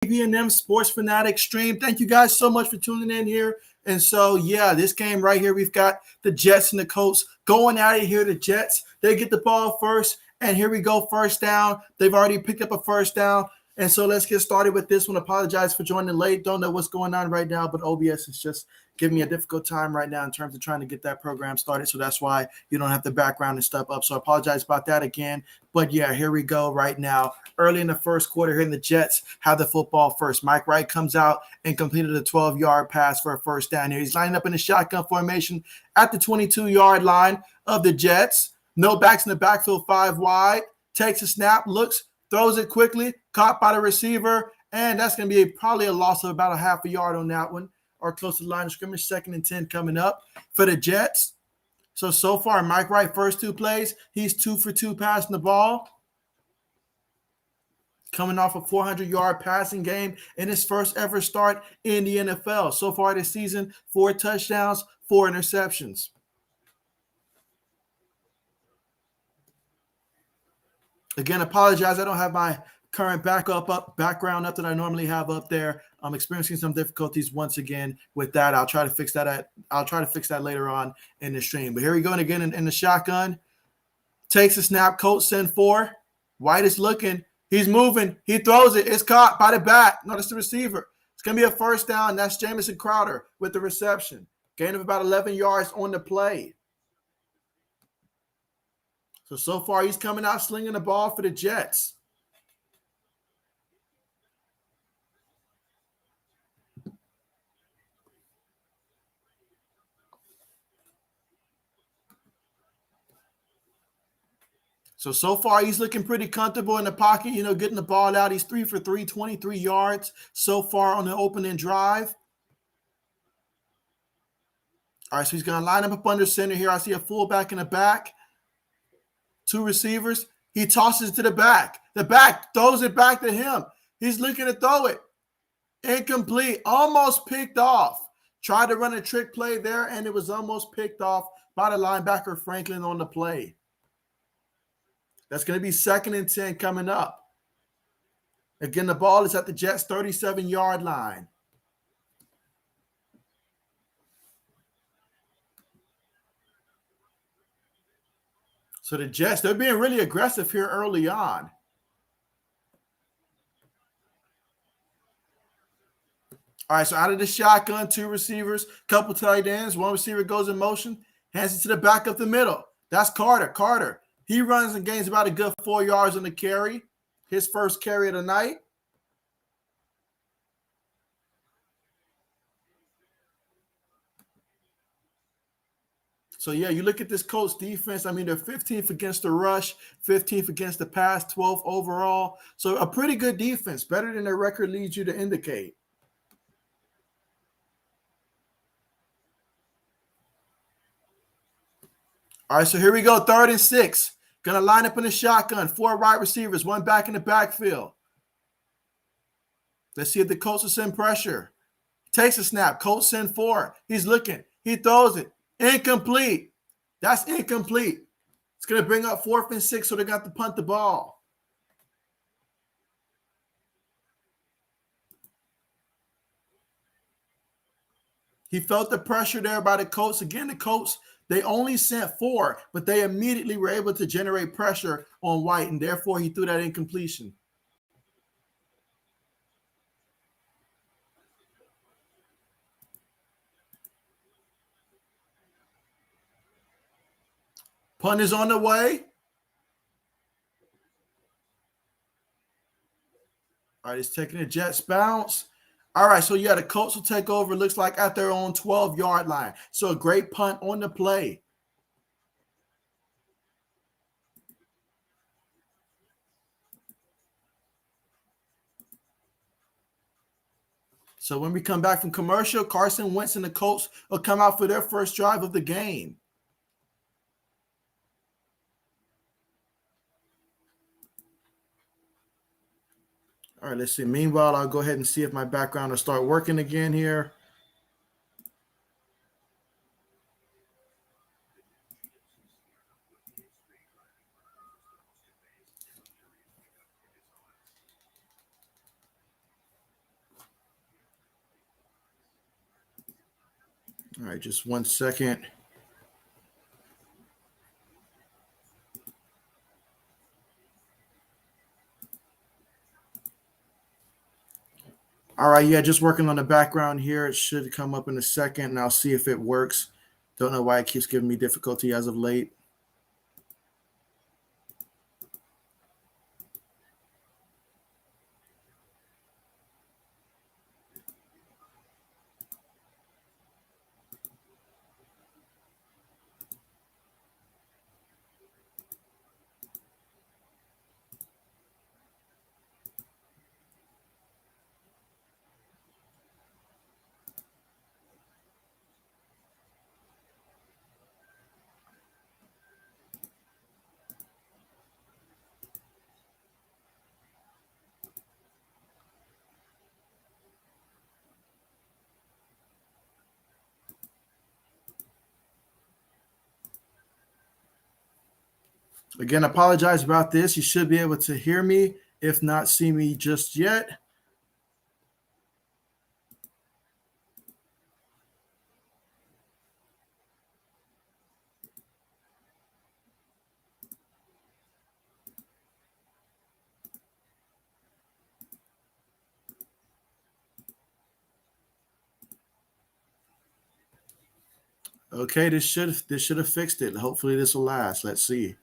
JB&M Sports Fanatic stream. Thank you guys so much for tuning in here. And so, yeah, this game right here, we've got the Jets and the Colts going at it here. The Jets, they get the ball first, and here we go, first down. They've already picked up a first down. And so let's get started with this one. Apologize for joining late. Don't know what's going on right now, but OBS is just giving me a difficult time right now in terms of trying to get that program started. So that's why you don't have the background and stuff up. So I apologize about that again. But yeah, here we go right now. Early in the first quarter here, the Jets have the football first. Mike Wright comes out and completed a 12-yard pass for a first down here. He's lining up in the shotgun formation at the 22-yard line of the Jets. No backs in the backfield, 5 wide. Takes a snap, looks, throws it quickly, caught by the receiver, and that's going to be probably a loss of about a half a yard on that one, or close to the line of scrimmage. 2nd and 10 coming up for the Jets. So far, Mike Wright, first 2 plays, he's 2 for 2 passing the ball. Coming off a 400-yard passing game in his first ever start in the NFL. So far this season, 4 touchdowns, 4 interceptions. Again, apologize. I don't have my current background up that I normally have up there. I'm experiencing some difficulties once again with that. I'll try to fix that later on in the stream. But here we go again in the shotgun. Takes a snap. Colts send 4. White is looking. He's moving. He throws it. It's caught by the back. No, that's the receiver. It's going to be a first down. That's Jamison Crowder with the reception. Gain of about 11 yards on the play. So far, he's coming out slinging the ball for the Jets. So far, he's looking pretty comfortable in the pocket, getting the ball out. He's 3 for 3, 23 yards so far on the opening drive. All right, so he's going to line up under center here. I see a fullback in the back. 2 receivers. He tosses to the back. The back throws it back to him. He's looking to throw it. Incomplete. Almost picked off. Tried to run a trick play there, and it was almost picked off by the linebacker Franklin on the play. That's going to be 2nd and 10 coming up. Again, the ball is at the Jets' 37-yard line. So the Jets, they're being really aggressive here early on. All right, so out of the shotgun, 2 receivers, couple tight ends. 1 receiver goes in motion, hands it to the back of the middle. That's Carter. Carter, he runs and gains about a good 4 yards on the carry. His first carry of the night. So, yeah, you look at this Colts defense. I mean, they're 15th against the rush, 15th against the pass, 12th overall. So, a pretty good defense, better than their record leads you to indicate. All right, so here we go, 3rd and 6. Going to line up in the shotgun, 4 wide receivers, 1 back in the backfield. Let's see if the Colts will send pressure. Takes a snap. Colts send 4. He's looking. He throws it. Incomplete. That's incomplete. It's going to bring up 4th and 6, so they got to punt the ball. He felt the pressure there by the Colts. Again, the Colts, they only sent 4, but they immediately were able to generate pressure on White, and therefore he threw that incompletion. Punt is on the way. All right, it's taking a Jets bounce. All right, so yeah, the Colts will take over, looks like at their own 12-yard line. So a great punt on the play. So when we come back from commercial, Carson Wentz and the Colts will come out for their first drive of the game. All right, let's see. Meanwhile, I'll go ahead and see if my background will start working again here. All right, just 1 second. All right, yeah, just working on the background here. It should come up in a second, and I'll see if it works. Don't know why it keeps giving me difficulty as of late. Again, apologize about this. You should be able to hear me, if not see me just yet. Okay, this should have fixed it. Hopefully this will last. Let's see.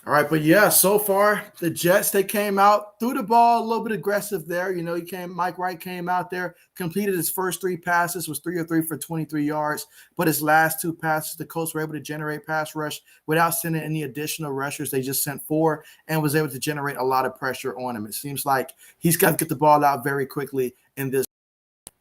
All right, but yeah, so far the Jets, they came out, threw the ball a little bit aggressive there. You know, Mike Wright came out there, completed his first 3 passes, was 3 of 3 for 23 yards. But his last 2 passes, the Colts were able to generate pass rush without sending any additional rushers. They just sent 4 and was able to generate a lot of pressure on him. It seems like he's got to get the ball out very quickly in this.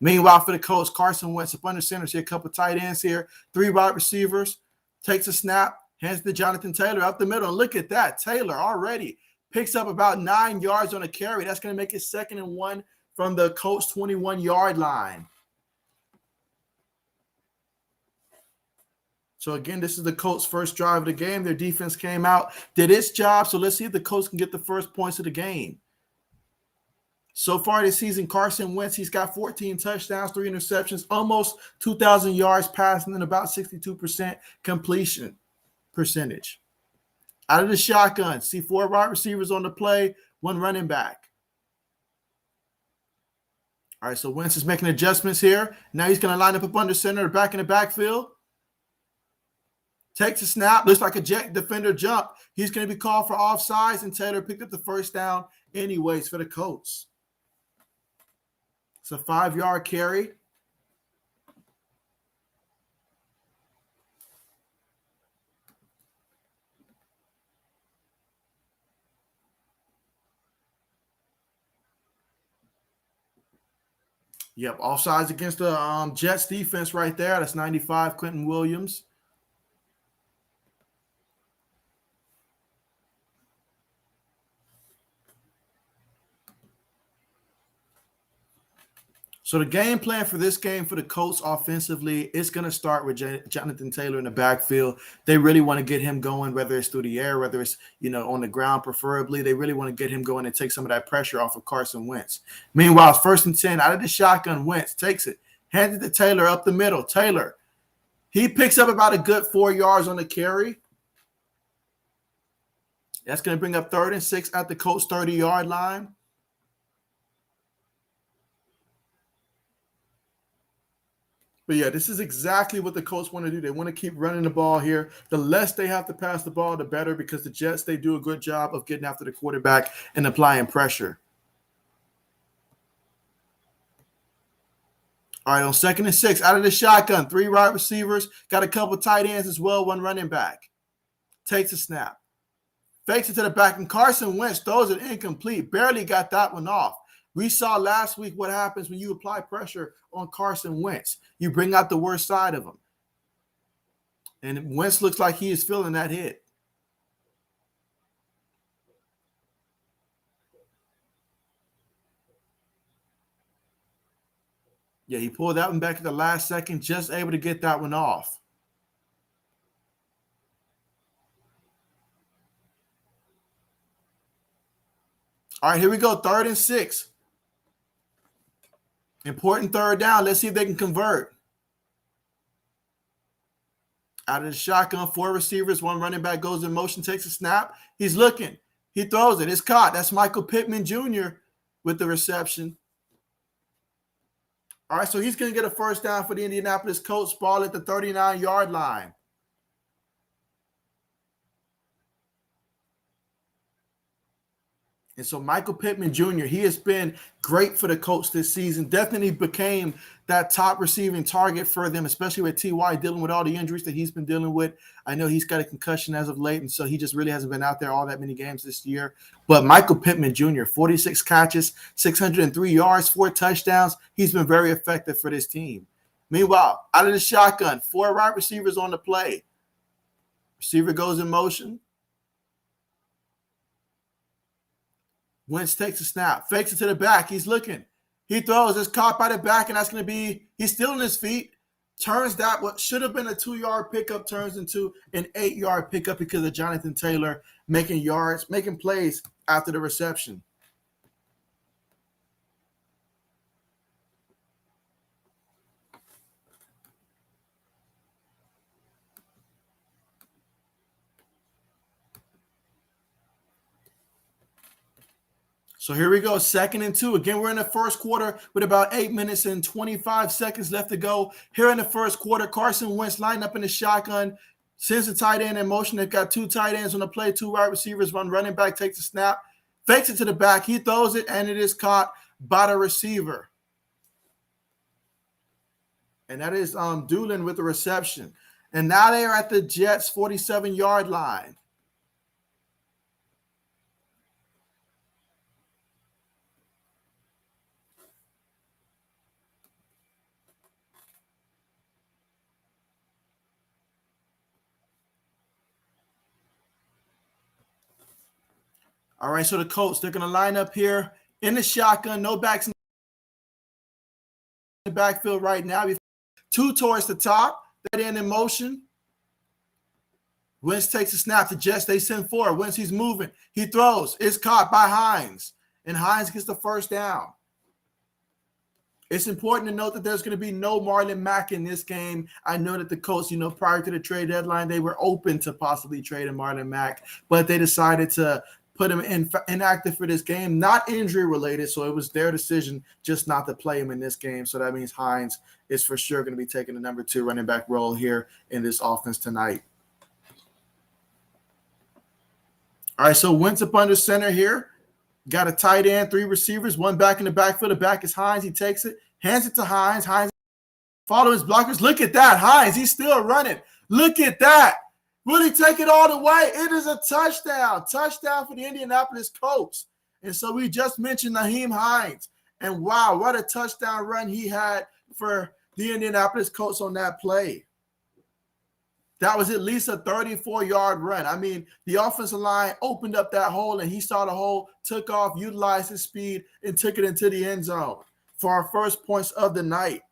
Meanwhile, for the Colts, Carson Wentz up under center. See a couple tight ends here, 3 wide receivers, takes a snap, hands to Jonathan Taylor up the middle. And look at that. Taylor already picks up about 9 yards on a carry. That's going to make it 2nd and 1 from the Colts 21-yard line. So, again, this is the Colts' first drive of the game. Their defense came out, did its job. So, let's see if the Colts can get the first points of the game. So far this season, Carson Wentz, he's got 14 touchdowns, 3 interceptions, almost 2,000 yards passing, and about 62% completion percentage. Out of the shotgun, see 4 wide receivers on the play, 1 running back. All right, so Wentz is making adjustments here. Now he's going to line up under center, back in the backfield. Takes a snap, looks like a jet defender jump. He's going to be called for offsides, and Taylor picked up the first down anyways for the Colts. It's a 5-yard carry. Yep, offsides against the Jets defense right there. That's 95, Quentin Williams. So the game plan for this game for the Colts offensively is going to start with Jonathan Taylor in the backfield. They really want to get him going, whether it's through the air, whether it's, on the ground preferably. They really want to get him going and take some of that pressure off of Carson Wentz. Meanwhile, 1st and 10, out of the shotgun, Wentz takes it, hands it to Taylor up the middle. Taylor, he picks up about a good 4 yards on the carry. That's going to bring up 3rd and 6 at the Colts 30-yard line. But yeah, this is exactly what the Colts want to do. They want to keep running the ball here. The less they have to pass the ball, the better, because the Jets, they do a good job of getting after the quarterback and applying pressure. All right, on 2nd and 6, out of the shotgun, 3 wide receivers, got a couple tight ends as well, 1 running back. Takes a snap. Fakes it to the back, and Carson Wentz throws it incomplete. Barely got that one off. We saw last week what happens when you apply pressure on Carson Wentz. You bring out the worst side of him. And Wentz looks like he is feeling that hit. Yeah, he pulled that one back at the last second, just able to get that one off. All right, here we go, 3rd and 6. Important third down. Let's see if they can convert. Out of the shotgun, 4 receivers, 1 running back goes in motion, takes a snap. He's looking. He throws it. It's caught. That's Michael Pittman Jr. with the reception. All right, so he's going to get a first down for the Indianapolis Colts. Ball at the 39-yard line. And so Michael Pittman Jr., he has been great for the Colts this season. Definitely became that top receiving target for them, especially with T.Y. dealing with all the injuries that he's been dealing with. I know he's got a concussion as of late, and so he just really hasn't been out there all that many games this year. But Michael Pittman Jr., 46 catches, 603 yards, 4 touchdowns. He's been very effective for this team. Meanwhile, out of the shotgun, 4 wide receivers on the play. Receiver goes in motion. Wentz takes a snap, fakes it to the back. He's looking. He throws. It's caught by the back, and that's going to be – he's still on his feet. Turns that what should have been a 2-yard pickup turns into an 8-yard pickup because of Jonathan Taylor making plays after the reception. So here we go, 2nd and 2. Again, we're in the first quarter with about 8 minutes and 25 seconds left to go. Here in the first quarter, Carson Wentz lined up in the shotgun, sends the tight end in motion. They've got 2 tight ends on the play, 2 wide receivers, 1 running back takes a snap, fakes it to the back. He throws it, and it is caught by the receiver. And that is Doolin with the reception. And now they are at the Jets' 47-yard line. All right, so the Colts, they're going to line up here in the shotgun. No backs in the backfield right now. 2 towards the top. They're in motion. Wentz takes a snap. The Jets, they send 4. Wentz, he's moving. He throws. It's caught by Hines. And Hines gets the first down. It's important to note that there's going to be no Marlon Mack in this game. I know that the Colts, prior to the trade deadline, they were open to possibly trading Marlon Mack, but they decided to put him inactive for this game, not injury related. So it was their decision just not to play him in this game. So that means Hines is for sure going to be taking the number 2 running back role here in this offense tonight. All right, so Wentz up under center here. Got a tight end, 3 receivers, 1 back in the backfield. The back is Hines. He takes it, hands it to Hines. Hines follows his blockers. Look at that. Hines, he's still running. Look at that. Will he take it all the way? It is a touchdown. Touchdown for the Indianapolis Colts. And so we just mentioned Nyheim Hines. And wow, what a touchdown run he had for the Indianapolis Colts on that play. That was at least a 34-yard run. I mean, the offensive line opened up that hole, and he saw the hole, took off, utilized his speed, and took it into the end zone for our first points of the night.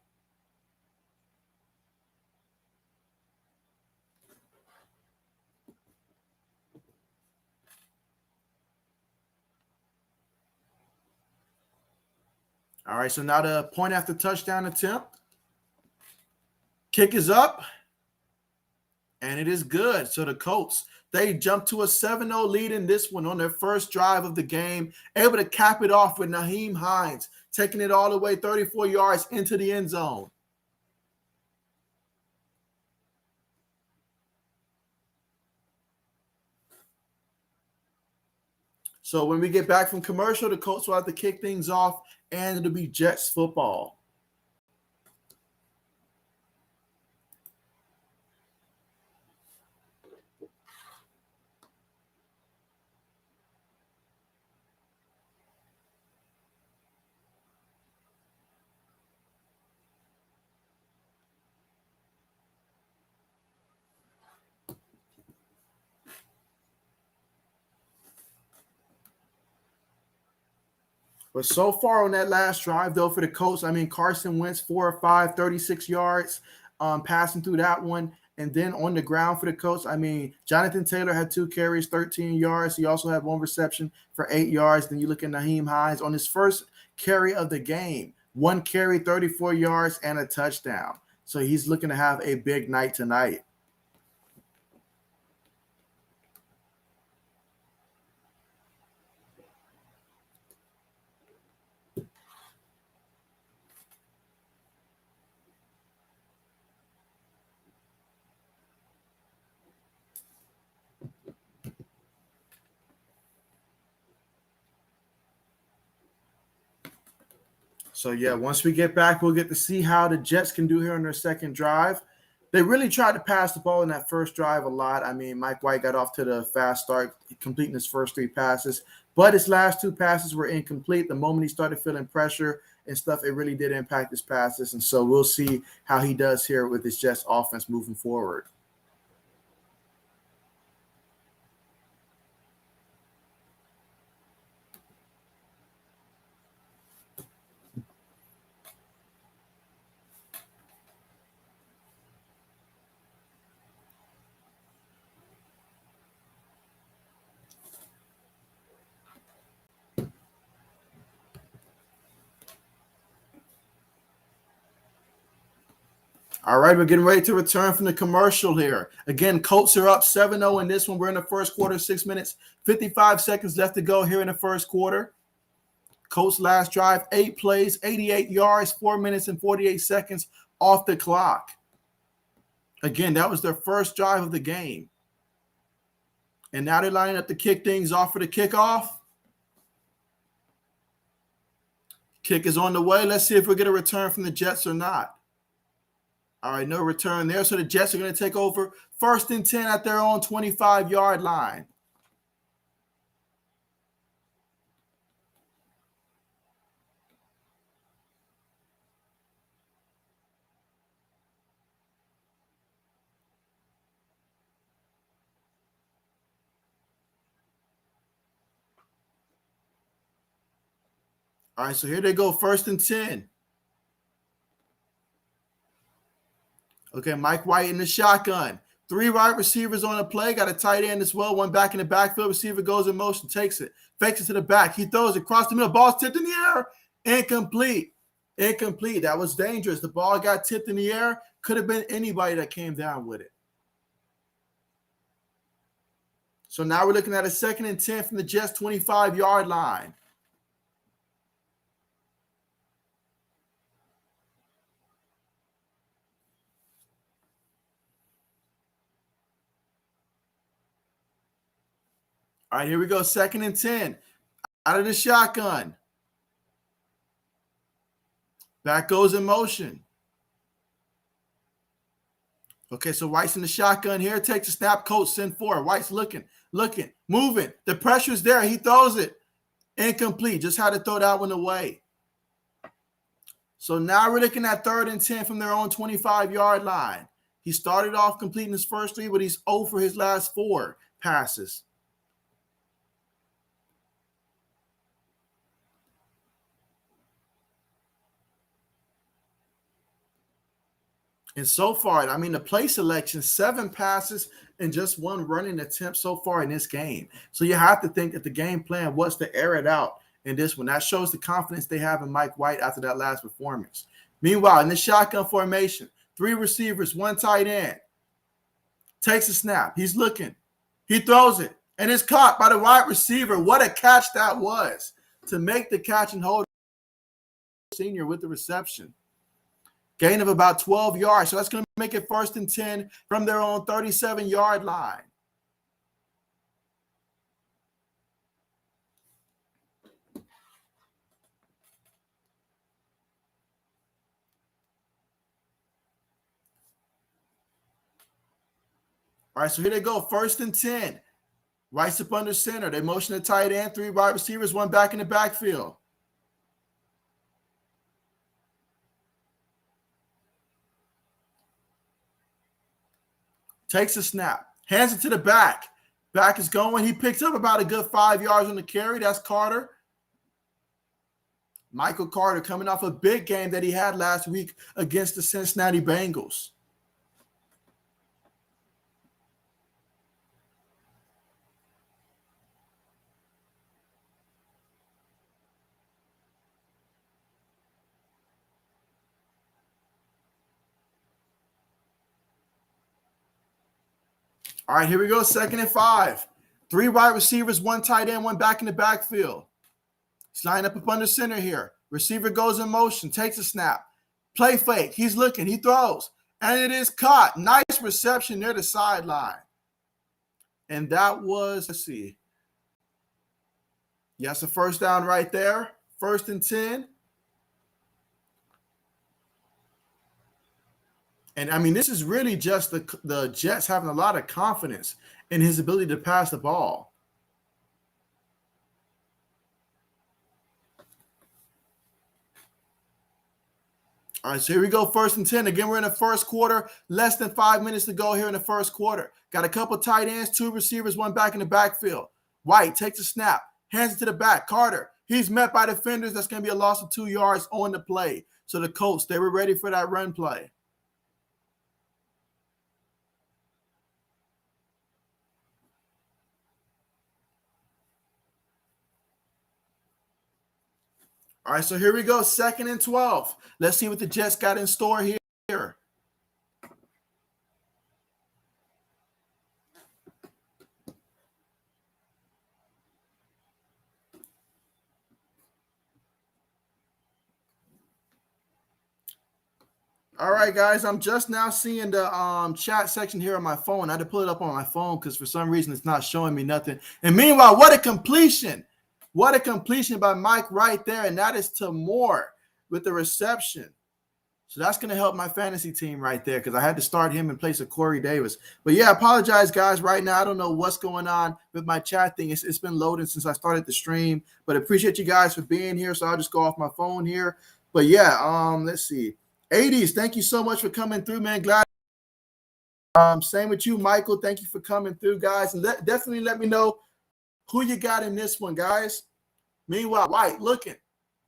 All right, so now the point after touchdown attempt. Kick is up, and it is good. So the Colts, they jump to a 7-0 lead in this one on their first drive of the game, able to cap it off with Nyheim Hines, taking it all the way 34 yards into the end zone. So when we get back from commercial, the Colts will have to kick things off, and it'll be Jets football. But so far on that last drive, though, for the Colts, I mean, Carson Wentz, 4 or 5, 36 yards passing through that one. And then on the ground for the Colts, I mean, Jonathan Taylor had 2 carries, 13 yards. He also had 1 reception for 8 yards. Then you look at Nyheim Hines on his first carry of the game, 1 carry, 34 yards, and a touchdown. So he's looking to have a big night tonight. So, yeah, once we get back, we'll get to see how the Jets can do here on their second drive. They really tried to pass the ball in that first drive a lot. I mean, Mike White got off to the fast start, completing his first 3 passes, but his last 2 passes were incomplete. The moment he started feeling pressure and stuff, it really did impact his passes. And so we'll see how he does here with his Jets offense moving forward. All right, we're getting ready to return from the commercial here. Again, Colts are up 7-0 in this one. We're in the first quarter, 6 minutes, 55 seconds left to go here in the first quarter. Colts last drive, 8 plays, 88 yards, 4 minutes and 48 seconds off the clock. Again, that was their first drive of the game. And now they're lining up to kick things off for the kickoff. Kick is on the way. Let's see if we get a return from the Jets or not. All right, no return there. So the Jets are going to take over 1st and 10 at their own 25-yard line. All right, so here they go, 1st and 10. Okay, Mike White in the shotgun. 3 wide receivers on the play. Got a tight end as well. 1 back in the backfield. Receiver goes in motion, takes it, fakes it to the back. He throws it across the middle. Ball's tipped in the air. Incomplete. Incomplete. That was dangerous. The ball got tipped in the air. Could have been anybody that came down with it. So now we're looking at a 2nd and 10 from the Jets 25-yard line. All right, here we go. 2nd and 10. Out of the shotgun. Back goes in motion. Okay, so White's in the shotgun here. Takes a snap. Coach send 4. White's looking, moving. The pressure's there. He throws it. Incomplete. Just had to throw that one away. So now we're looking at 3rd and 10 from their own 25-yard line. He started off completing his first 3, but he's 0 for his last 4 passes. And so far, I mean, the play selection, 7 passes and just 1 running attempt so far in this game. So you have to think that the game plan was to air it out in this one. That shows the confidence they have in Mike White after that last performance. Meanwhile, in the shotgun formation, 3 receivers, 1 tight end. Takes a snap. He's looking. He throws it. And it's caught by the wide receiver. What a catch that was to make the catch and hold senior with the reception. Gain of about 12 yards. So that's going to make it 1st and 10 from their own 37-yard line. All right, so here they go. 1st and 10. Rice up under center. They motion the tight end, 3 wide receivers, 1 back in the backfield. Takes a snap. Hands it to the back. Back is going. He picks up about a good 5 yards on the carry. That's Carter. Michael Carter coming off a big game that he had last week against the Cincinnati Bengals. All right, here we go. 2nd and 5. 3 wide receivers, 1 tight end, 1 back in the backfield. He's lined up under center here. Receiver goes in motion, takes a snap. Play fake. He's looking. He throws. And it is caught. Nice reception near the sideline. And that was, let's see. Yes, a first down right there. 1st and 10. And, I mean, this is really just the Jets having a lot of confidence in his ability to pass the ball. All right, so here we go, 1st and 10. Again, we're in the first quarter. Less than 5 minutes to go here in the first quarter. Got a couple tight ends, 2 receivers, 1 back in the backfield. White takes a snap, hands it to the back. Carter, he's met by defenders. That's going to be a loss of 2 yards on the play. So the Colts, they were ready for that run play. All right, so here we go, 2nd and 12. Let's see what the Jets got in store here. All right, guys, I'm just now seeing the chat section here on my phone. I had to pull it up on my phone because for some reason it's not showing me nothing. And meanwhile, what a completion. What a completion by Mike right there, and that is to Moore with the reception. So that's going to help my fantasy team right there because I had to start him in place of Corey Davis. But, yeah, I apologize, guys. Right now, I don't know what's going on with my chat thing. It's been loading since I started the stream. But I appreciate you guys for being here, so I'll just go off my phone here. But, yeah, let's see. 80s, thank you so much for coming through, man. Glad. Same with you, Michael. Thank you for coming through, guys. And definitely let me know who you got in this one, guys. Meanwhile, White looking.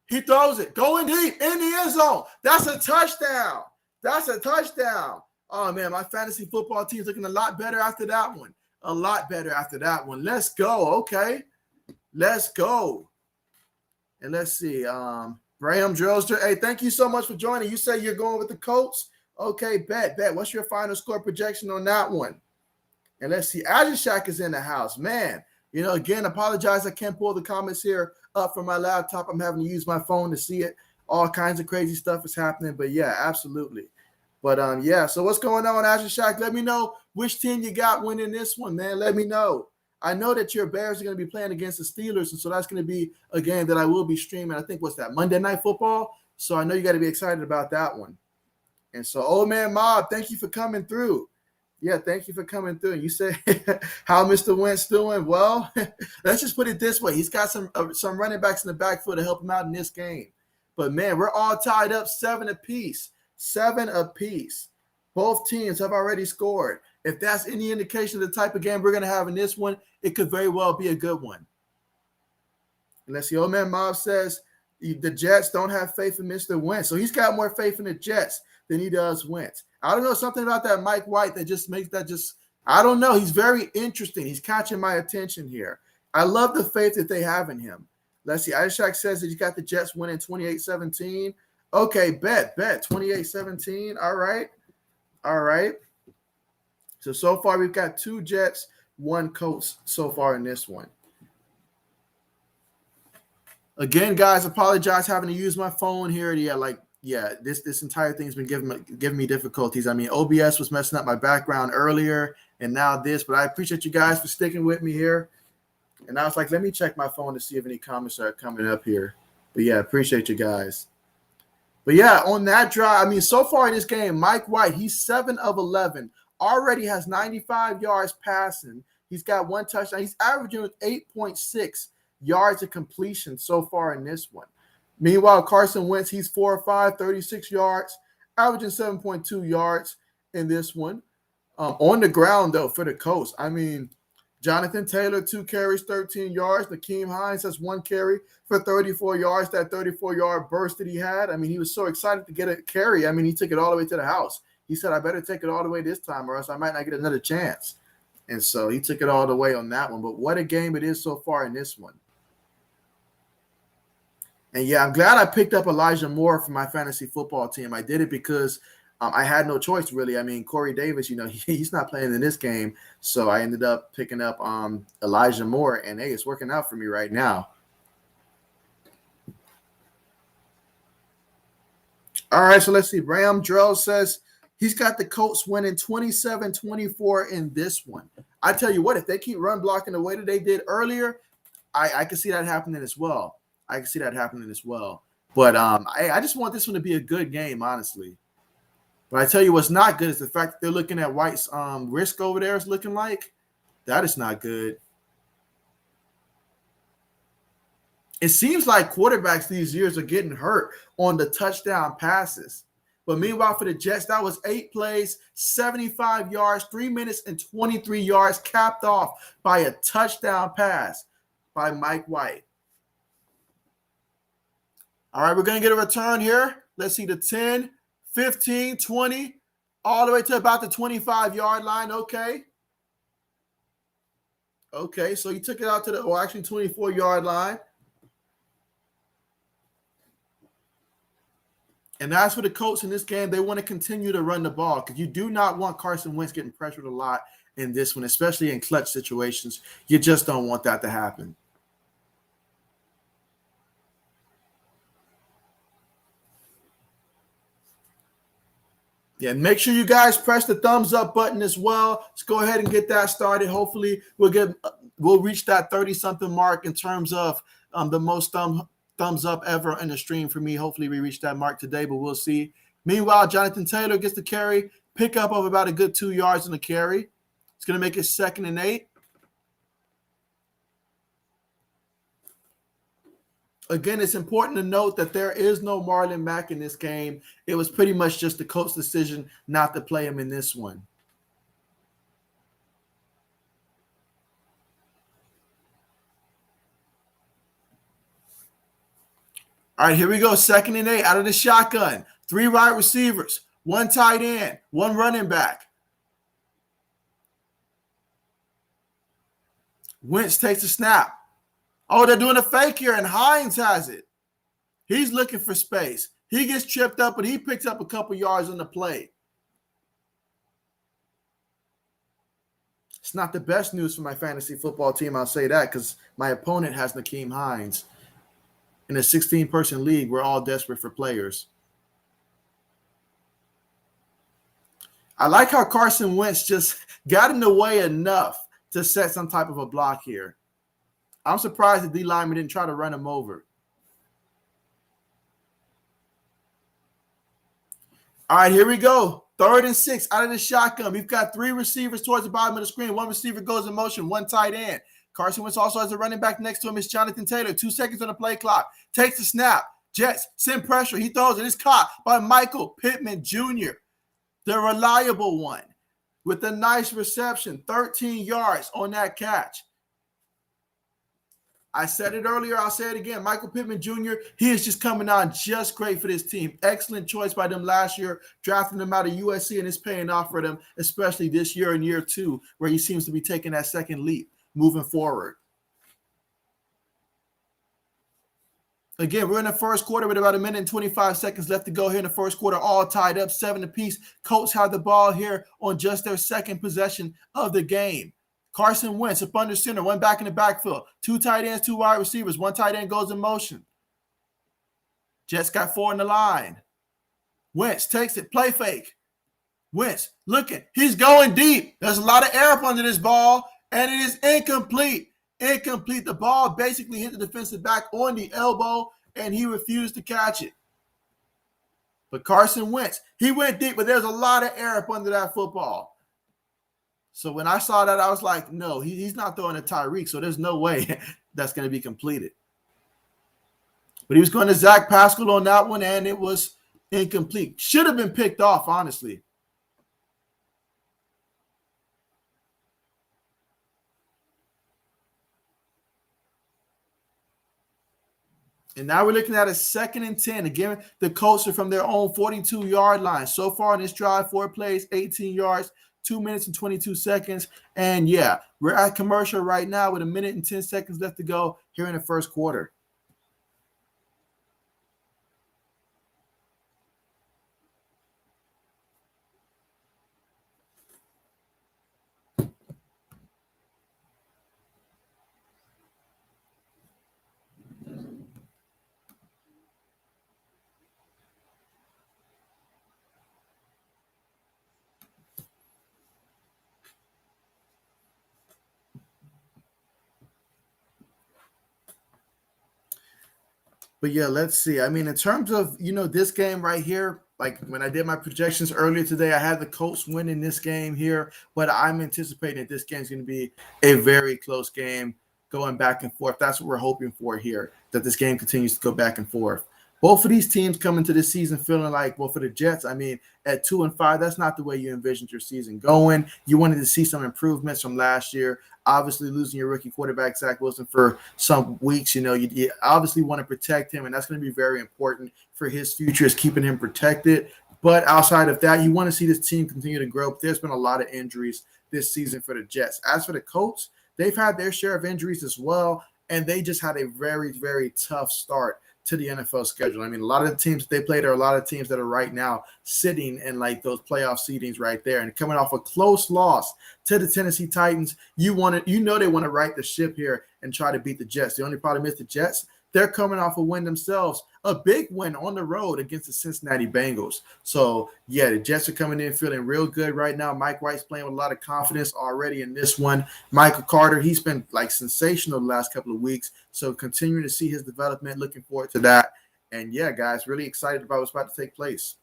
He throws it. Going deep in the end zone. That's a touchdown. That's a touchdown. Oh, man, my fantasy football team's looking a lot better after that one. A lot better after that one. Let's go. Okay. Let's go. And let's see. Graham Drozder. Hey, thank you so much for joining. You say you're going with the Colts? Okay, bet. What's your final score projection on that one? And let's see. Ajashak is in the house. Man, you know, again, apologize. I can't pull the comments here up from my laptop. I'm having to use my phone to see it. All kinds of crazy stuff is happening. But, yeah, absolutely. But, yeah, so what's going on, Ajashak? Let me know which team you got winning this one, man. Let me know. I know that your Bears are going to be playing against the Steelers, and so that's going to be a game that I will be streaming. I think, what's that, Monday Night Football? So I know you got to be excited about that one. And so, Old Man Mob, thank you for coming through. Yeah, thank you for coming through. You say, how Mr. Wentz doing? Well, let's just put it this way. He's got some running backs in the backfield to help him out in this game. But, man, we're all tied up 7 apiece. 7 apiece. Both teams have already scored. If that's any indication of the type of game we're going to have in this one, it could very well be a good one. And let's see. Old Man Mob says the Jets don't have faith in Mr. Wentz. So he's got more faith in the Jets than he does Wentz. I don't know, something about that Mike White that just makes that just – I don't know. He's very interesting. He's catching my attention here. I love the faith that they have in him. Let's see. Ishak says that he's got the Jets winning 28-17. Okay, bet. 28-17. All right. So far we've got 2 Jets, 1 Colts so far in this one. Again, guys, apologize having to use my phone here. This entire thing's been giving me difficulties. I mean, OBS was messing up my background earlier, and now this. But I appreciate you guys for sticking with me here. And I was like, let me check my phone to see if any comments are coming up here. But, yeah, appreciate you guys. But, yeah, on that drive, I mean, so far in this game, Mike White, he's 7 of 11. Already has 95 yards passing. He's got 1 touchdown. He's averaging 8.6 yards of completion so far in this one. Meanwhile, Carson Wentz, he's 4 of 5, 36 yards, averaging 7.2 yards in this one. On the ground, though, for the Colts, I mean, Jonathan Taylor, 2 carries, 13 yards. Nakeem Hines has 1 carry for 34 yards. That 34-yard burst that he had, I mean, he was so excited to get a carry. I mean, he took it all the way to the house. He said, I better take it all the way this time or else I might not get another chance. And so he took it all the way on that one. But what a game it is so far in this one. And, yeah, I'm glad I picked up Elijah Moore for my fantasy football team. I did it because I had no choice, really. I mean, Corey Davis, he's not playing in this game. So I ended up picking up Elijah Moore, and hey, it's working out for me right now. All right, so let's see. Bram Drell says he's got the Colts winning 27-24 in this one. I tell you what, if they keep run blocking the way that they did earlier, I can see that happening as well. But I just want this one to be a good game, honestly. But I tell you what's not good is the fact that they're looking at White's risk over there is looking like. That is not good. It seems like quarterbacks these years are getting hurt on the touchdown passes. But meanwhile, for the Jets, that was 8 plays, 75 yards, 3 minutes and 23 yards, capped off by a touchdown pass by Mike White. All right, we're going to get a return here. Let's see, the 10, 15, 20, all the way to about the 25-yard line. Okay, so he took it out to the, 24-yard line. And as for the Colts in this game, they want to continue to run the ball because you do not want Carson Wentz getting pressured a lot in this one, especially in clutch situations. You just don't want that to happen. Yeah, make sure you guys press the thumbs up button as well. Let's go ahead and get that started. Hopefully, we'll reach that 30-something mark in terms of the most thumbs up ever in the stream for me. Hopefully, we reach that mark today, but we'll see. Meanwhile, Jonathan Taylor gets the carry, pick up of about a good 2 yards in the carry. It's going to make it 2nd and 8. Again, it's important to note that there is no Marlon Mack in this game. It was pretty much just the Colts' decision not to play him in this one. All right, here we go. 2nd and 8 out of the shotgun. 3 wide receivers, 1 tight end, 1 running back. Wentz takes a snap. Oh, they're doing a fake here, and Hines has it. He's looking for space. He gets tripped up, but he picks up a couple yards on the play. It's not the best news for my fantasy football team, I'll say that, because my opponent has Nakeem Hines. In a 16-person league, we're all desperate for players. I like how Carson Wentz just got in the way enough to set some type of a block here. I'm surprised the D lineman didn't try to run him over. All right, here we go. 3rd and 6 out of the shotgun. We've got 3 receivers towards the bottom of the screen. 1 receiver goes in motion, 1 tight end. Carson Wentz also has a running back next to him. It's Jonathan Taylor. 2 seconds on the play clock. Takes the snap. Jets send pressure. He throws it. It's caught by Michael Pittman Jr., the reliable one, with a nice reception. 13 yards on that catch. I said it earlier. I'll say it again. Michael Pittman Jr., he is just coming on just great for this team. Excellent choice by them last year, drafting him out of USC, and it's paying off for them, especially this year in year 2, where he seems to be taking that second leap moving forward. Again, we're in the first quarter with about 1 minute and 25 seconds left to go here in the first quarter, all tied up, 7 apiece. Colts have the ball here on just their second possession of the game. Carson Wentz up under center, 1 back in the backfield, 2 tight ends, 2 wide receivers, 1 tight end goes in motion. Jets got 4 in the line. Wentz takes it, play fake. Wentz looking, he's going deep. There's a lot of air up under this ball, and it is incomplete. Incomplete. The ball basically hit the defensive back on the elbow, and he refused to catch it. But Carson Wentz, he went deep, but there's a lot of air up under that football. So when I saw that, I was like, no, he's not throwing a Tyreek, so there's no way that's going to be completed. But he was going to Zach Pascal on that one, and it was incomplete. Should have been picked off, honestly. And now we're looking at a 2nd and 10. Again, the Colts are from their own 42-yard line. So far in this drive, 4 plays, 18 yards, 2 minutes and 22 seconds. And yeah, we're at commercial right now with 1 minute and 10 seconds left to go here in the first quarter. But yeah, let's see. I mean, in terms of, this game right here, like when I did my projections earlier today, I had the Colts winning this game here, but I'm anticipating that this game is going to be a very close game going back and forth. That's what we're hoping for here, that this game continues to go back and forth. Both of these teams come into this season feeling like, well, for the Jets, I mean, at 2-5, that's not the way you envisioned your season going. You wanted to see some improvements from last year. Obviously, losing your rookie quarterback, Zach Wilson, for some weeks, you obviously want to protect him, and that's going to be very important for his future, is keeping him protected. But outside of that, you want to see this team continue to grow. There's been a lot of injuries this season for the Jets. As for the Colts, they've had their share of injuries as well, and they just had a very, very tough start to the NFL schedule. I mean, a lot of the teams that they played are a lot of teams that are right now sitting in like those playoff seedings right there, and coming off a close loss to the Tennessee Titans. They want to right the ship here and try to beat the Jets. The only problem is the Jets, they're coming off a win themselves, a big win on the road against the Cincinnati Bengals. So, yeah, the Jets are coming in feeling real good right now. Mike White's playing with a lot of confidence already in this one. Michael Carter, he's been like sensational the last couple of weeks. So, continuing to see his development, looking forward to that. And, yeah, guys, really excited about what's about to take place.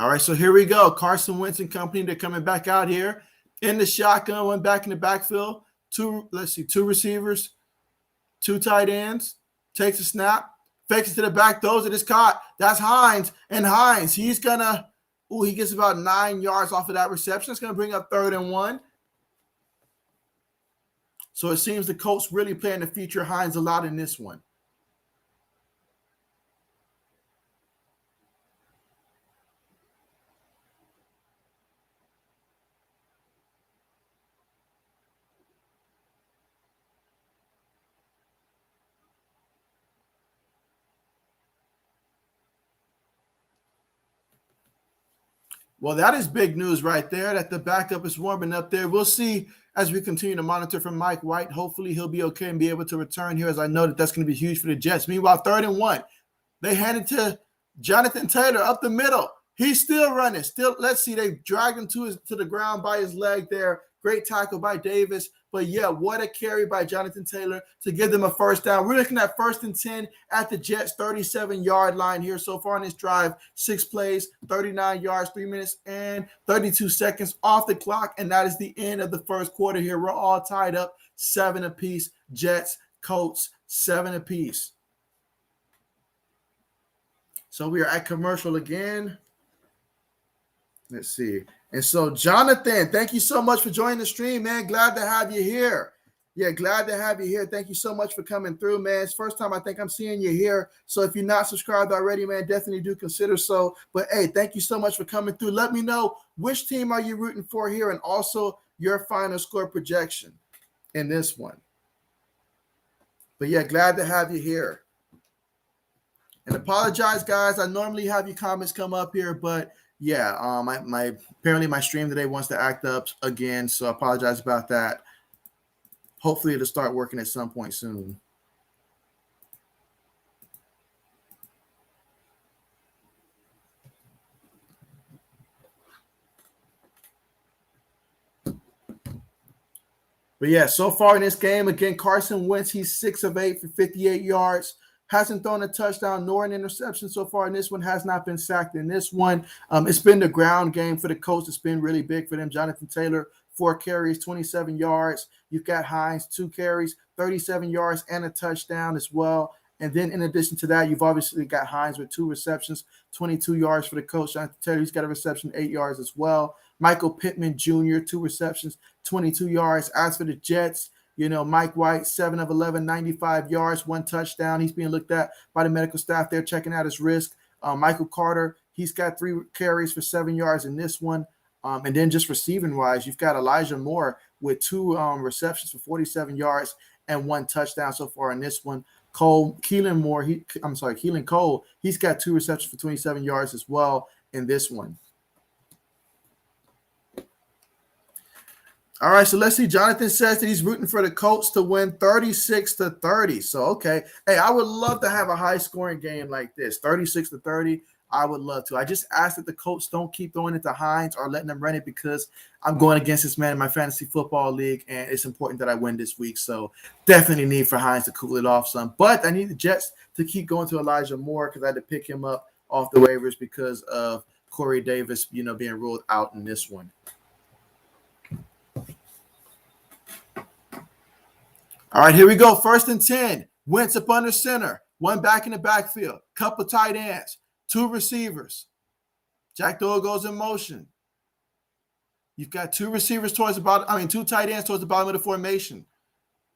All right, so here we go. Carson Wentz and company, they're coming back out here in the shotgun, went back in the backfield. Two receivers, two tight ends, takes a snap, fakes it to the back, throws it, is caught. That's Hines. And Hines, he gets about 9 yards off of that reception. It's going to bring up 3rd and 1. So it seems the Colts really plan to feature Hines a lot in this one. Well, that is big news right there, that the backup is warming up there. We'll see as we continue to monitor from Mike White. Hopefully he'll be okay and be able to return here, as I know that's going to be huge for the Jets. Meanwhile, 3rd and 1. They hand it to Jonathan Taylor up the middle. He's still running. Let's see. They dragged him to the ground by his leg there. Great tackle by Davis. But, yeah, what a carry by Jonathan Taylor to give them a first down. We're looking at 1st and 10 at the Jets' 37-yard line here so far in this drive. 6 plays, 39 yards, 3 minutes, and 32 seconds off the clock. And that is the end of the first quarter here. We're all tied up 7 apiece. Jets, Colts, 7 apiece. So we are at commercial again. Let's see. And so, Jonathan, thank you so much for joining the stream, man. Glad to have you here. Yeah, glad to have you here. Thank you so much for coming through, man. It's first time I think I'm seeing you here. So if you're not subscribed already, man, definitely do consider so. But, hey, thank you so much for coming through. Let me know which team are you rooting for here, and also your final score projection in this one. But, yeah, glad to have you here. And apologize, guys. I normally have your comments come up here, but yeah, apparently my stream today wants to act up again, so I apologize about that. Hopefully it'll start working at some point soon. But yeah, so far in this game, again, Carson Wentz, he's 6 of 8 for 58 yards. Hasn't thrown a touchdown nor an interception so far in this one. Has not been sacked in this one. It's been the ground game for the Colts. It's been really big for them. Jonathan Taylor, 4 carries, 27 yards. You've got Hines, 2 carries, 37 yards, and a touchdown as well. And then in addition to that, you've obviously got Hines with 2 receptions, 22 yards for the Colts. Jonathan Taylor, he's got a reception, 8 yards as well. Michael Pittman Jr., 2 receptions, 22 yards. As for the Jets, Mike White, 7 of 11, 95 yards, 1 touchdown. He's being looked at by the medical staff there, checking out his wrist. Michael Carter, he's got 3 carries for 7 yards in this one. And then just receiving-wise, you've got Elijah Moore with 2 receptions for 47 yards and 1 touchdown so far in this one. Keelan Cole, he's got 2 receptions for 27 yards as well in this one. All right, so let's see. Jonathan says that he's rooting for the Colts to win 36-30. So, okay. Hey, I would love to have a high-scoring game like this, 36-30. I would love to. I just ask that the Colts don't keep throwing it to Hines or letting them run it because I'm going against this man in my fantasy football league, and it's important that I win this week. So, definitely need for Hines to cool it off some. But I need the Jets to keep going to Elijah Moore because I had to pick him up off the waivers because of Corey Davis, being ruled out in this one. All right, here we go. 1st and 10. Wentz up under center. One back in the backfield. Couple tight ends. 2 receivers. Jack Doyle goes in motion. You've got 2 receivers towards the bottom. 2 tight ends towards the bottom of the formation.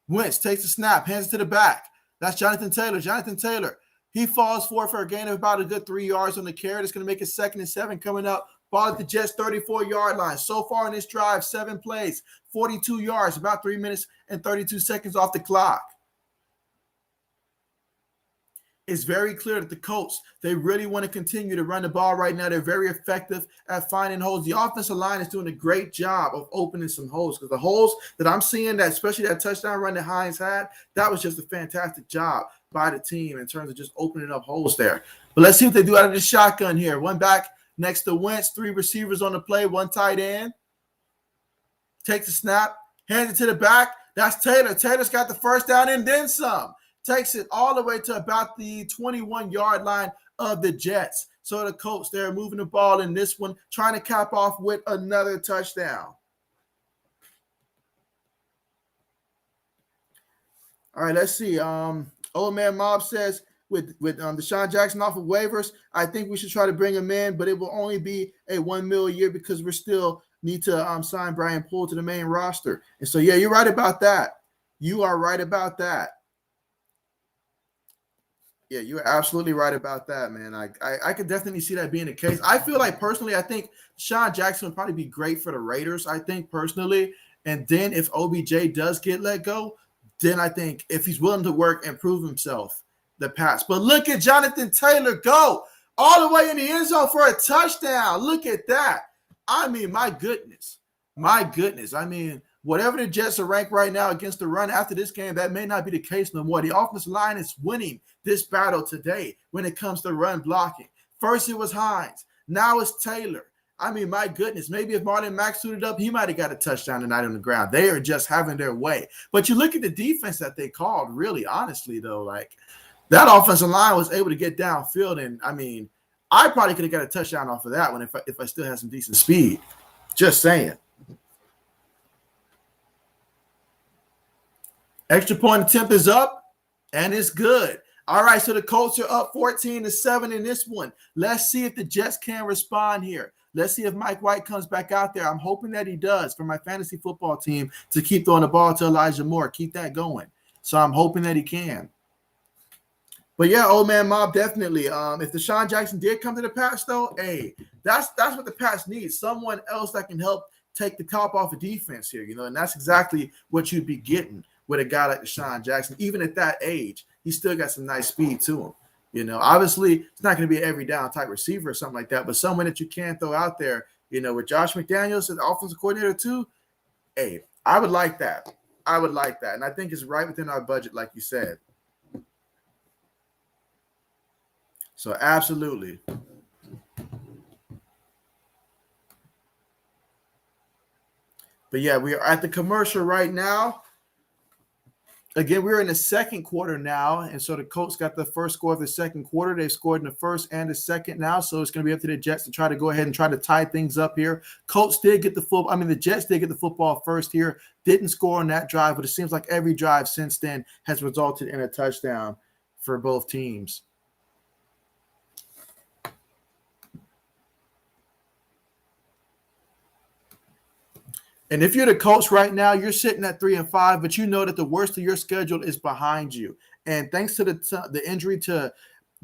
Wentz takes the snap, hands it to the back. That's Jonathan Taylor. Jonathan Taylor. He falls for a gain of about a good 3 yards on the carry. It's going to make it 2nd and 7 coming up. Ball at the Jets' 34-yard line. So far in this drive, 7 plays, 42 yards, about 3 minutes and 32 seconds off the clock. It's very clear that the Colts, they really want to continue to run the ball right now. They're very effective at finding holes. The offensive line is doing a great job of opening some holes because the holes that I'm seeing, that especially that touchdown run that Hines had, that was just a fantastic job by the team in terms of just opening up holes there. But let's see what they do out of the shotgun here. One back next to Wentz, 3 receivers on the play, 1 tight end. Takes the snap, hands it to the back. That's Taylor. Taylor's got the first down and then some. Takes it all the way to about the 21-yard line of the Jets. So the Colts, they're moving the ball in this one, trying to cap off with another touchdown. All right, let's see. Old Man Mob says, with Deshaun Jackson off of waivers, I think we should try to bring him in, but it will only be a $1 million a year because we still need to sign Brian Poole to the main roster. And so, yeah, you're right about that. You are right about that. Yeah, you're absolutely right about that, man. I could definitely see that being the case. I feel like personally, I think Deshaun Jackson would probably be great for the Raiders, I think personally. And then if OBJ does get let go, then I think if he's willing to work and prove himself, the pass. But look at Jonathan Taylor go all the way in the end zone for a touchdown. Look at that. I mean, my goodness. My goodness. I mean, whatever the Jets are ranked right now against the run after this game, that may not be the case no more. The offensive line is winning this battle today when it comes to run blocking. First it was Hines. Now it's Taylor. I mean, my goodness, maybe if Marlon Mack suited up, he might have got a touchdown tonight on the ground. They are just having their way. But you look at the defense that they called, really, honestly, though, like that offensive line was able to get downfield. And, I mean, I probably could have got a touchdown off of that one if I still had some decent speed. Just saying. Extra point attempt is up, and it's good. All right, so the Colts are up 14-7 in this one. Let's see if the Jets can respond here. Let's see if Mike White comes back out there. I'm hoping that he does for my fantasy football team to keep throwing the ball to Elijah Moore. Keep that going. So I'm hoping that he can. But, yeah, old man Mob, definitely. If Deshaun Jackson did come to the Pats, though, hey, that's what the Pats need, someone else that can help take the top off of defense here, and that's exactly what you'd be getting with a guy like Deshaun Jackson. Even at that age, he still got some nice speed to him. Obviously, it's not going to be an every down type receiver or something like that, but someone that you can throw out there, with Josh McDaniels, the offensive coordinator too, hey, I would like that. I would like that. And I think it's right within our budget, like you said. So absolutely. But yeah, we are at the commercial right now. Again, we're in the second quarter now, and so the Colts got the first score of the second quarter. They've scored in the first and the second now, so it's going to be up to the Jets to try to go ahead and try to tie things up here. The Jets did get the football first here, didn't score on that drive, but it seems like every drive since then has resulted in a touchdown for both teams. And if you're the Colts right now, you're sitting at 3-5, but you know that the worst of your schedule is behind you. And thanks to the injury to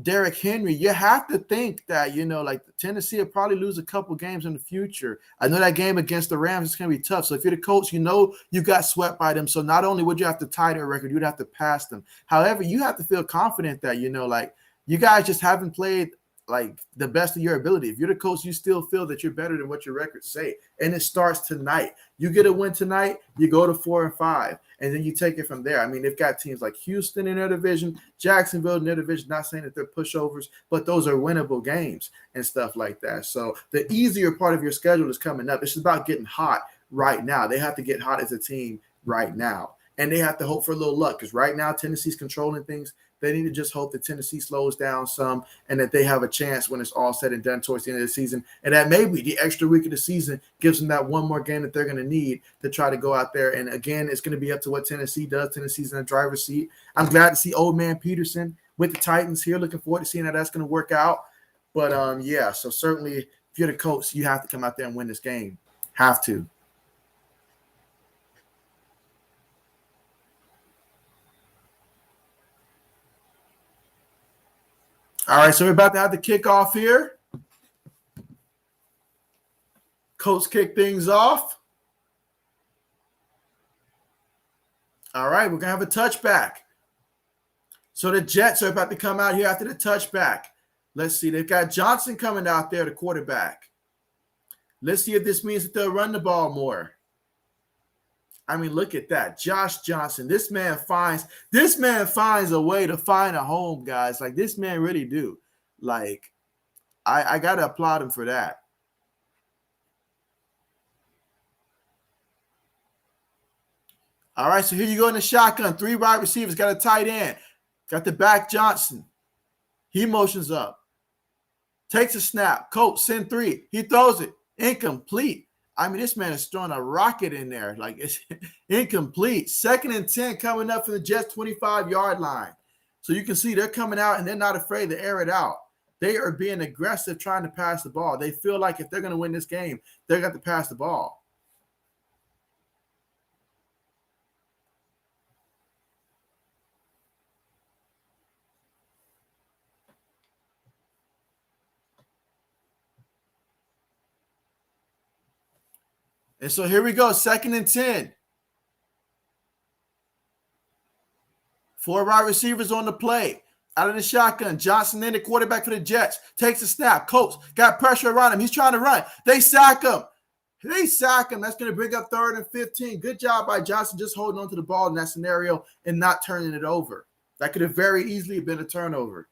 Derrick Henry, you have to think that, like Tennessee will probably lose a couple games in the future. I know that game against the Rams is going to be tough. So if you're the Colts, you got swept by them. So not only would you have to tie their record, you'd have to pass them. However, you have to feel confident that, like you guys just haven't played like the best of your ability. If you're the coach, you still feel that you're better than what your records say. And it starts tonight. You get a win tonight, you go to 4-5, and then you take it from there. I mean, they've got teams like Houston in their division, Jacksonville in their division, not saying that they're pushovers, but those are winnable games and stuff like that. So the easier part of your schedule is coming up. It's about getting hot right now. They have to get hot as a team right now. And they have to hope for a little luck because right now Tennessee's controlling things. They need to just hope that Tennessee slows down some and that they have a chance when it's all said and done towards the end of the season. And that maybe the extra week of the season gives them that one more game that they're going to need to try to go out there. And again, it's going to be up to what Tennessee does. Tennessee's in the driver's seat. I'm glad to see old man Peterson with the Titans here. Looking forward to seeing how that's going to work out. But yeah, so certainly if you're the coach, you have to come out there and win this game. Have to. All right, so we're about to have the kickoff here. Coach kick things off. All right, we're going to have a touchback. So the Jets are about to come out here after the touchback. Let's see. They've got Johnson coming out there, the quarterback. Let's see if this means that they'll run the ball more. I mean, look at that. Josh Johnson. This man finds a way to find a home, guys. Like, this man really do. Like, I got to applaud him for that. All right, so here you go in the shotgun. 3 wide receivers, got a tight end. Got the back Johnson. He motions up. Takes a snap. Colts send 3. He throws it. Incomplete. I mean, this man is throwing a rocket in there. Like, it's incomplete. 2nd and 10 coming up for the Jets 25-yard line. So you can see they're coming out and they're not afraid to air it out. They are being aggressive trying to pass the ball. They feel like if they're going to win this game, they're going to pass the ball. And so here we go, 2nd and 10. 4 wide receivers on the play. Out of the shotgun, Johnson in the quarterback for the Jets. Takes a snap. Colts got pressure around him. He's trying to run. They sack him. That's going to bring up 3rd and 15. Good job by Johnson just holding on to the ball in that scenario and not turning it over. That could have very easily been a turnover.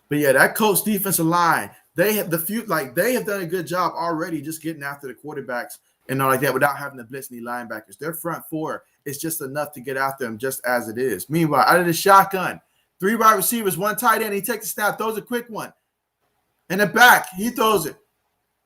But yeah, that Colts defensive line, they have done a good job already just getting after the quarterbacks and all like that without having to blitz any linebackers. Their front 4 is just enough to get after them just as it is. Meanwhile, out of the shotgun, 3 wide receivers, 1 tight end. He takes a snap, throws a quick one. In the back, he throws it.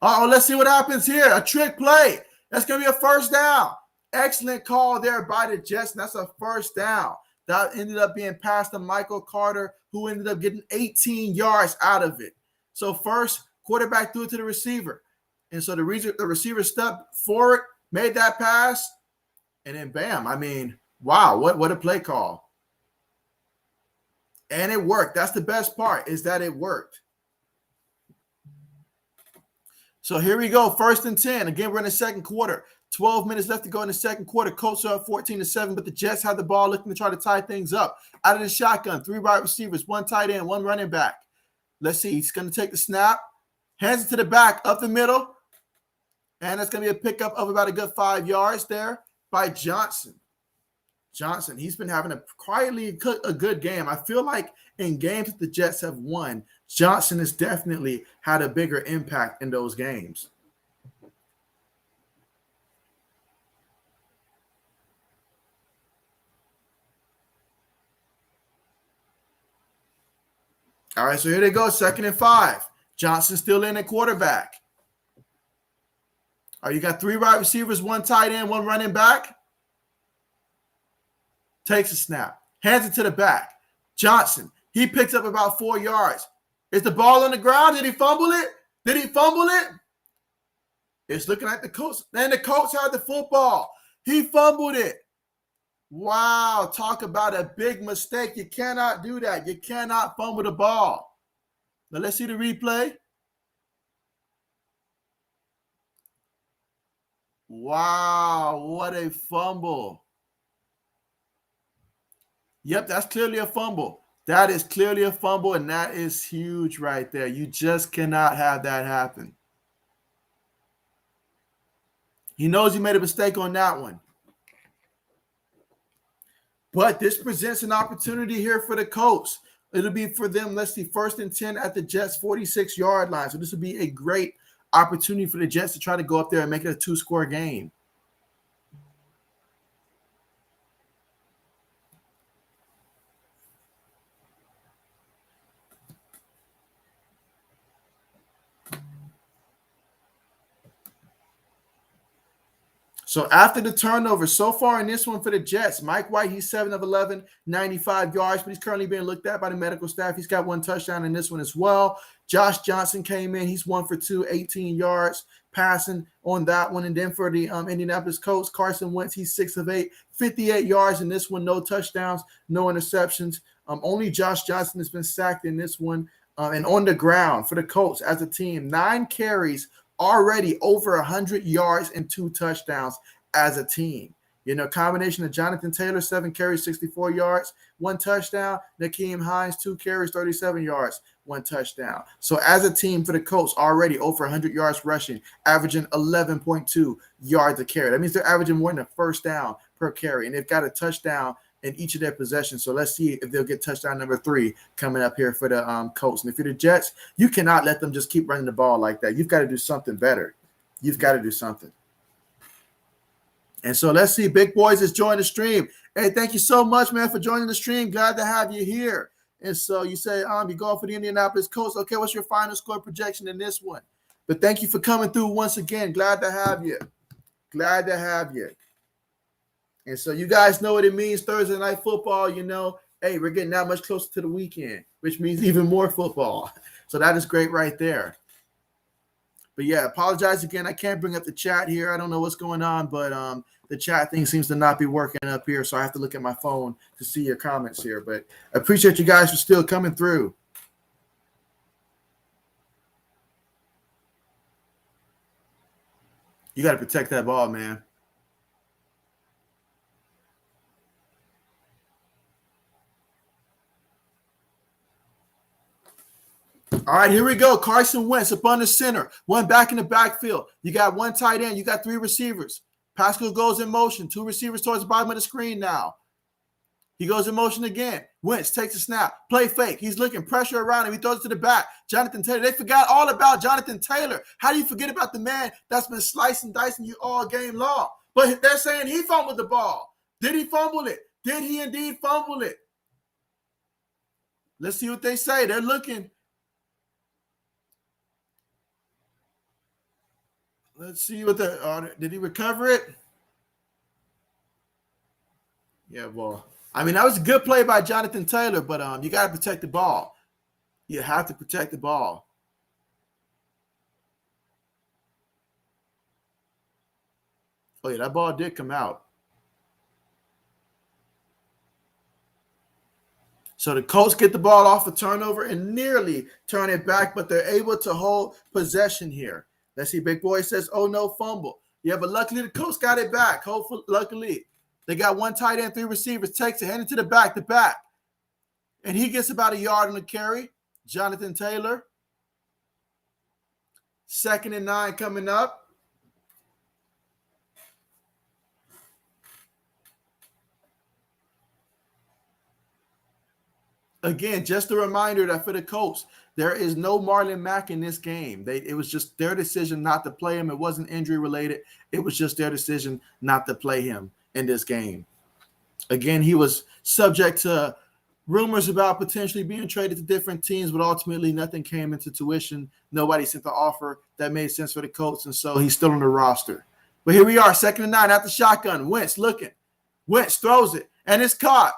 Let's see what happens here. A trick play. That's going to be a first down. Excellent call there by the Jets. And that's a first down. That ended up being passed to Michael Carter, who ended up getting 18 yards out of it. So first, quarterback threw it to the receiver. And so the receiver stepped forward, made that pass, and then bam. I mean, wow, what a play call. And it worked. That's the best part, is that it worked. So here we go, 1st and 10. Again, we're in the second quarter. 12 minutes left to go in the second quarter. Colts are up 14-7, but the Jets have the ball looking to try to tie things up. Out of the shotgun, 3 wide receivers, 1 tight end, 1 running back. Let's see. He's going to take the snap, hands it to the back, up the middle, and that's going to be a pickup of about a good 5 yards there by Johnson. Johnson, he's been having a good game. I feel like in games that the Jets have won, Johnson has definitely had a bigger impact in those games. All right, so here they go, 2nd and 5. Johnson still in at quarterback. All right, you got 3 wide receivers, 1 tight end, 1 running back. Takes a snap, hands it to the back. Johnson, he picks up about 4 yards. Is the ball on the ground? Did he fumble it? It's looking like the Colts. And the Colts had the football. He fumbled it. Wow, talk about a big mistake. You cannot do that. You cannot fumble the ball. Now let's see the replay. Wow, what a fumble. Yep, that's clearly a fumble. That is clearly a fumble, and that is huge right there. You just cannot have that happen. He knows he made a mistake on that one. But this presents an opportunity here for the Colts. It'll be for them, let's see, 1st and 10 at the Jets' 46-yard line. So this will be a great opportunity for the Jets to try to go up there and make it a 2-score game. So after the turnover, so far in this one for the Jets, Mike White, he's 7 of 11, 95 yards, but he's currently being looked at by the medical staff. He's got 1 touchdown in this one as well. Josh Johnson came in. He's 1 for 2, 18 yards passing on that one. And then for the Indianapolis Colts, Carson Wentz, he's 6 of 8, 58 yards in this one, no touchdowns, no interceptions. Only Josh Johnson has been sacked in this one. And on the ground for the Colts as a team, 9 carries, already over 100 yards and 2 touchdowns as a team. You know, combination of Jonathan Taylor, 7 carries, 64 yards, 1 touchdown. Nyheim Hines, 2 carries, 37 yards, 1 touchdown. So as a team for the Colts, already over 100 yards rushing, averaging 11.2 yards a carry. That means they're averaging more than a first down per carry, and they've got a touchdown in each of their possessions. So let's see if they'll get touchdown number 3 coming up here for the Colts. And if you're the Jets, you cannot let them just keep running the ball like that. You've got to do something better. You've got to do something. And so let's see. Big Boys has joined the stream. Hey, thank you so much, man, for joining the stream. Glad to have you here. And so you say, you go for the Indianapolis Colts. Okay, what's your final score projection in this one? But thank you for coming through once again. Glad to have you. Glad to have you. And so you guys know what it means, Thursday night football, you know, hey, we're getting that much closer to the weekend, which means even more football. So that is great right there. But yeah, apologize again. I can't bring up the chat here. I don't know what's going on, but the chat thing seems to not be working up here. So I have to look at my phone to see your comments here. But I appreciate you guys for still coming through. You got to protect that ball, man. All right, here we go. Carson Wentz up on the center. 1 back in the backfield. You got 1 tight end. You got 3 receivers. Pascal goes in motion. 2 receivers towards the bottom of the screen now. He goes in motion again. Wentz takes a snap. Play fake. He's looking. Pressure around him. He throws it to the back. Jonathan Taylor. They forgot all about Jonathan Taylor. How do you forget about the man that's been slicing, dicing you all game long? But they're saying he fumbled the ball. Did he fumble it? Did he indeed fumble it? Let's see what they say. They're looking. Let's see what did he recover it? Yeah, well, I mean, that was a good play by Jonathan Taylor, but you got to protect the ball. You have to protect the ball. Oh, yeah, that ball did come out. So the Colts get the ball off a turnover and nearly turn it back, but they're able to hold possession here. Let's see. Big Boy says, oh, no, fumble. Yeah, but luckily the Colts got it back. Hopefully, luckily. They got 1 tight end, 3 receivers. Takes it, heading to the back, And he gets about a yard on the carry. Jonathan Taylor. 2nd and 9 coming up. Again, just a reminder that for the Colts, there is no Marlon Mack in this game. It was just their decision not to play him. It wasn't injury related. It was just their decision not to play him in this game. Again, he was subject to rumors about potentially being traded to different teams, but ultimately nothing came into tuition. Nobody sent the offer that made sense for the Colts, and so he's still on the roster. But here we are, 2nd and 9 at the shotgun. Wentz looking. Wentz throws it, and it's caught.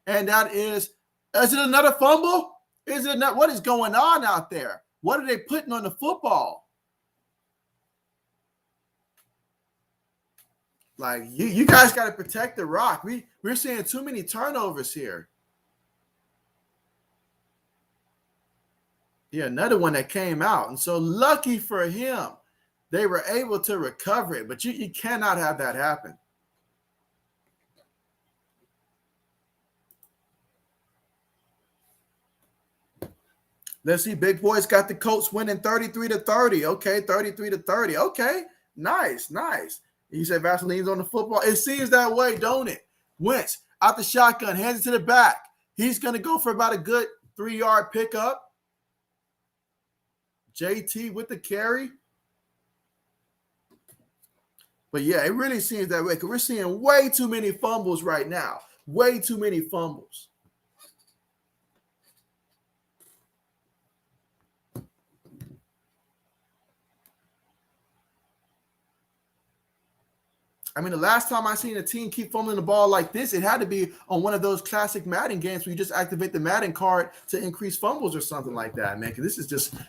And that is it another fumble? Is it not? What is going on out there? What are they putting on the football? Like, you guys got to protect the rock. We're seeing too many turnovers here. Yeah, another one that came out. And so lucky for him, They were able to recover it, but you cannot have that happen. Let's see. Big Boy's got the Colts winning 33-30. Okay, 33-30. Okay, nice, nice. He said Vaseline's on the football. It seems that way, don't it? Wentz out the shotgun, hands it to the back. He's going to go for about a good 3-yard pickup. JT with the carry. But yeah, it really seems that way because we're seeing way too many fumbles right now. Way too many fumbles. I mean, the last time I seen a team keep fumbling the ball like this, it had to be on one of those classic Madden games where you just activate the Madden card to increase fumbles or something like that, man. Because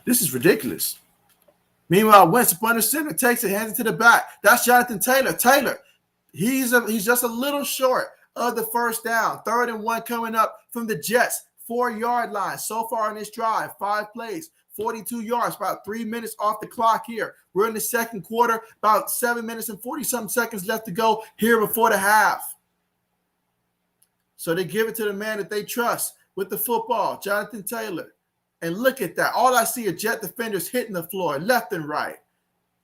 this is ridiculous. Meanwhile, Wentz up under center, takes it, hands it to the back. That's Jonathan Taylor. Taylor, he's just a little short of the first down. 3rd and 1 coming up from the Jets. 4-yard line so far on this drive. 5 plays. 42 yards, about 3 minutes off the clock here. We're in the second quarter, about 7 minutes and 40-something seconds left to go here before the half. So they give it to the man that they trust with the football, Jonathan Taylor. And look at that. All I see are Jet defenders hitting the floor left and right.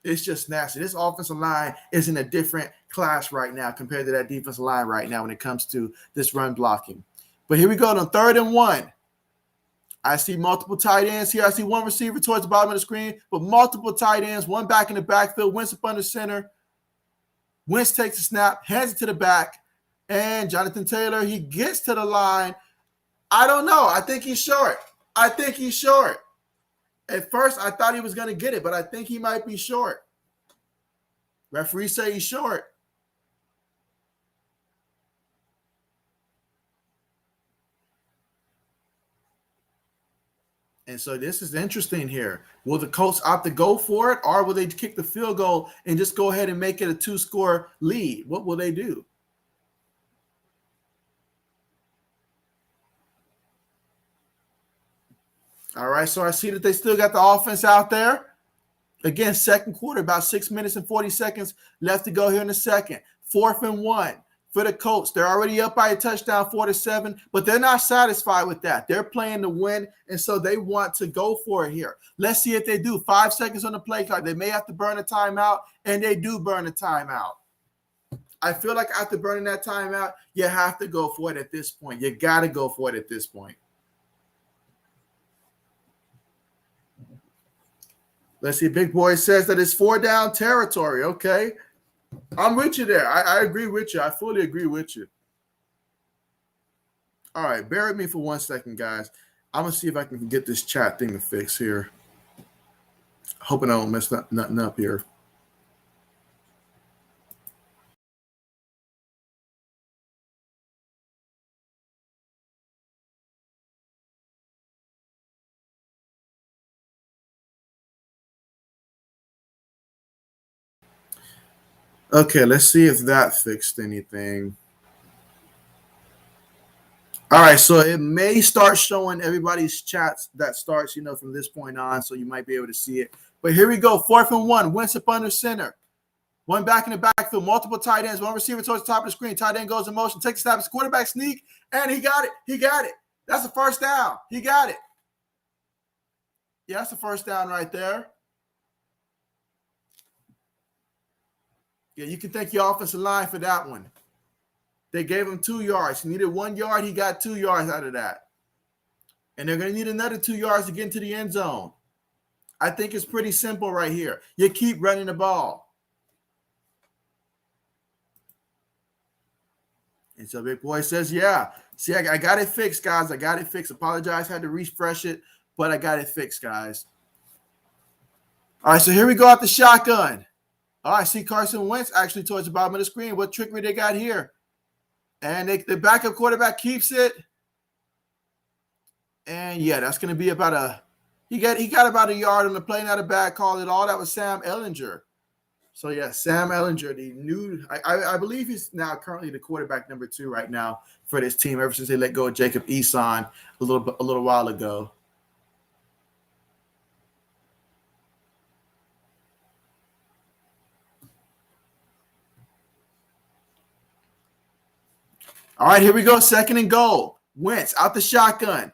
It's just nasty. This offensive line is in a different class right now compared to that defensive line right now when it comes to this run blocking. But here we go on 3rd and 1. I see multiple tight ends here. I see one receiver towards the bottom of the screen, but multiple tight ends, one back in the backfield. Wentz up under center. Wentz takes the snap, hands it to the back, and Jonathan Taylor, he gets to the line. I don't know. I think he's short. At first, I thought he was going to get it, but I think he might be short. Referees say he's short. And so this is interesting here. Will the Colts opt to go for it, or will they kick the field goal and just go ahead and make it a 2-score lead? What will they do? All right, so I see that they still got the offense out there. Again, second quarter, about 6 minutes and 40 seconds left to go here in the second. 4th and 1. For the Colts, they're already up by a touchdown, 4-7, but they're not satisfied with that. They're playing to win, and so they want to go for it here. Let's see if they do. 5 seconds on the play clock. They may have to burn a timeout, and they do burn a timeout. I feel like after burning that timeout, you have to go for it at this point. You got to go for it at this point. Let's see. Big Boy says that it's 4-down territory. Okay. I'm with you there. I agree with you. I fully agree with you. All right. Bear with me for 1 second, guys. I'm going to see if I can get this chat thing to fix here. Hoping I don't mess nothing up here. Okay, let's see if that fixed anything. All right, so it may start showing everybody's chats that starts, from this point on, so you might be able to see it. But here we go, 4th and 1, Wentz up under center. One back in the backfield, multiple tight ends, one receiver towards the top of the screen. Tight end goes in motion, takes a snap, it's quarterback sneak, and he got it. That's a first down. He got it. Yeah, that's a first down right there. Yeah, you can thank your offensive line for that one. They gave him 2 yards. He needed 1 yard. He got 2 yards out of that. And they're going to need another 2 yards to get into the end zone. I think it's pretty simple right here. You keep running the ball. And so Big Boy says, yeah. See, I got it fixed, guys. I got it fixed. Apologize. Had to refresh it, but I got it fixed, guys. All right, so here we go at the shotgun. All right, see Carson Wentz actually towards the bottom of the screen. What trickery they got here? And the backup quarterback keeps it. And, yeah, that's going to be about he got about a yard on the play, not a bad call at all. That was Sam Ehlinger. So, yeah, Sam Ehlinger, the new I believe he's now currently the quarterback number 2 right now for this team ever since they let go of Jacob Eason a little while ago. All right, here we go. Second and goal. Wentz out the shotgun.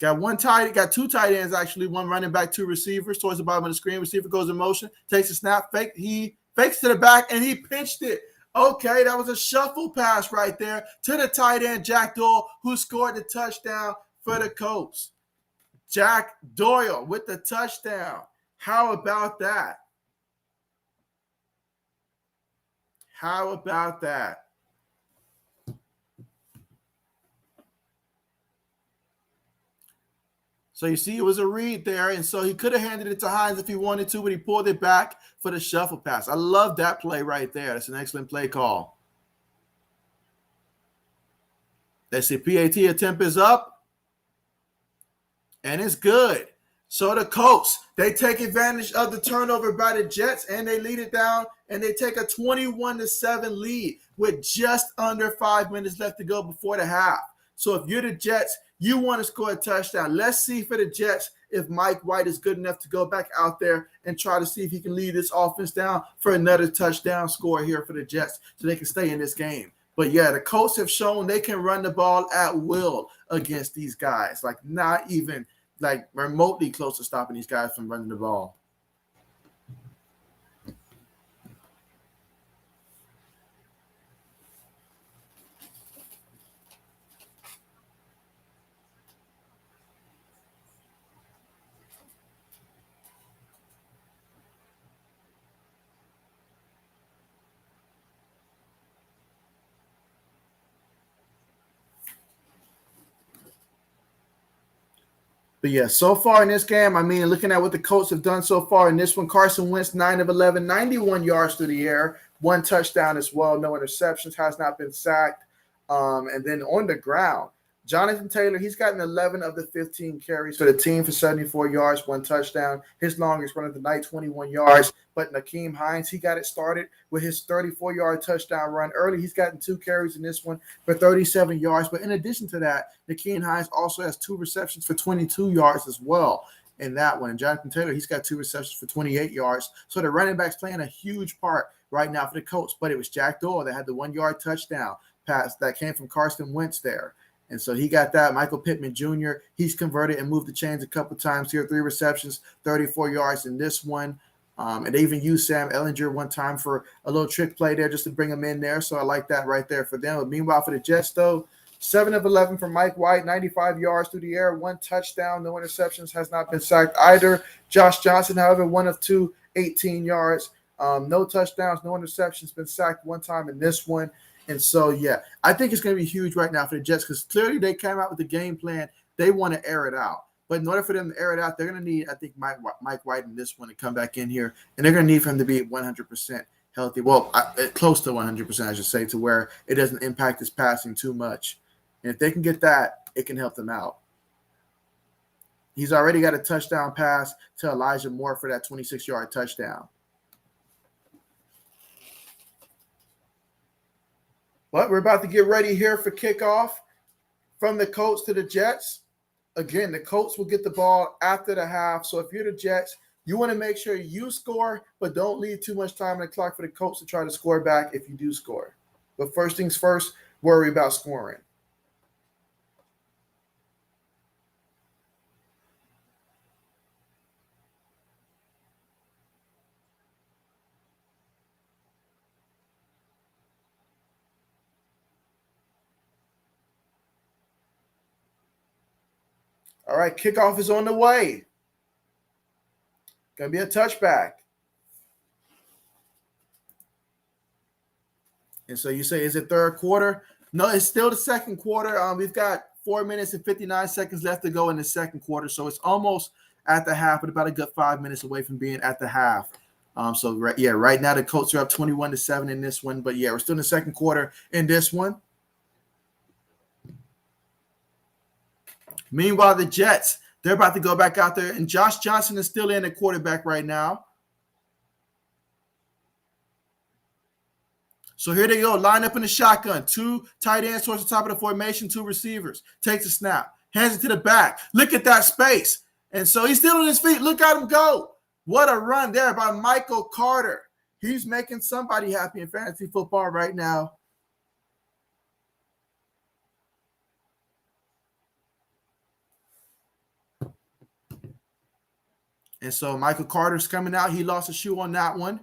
Got two tight ends, actually. One running back, two receivers towards the bottom of the screen. Receiver goes in motion, takes a snap, he fakes to the back, and he pitched it. Okay, that was a shuffle pass right there to the tight end, Jack Doyle, who scored the touchdown for the Colts. Jack Doyle with the touchdown. How about that? How about that? So you see, it was a read there, and so he could have handed it to Hines if he wanted to, but he pulled it back for the shuffle pass. I love that play right there. That's an excellent play call. Let's see, PAT attempt is up, and it's good. So the Colts, they take advantage of the turnover by the Jets, and they lead it down, and they take a 21-7 lead with just under 5 minutes left to go before the half. So if you're the Jets, you want to score a touchdown. Let's see for the Jets if Mike White is good enough to go back out there and try to see if he can lead this offense down for another touchdown score here for the Jets so they can stay in this game. But, yeah, the Colts have shown they can run the ball at will against these guys, like not even like remotely close to stopping these guys from running the ball. But, yeah, so far in this game, I mean, looking at what the Colts have done so far in this one, Carson Wentz, 9 of 11, 91 yards through the air, 1 touchdown as well, no interceptions, has not been sacked. And then on the ground, Jonathan Taylor, he's gotten 11 of the 15 carries for the team for 74 yards, 1 touchdown. His longest run of the night, 21 yards. But Nyheim Hines, he got it started with his 34-yard touchdown run early. He's gotten 2 carries in this one for 37 yards. But in addition to that, Nyheim Hines also has 2 receptions for 22 yards as well in that one. And Jonathan Taylor, he's got 2 receptions for 28 yards. So the running back's playing a huge part right now for the Colts. But it was Jack Doyle that had the 1-yard touchdown pass that came from Carson Wentz there. And so he got that. Michael Pittman Jr., he's converted and moved the chains a couple times here. 3 receptions, 34 yards in this one. And they even used Sam Ehlinger one time for a little trick play there just to bring him in there. So I like that right there for them. But meanwhile, for the Jets, though, 7 of 11 from Mike White, 95 yards through the air, 1 touchdown, no interceptions, has not been sacked either. Josh Johnson, however, 1 of 2, 18 yards. No touchdowns, no interceptions, been sacked 1 time in this one. And so, yeah, I think it's going to be huge right now for the Jets because clearly they came out with the game plan. They want to air it out. But in order for them to air it out, they're going to need, I think, Mike White in this one to come back in here. And they're going to need for him to be 100% healthy. Well, close to 100%, I should say, to where it doesn't impact his passing too much. And if they can get that, it can help them out. He's already got a touchdown pass to Elijah Moore for that 26-yard touchdown. But we're about to get ready here for kickoff from the Colts to the Jets. Again, the Colts will get the ball after the half. So if you're the Jets, you want to make sure you score, but don't leave too much time on the clock for the Colts to try to score back if you do score. But first things first, worry about scoring. All right, kickoff is on the way. Going to be a touchback. And so you say, is it third quarter? No, it's still the second quarter. We've got 4 minutes and 59 seconds left to go in the second quarter. So it's almost at the half, but about a good 5 minutes away from being at the half. Right now the Colts are up 21-7 in this one. But, yeah, we're still in the second quarter in this one. Meanwhile, the Jets, they're about to go back out there, and Josh Johnson is still in at quarterback right now. So here they go, line up in the shotgun. 2 tight ends towards the top of the formation, 2 receivers. Takes a snap, hands it to the back. Look at that space. And so he's still on his feet. Look at him go. What a run there by Michael Carter. He's making somebody happy in fantasy football right now. And so Michael Carter's coming out. He lost a shoe on that one.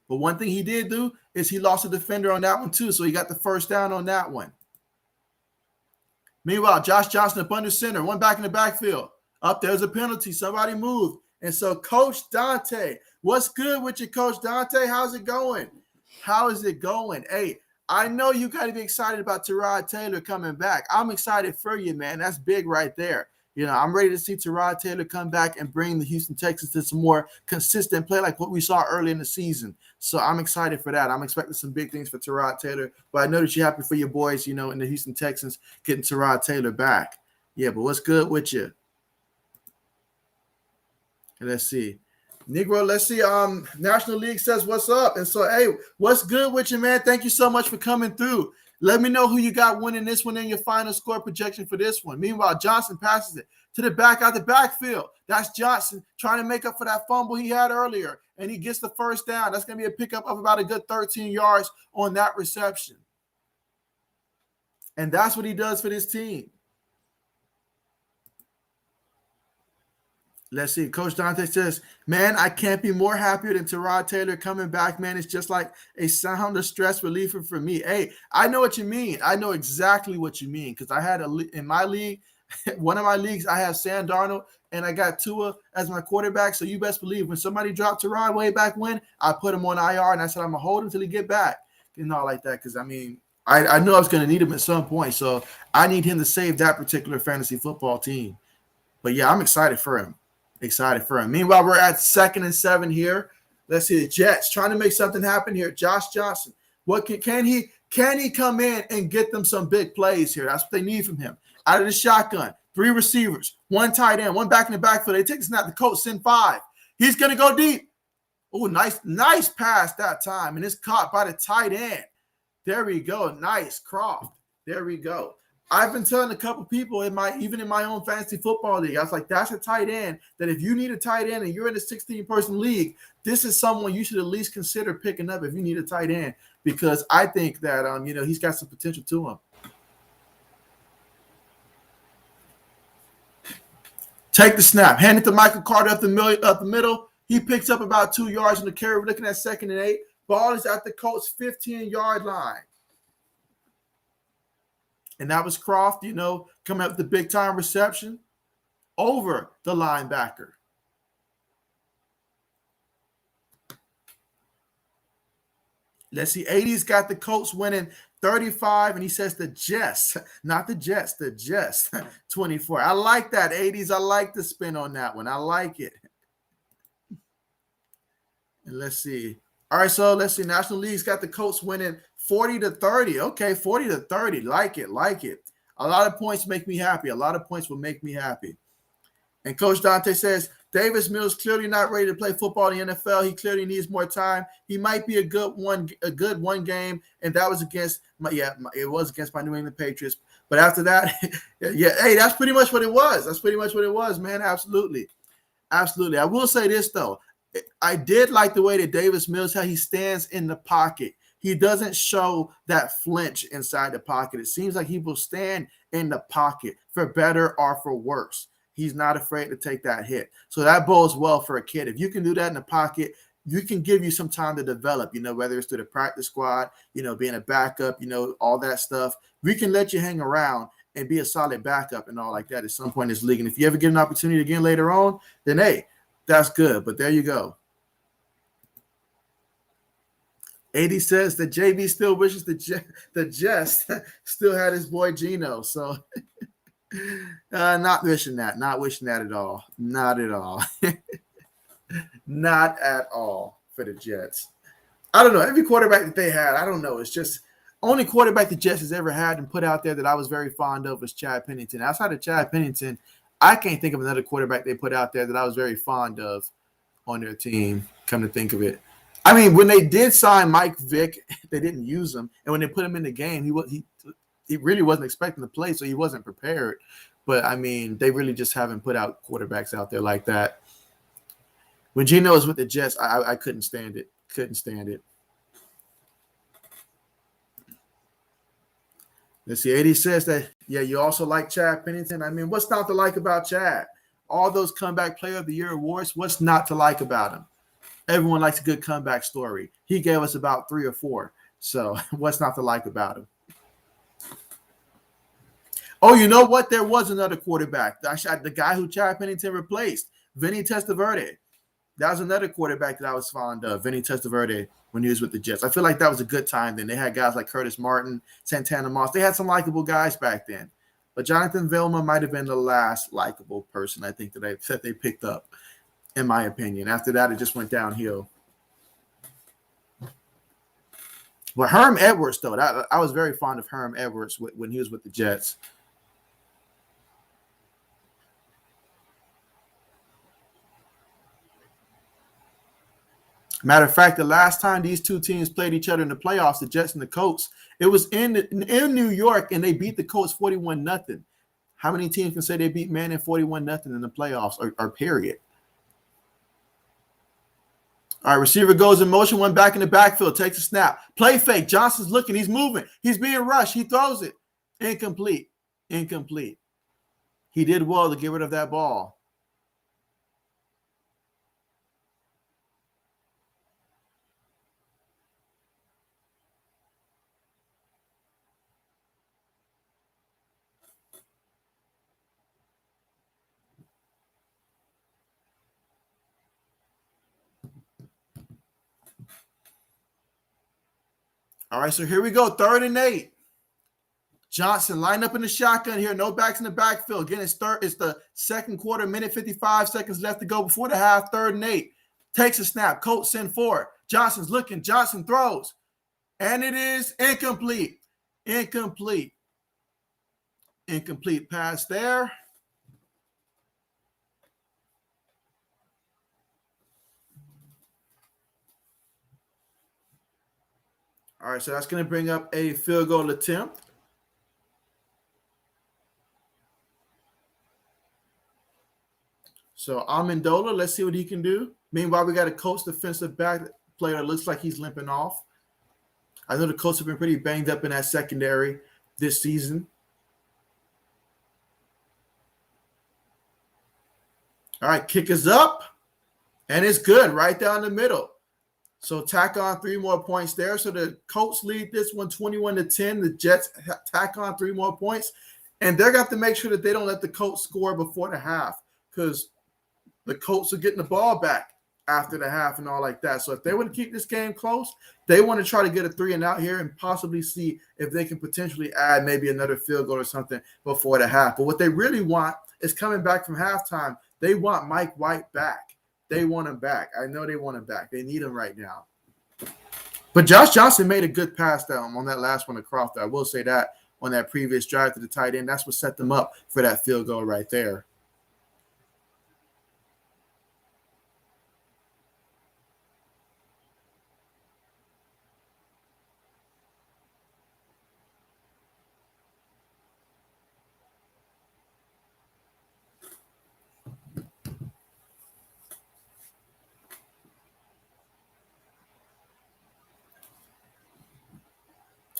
But one thing he did do is he lost a defender on that one too. So he got the first down on that one. Meanwhile, Josh Johnson up under center, one back in the backfield. Up there's a penalty. Somebody moved. And so Coach Dante, what's good with you, Coach Dante? How's it going? How is it going? Hey, I know you got to be excited about Tyrod Taylor coming back. I'm excited for you, man. That's big right there. You know, I'm ready to see Tyrod Taylor come back and bring the Houston Texans to some more consistent play like what we saw early in the season. So I'm excited for that. I'm expecting some big things for Tyrod Taylor. But I know that you're happy for your boys, you know, in the Houston Texans getting Tyrod Taylor back. Yeah, but what's good with you? Let's see. Negro, let's see. National League says, what's up? And so, hey, what's good with you, man? Thank you so much for coming through. Let me know who you got winning this one and your final score projection for this one. Meanwhile, Johnson passes it to the back out the backfield. That's Johnson trying to make up for that fumble he had earlier, and he gets the first down. That's going to be a pickup of about a good 13 yards on that reception. And that's what he does for this team. Let's see. Coach Dante says, man, I can't be more happier than Tyrod Taylor coming back, man. It's just like a sound of stress reliever for me. Hey, I know what you mean. I know exactly what you mean because I had in my league, one of my leagues, I have Sam Darnold and I got Tua as my quarterback. So you best believe when somebody dropped Tyrod way back when, I put him on IR and I said, I'm going to hold him until he get back. And all like that because, I mean, I knew I was going to need him at some point. So I need him to save that particular fantasy football team. But, yeah, I'm excited for him. Meanwhile, we're at 2nd and 7 here. Let's see the Jets trying to make something happen here. Josh Johnson. What can he come in and get them some big plays here? That's what they need from him. Out of the shotgun, 3 receivers, 1 tight end, 1 back in the backfield. They take a snap. The Colts send 5. He's gonna go deep. Oh, nice pass that time, and it's caught by the tight end. There we go. Nice, Croft. There we go. I've been telling a couple people even in my own fantasy football league, I was like, that's a tight end that if you need a tight end and you're in a 16-person league, this is someone you should at least consider picking up if you need a tight end because I think that he's got some potential to him. Take the snap, hand it to Michael Carter up the middle. He picks up about 2 yards in the carry. We're looking at 2nd and 8. Ball is at the Colts' 15-yard line. And that was Croft, coming up with the big-time reception over the linebacker. Let's see. 80's got the Colts winning 35, and he says the Jets, not the Jets, the Jets, 24. I like that, 80's. I like the spin on that one. I like it. And let's see. All right, so let's see. National League's got the Colts winning 40-30. Okay, 40-30. Like it. A lot of points make me happy. A lot of points will make me happy. And Coach Dante says, Davis Mills clearly not ready to play football in the NFL. He clearly needs more time. He might be a good one game, and that was against it was against my New England Patriots. But after that, hey, that's pretty much what it was. Man. Absolutely. I will say this though. I did like the way that Davis Mills, how he stands in the pocket. He doesn't show that flinch inside the pocket. It seems like he will stand in the pocket for better or for worse. He's not afraid to take that hit. So that bodes well for a kid. If you can do that in the pocket, you can give you some time to develop, whether it's through the practice squad, being a backup, all that stuff. We can let you hang around and be a solid backup and all like that at some point in this league. And if you ever get an opportunity again later on, then hey, that's good. But there you go. 80 says that JB still wishes the Jets still had his boy Geno. So not wishing that at all. Not at all. Not at all for the Jets. I don't know. Every quarterback that they had, I don't know. It's just only quarterback the Jets has ever had and put out there that I was very fond of was Chad Pennington. Outside of Chad Pennington, I can't think of another quarterback they put out there that I was very fond of on their team, come to think of it. I mean, when they did sign Mike Vick, they didn't use him. And when they put him in the game, he really wasn't expecting to play, so he wasn't prepared. But, I mean, they really just haven't put out quarterbacks out there like that. When Geno was with the Jets, I couldn't stand it. Let's see. 80 says that, yeah, you also like Chad Pennington. I mean, what's not to like about Chad? all those comeback player of the year awards. What's not to like about him? Everyone likes a good comeback story. He gave us about 3 or 4. So what's not to like about him? Oh, you know what? There was another quarterback. The guy who Chad Pennington replaced, Vinny Testaverde. That was another quarterback that I was fond of, Vinny Testaverde, when he was with the Jets. I feel like that was a good time then. They had guys like Curtis Martin, Santana Moss. They had some likable guys back then. But Jonathan Vilma might have been the last likable person I think that they picked up, in my opinion. After that, it just went downhill. But Herm Edwards, though, I was very fond of Herm Edwards when he was with the Jets. Matter of fact, the last time these two teams played each other in the playoffs, the Jets and the Colts, it was in New York, and they beat the Colts 41-0. How many teams can say they beat Manning 41-0 in the playoffs or period? All right, receiver goes in motion, one back in the backfield, takes a snap. Play fake. Johnson's looking. He's moving. He's being rushed. He throws it. Incomplete. He did well to get rid of that ball. All right, so here we go. 3rd and 8. Johnson lined up in the shotgun here. No backs in the backfield. Again, it's the second quarter, minute 55 seconds left to go before the half. 3rd and 8. Takes a snap. Colts send forward. Johnson's looking. Johnson throws. And it is incomplete. Incomplete pass there. All right, so that's going to bring up a field goal attempt. So Amendola, let's see what he can do. Meanwhile, we got a Colts defensive back player that looks like he's limping off. I know the Colts have been pretty banged up in that secondary this season. All right, kick is up, and it's good right down the middle. So tack on 3 more points there. So the Colts lead this one 21-10. The Jets tack on 3 more points, and they're going to make sure that they don't let the Colts score before the half, because the Colts are getting the ball back after the half and all like that. So if they want to keep this game close, they want to try to get a 3 and out here and possibly see if they can potentially add maybe another field goal or something before the half. But what they really want is coming back from halftime. They want Mike White back. They want him back. I know they want him back. They need him right now. But Josh Johnson made a good pass down on that last one to Crawford. I will say that on that previous drive to the tight end. That's what set them up for that field goal right there.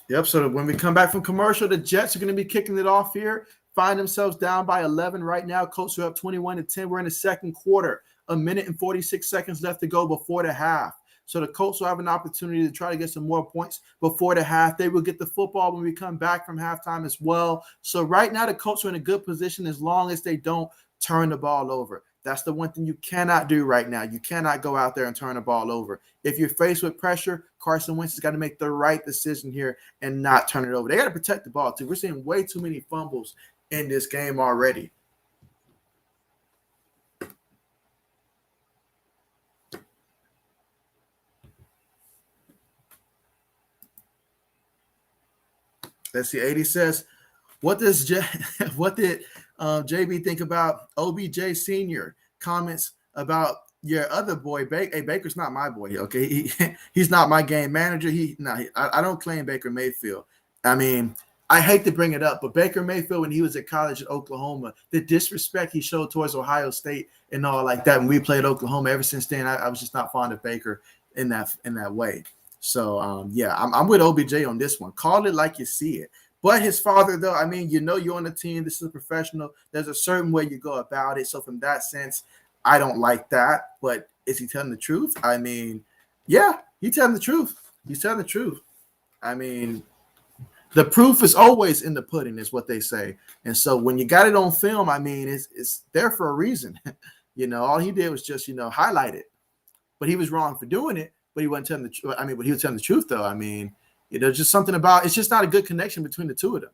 Yep, so when we come back from commercial, the Jets are going to be kicking it off here. Find themselves down by 11 right now. Colts are up 21-10. We're in the second quarter. 1 minute and 46 seconds left to go before the half. So the Colts will have an opportunity to try to get some more points before the half. They will get the football when we come back from halftime as well. So right now the Colts are in a good position as long as they don't turn the ball over. That's the one thing you cannot do right now. You cannot go out there and turn the ball over. If you're faced with pressure, Carson Wentz has got to make the right decision here and not turn it over. They got to protect the ball, too. We're seeing way too many fumbles in this game already. Let's see. 80 says, what did JB think about OBJ Sr. comments about your other boy, Baker? Hey, Baker's not my boy. Okay, he's not my game manager. I don't claim Baker Mayfield. I mean, I hate to bring it up, but Baker Mayfield, when he was at college at Oklahoma, the disrespect he showed towards Ohio State and all like that when we played Oklahoma. Ever since then, I was just not fond of Baker in that way. So yeah, I'm with OBJ on this one. Call it like you see it. But his father, though, I mean, you're on the team. This is a professional. There's a certain way you go about it. So from that sense, I don't like that. But is he telling the truth? I mean, yeah, he's telling the truth. He's telling the truth. I mean, the proof is always in the pudding, is what they say. And so when you got it on film, I mean, it's there for a reason. All he did was just, highlight it. But he was wrong for doing it. But he wasn't telling the truth. I mean, but he was telling the truth, though. I mean, just something about it's just not a good connection between the two of them.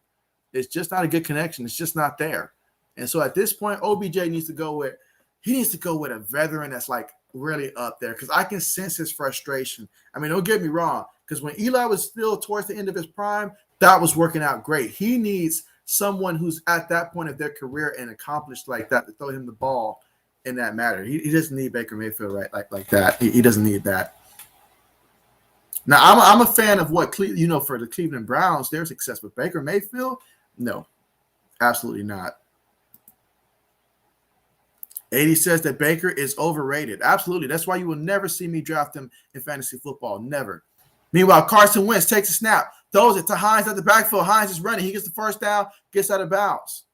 It's just not a good connection. It's just not there. And so at this point, OBJ needs to go with a veteran that's like really up there, because I can sense his frustration. I mean, don't get me wrong, because when Eli was still towards the end of his prime, that was working out great. He needs someone who's at that point of their career and accomplished like that to throw him the ball in that matter. He doesn't need Baker Mayfield right like that. He doesn't need that. Now, I'm a fan of what for the Cleveland Browns, their success with Baker Mayfield. No, absolutely not. 80 says that Baker is overrated. Absolutely. That's why you will never see me draft him in fantasy football. Never. Meanwhile, Carson Wentz takes a snap, throws it to Hines at the backfield. Hines is running. He gets the first down, gets out of bounds.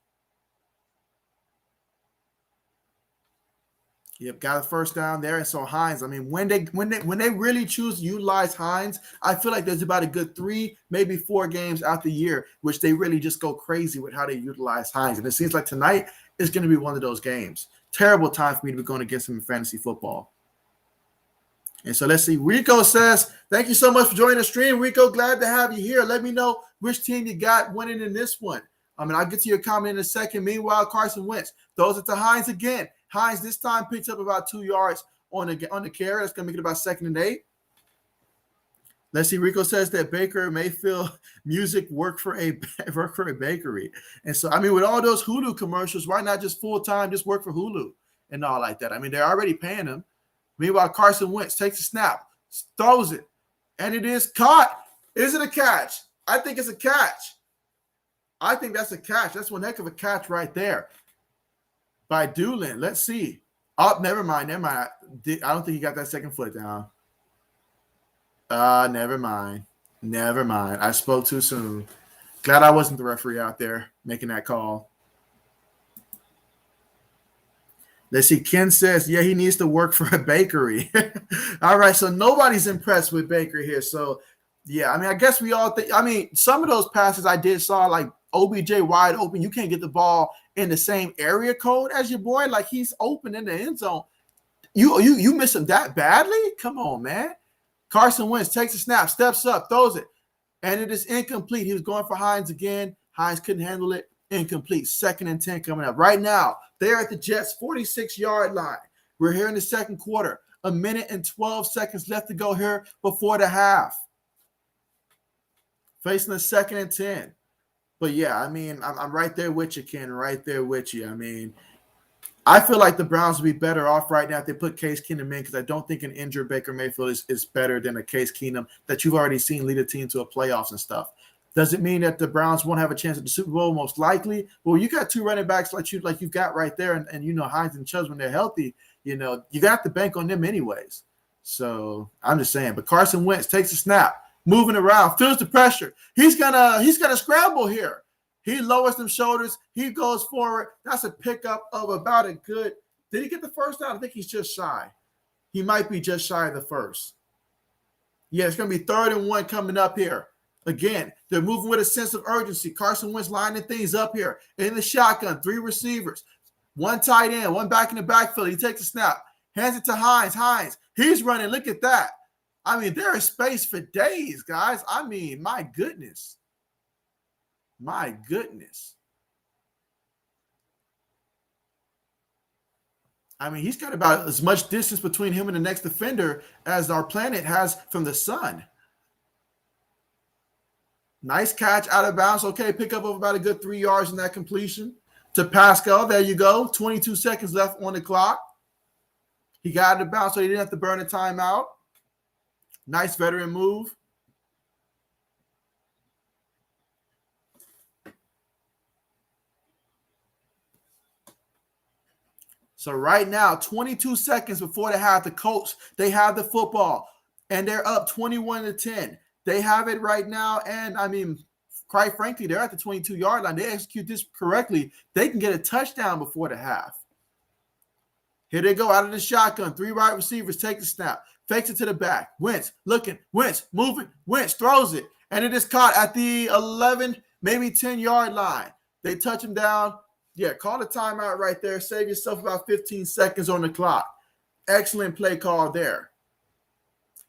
Yep, got a first down there. And so Hines, I mean, when they really choose to utilize Hines, I feel like there's about a good 3, maybe 4 games out the year, which they really just go crazy with how they utilize Hines. And it seems like tonight is going to be one of those games. Terrible time for me to be going against him in fantasy football. And so let's see. Rico says, thank you so much for joining the stream. Rico, glad to have you here. Let me know which team you got winning in this one. I mean, I'll get to your comment in a second. Meanwhile, Carson Wentz throws it to Hines again. Hines this time picks up about 2 yards on the carry. That's going to make it about 2nd and 8. Let's see. Rico says that Baker Mayfield music work for a bakery. And so, I mean, with all those Hulu commercials, why not just full-time, just work for Hulu and all like that? I mean, they're already paying him. Meanwhile, Carson Wentz takes a snap, throws it, and it is caught. Is it a catch? I think it's a catch. I think that's a catch. That's one heck of a catch right there by Doolin. Let's see. Oh, never mind. I don't think he got that second foot down. Never mind. I spoke too soon. Glad I wasn't the referee out there making that call. Let's see. Ken says, yeah, he needs to work for a bakery. All right. So nobody's impressed with Baker here. So, yeah, I mean, I guess we all think – I mean, some of those passes I did saw, like OBJ wide open. You can't get the ball in the same area code as your boy. Like, he's open in the end zone. You miss him that badly? Come on, man. Carson Wentz takes a snap, steps up, throws it, and it is incomplete. He was going for Hines again. Hines couldn't handle it. Incomplete. 2nd and 10 coming up. Right now, they're at the Jets' 46-yard line. We're here in the second quarter. 1 minute and 12 seconds left to go here before the half. Facing the 2nd and 10. But, yeah, I mean, I'm right there with you, Ken, right there with you. I mean, I feel like the Browns would be better off right now if they put Case Keenum in, because I don't think an injured Baker Mayfield is better than a Case Keenum that you've already seen lead a team to a playoffs and stuff. Does it mean that the Browns won't have a chance at the Super Bowl? Most likely. Well, you got 2 running backs like you've got right there, and Hines and Chubbs, when they're healthy, you got to bank on them anyways. So I'm just saying. But Carson Wentz takes a snap, moving around, feels the pressure. He's gonna scramble here. He lowers them shoulders. He goes forward. That's a pickup of about a good. Did he get the first down? I think he's just shy. He might be just shy of the first. Yeah, it's going to be 3rd and 1 coming up here. Again, they're moving with a sense of urgency. Carson Wentz lining things up here in the shotgun. 3 receivers, 1 tight end, 1 back in the backfield. He takes a snap, hands it to Hines. Hines, he's running. Look at that. I mean, there is space for days, guys. I mean, my goodness. My goodness. I mean, he's got about as much distance between him and the next defender as our planet has from the sun. Nice catch out of bounds. Okay, pick up of about a good 3 yards in that completion to Pascal. There you go. 22 seconds left on the clock. He got out of bounds so he didn't have to burn a timeout. Nice veteran move. So right now, 22 seconds before the half, the Colts, they have the football, and they're up 21-10. They have it right now, and I mean, quite frankly, they're at the 22-yard line. They execute this correctly, they can get a touchdown before the half. Here they go out of the shotgun. 3 wide receivers take the snap. Fakes it to the back. Wentz looking. Wentz moving. Wentz throws it. And it is caught at the 11, maybe 10-yard line. They touch him down. Yeah, call the timeout right there. Save yourself about 15 seconds on the clock. Excellent play call there.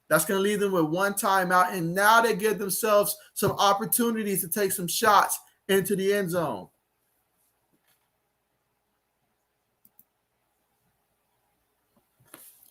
That's going to leave them with 1 timeout. And now they give themselves some opportunities to take some shots into the end zone.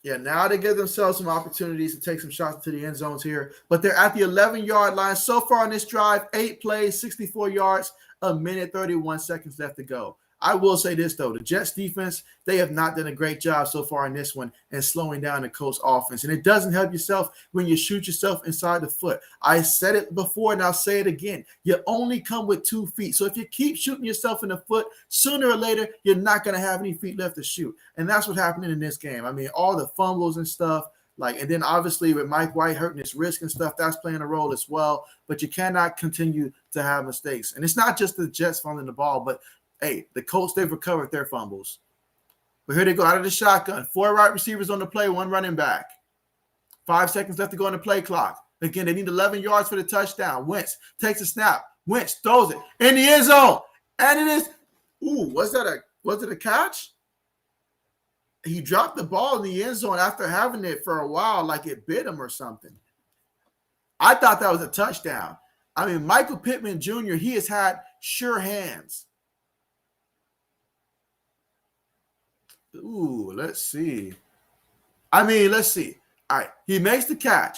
Yeah, now they give themselves some opportunities to take some shots to the end zones here. But they're at the 11-yard line. So far on this drive, 8 plays, 64 yards, 1 minute, 31 seconds left to go. I will say this, though. The Jets defense, they have not done a great job so far in this one in slowing down the Colts offense. And it doesn't help yourself when you shoot yourself inside the foot. I said it before, and I'll say it again. You only come with 2 feet. So if you keep shooting yourself in the foot, sooner or later, you're not going to have any feet left to shoot. And that's what's happening in this game. I mean, all the fumbles and stuff. And then obviously with Mike White hurting his wrist and stuff, that's playing a role as well. But you cannot continue to have mistakes. And it's not just the Jets fumbling the ball, but hey, the Colts, they've recovered their fumbles. But here they go out of the shotgun. 4 wide receivers on the play, 1 running back. 5 seconds left to go on the play clock. Again, they need 11 yards for the touchdown. Wentz takes a snap. Wentz throws it in the end zone. And it is, was it a catch? He dropped the ball in the end zone after having it for a while, like it bit him or something. I thought that was a touchdown. I mean, Michael Pittman Jr., he has had sure hands. Let's see. Let's see. All right, he makes the catch.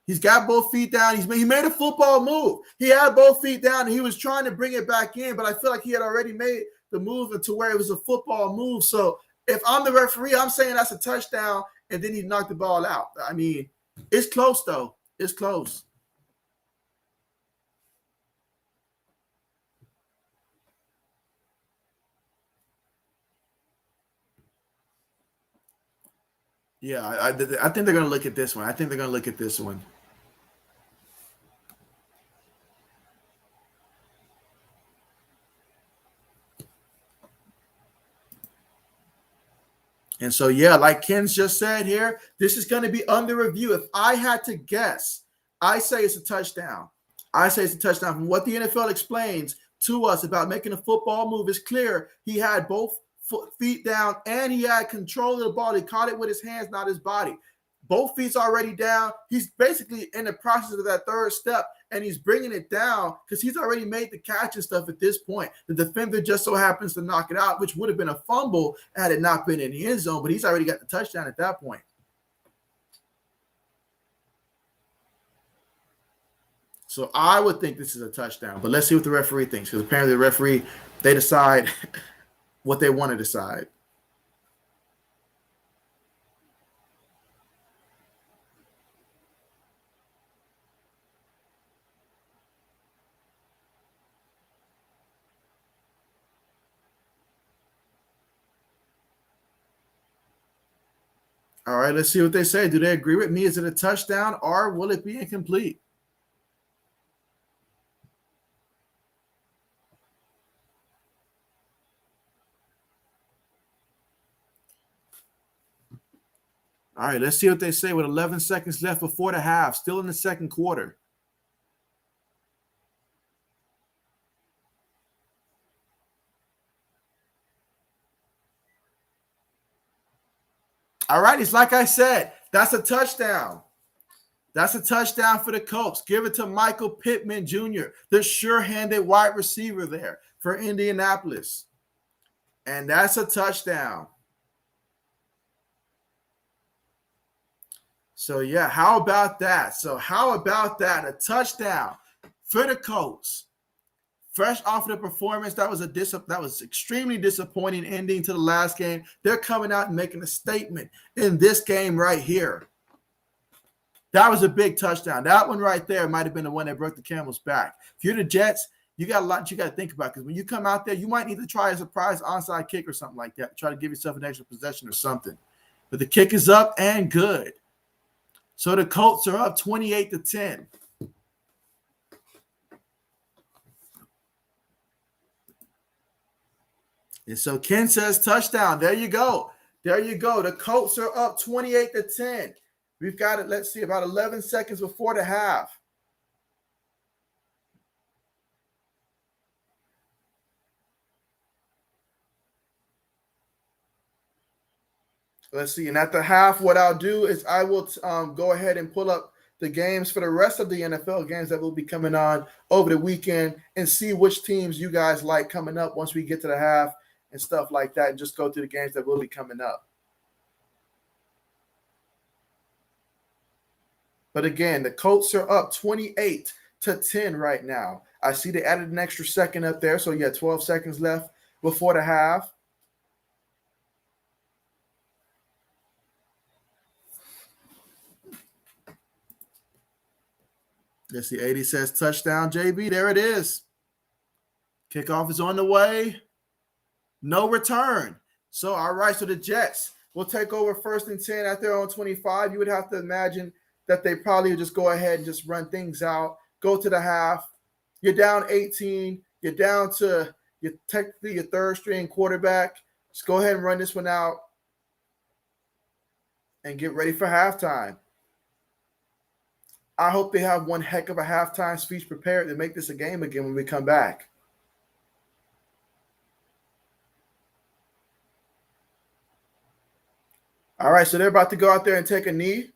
He's got both feet down. He made a football move. He had both feet down, and he was trying to bring it back in, but I feel like he had already made the move to where it was a football move. So if I'm the referee, I'm saying that's a touchdown, and then he knocked the ball out. I mean, it's close, though. It's close. Yeah, I think they're going to look at this one. And so, yeah, like Ken's just said here, this is going to be under review. If I had to guess, I say it's a touchdown. From what the NFL explains to us about making a football move, it's clear he had both feet down and he had control of the ball. He caught it with his hands, not his body. Both feet's already down. He's basically in the process of that third step, and he's bringing it down because he's already made the catch and stuff at this point. The defender just so happens to knock it out, which would have been a fumble had it not been in the end zone, but he's already got the touchdown at that point. So I would think this is a touchdown, but let's see what the referee thinks, because apparently the referee, they decide what they want to decide. All right, let's see what they say. Do they agree with me? Is it a touchdown or will it be incomplete? All right, let's see what they say with 11 seconds left before the half, still in the second quarter. All right, it's like I said, that's a touchdown. That's a touchdown for the Colts. Give it to Michael Pittman Jr., the sure-handed wide receiver there for Indianapolis. And that's a touchdown. So, yeah, how about that? A touchdown for the Colts. Fresh off of the performance, that was extremely disappointing ending to the last game. They're coming out and making a statement in this game right here. That was a big touchdown. That one right there might have been the one that broke the camel's back. If you're the Jets, you got a lot you got to think about, because when you come out there, you might need to try a surprise onside kick or something like that. Try to give yourself an extra possession or something. But the kick is up and good. So the Colts are up 28-10. And so Ken says touchdown. There you go. There you go. The Colts are up 28-10. We've got it, let's see, about 11 seconds before the half. Let's see. And at the half, what I'll do is I will go ahead and pull up the games for the rest of the NFL games that will be coming on over the weekend and see which teams you guys like coming up once we get to the half and stuff like that, and just go through the games that will be coming up. But again, the Colts are up 28-10 right now. I see they added an extra second up there. So, yeah, 12 seconds left before the half. Let's see. 80 says touchdown, JB. There it is. Kickoff is on the way. No return. So, all right. So, the Jets will take over 1st and 10 at their own 25. You would have to imagine that they probably would just go ahead and just run things out, go to the half. You're down 18. You're down to technically your third string quarterback. Just go ahead and run this one out and get ready for halftime. I hope they have one heck of a halftime speech prepared to make this a game again when we come back. All right, so they're about to go out there and take a knee.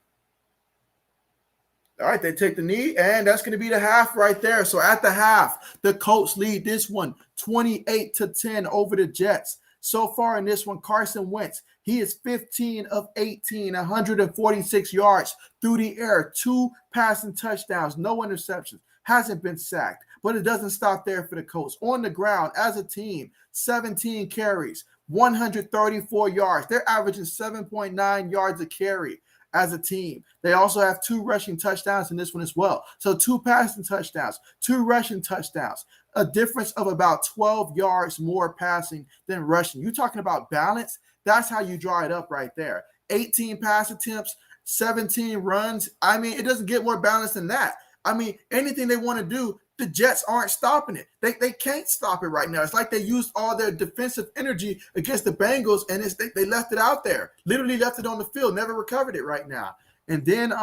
All right, they take the knee, and that's going to be the half right there. So at the half, the Colts lead this one 28-10 over the Jets. So far in this one, Carson Wentz, he is 15 of 18, 146 yards through the air, 2 passing touchdowns, no interceptions, hasn't been sacked. But it doesn't stop there for the Colts. On the ground, as a team, 17 carries, 134 yards. They're averaging 7.9 yards a carry as a team. They also have 2 rushing touchdowns in this one as well. So 2 passing touchdowns, 2 rushing touchdowns, a difference of about 12 yards more passing than rushing. You're talking about balance. That's how you draw it up right there. 18 pass attempts, 17 runs. I mean, it doesn't get more balanced than that. I mean, anything they want to do, the Jets aren't stopping it. They can't stop it right now. It's like they used all their defensive energy against the Bengals, and they left it out there. Literally left it on the field, never recovered it right now. And then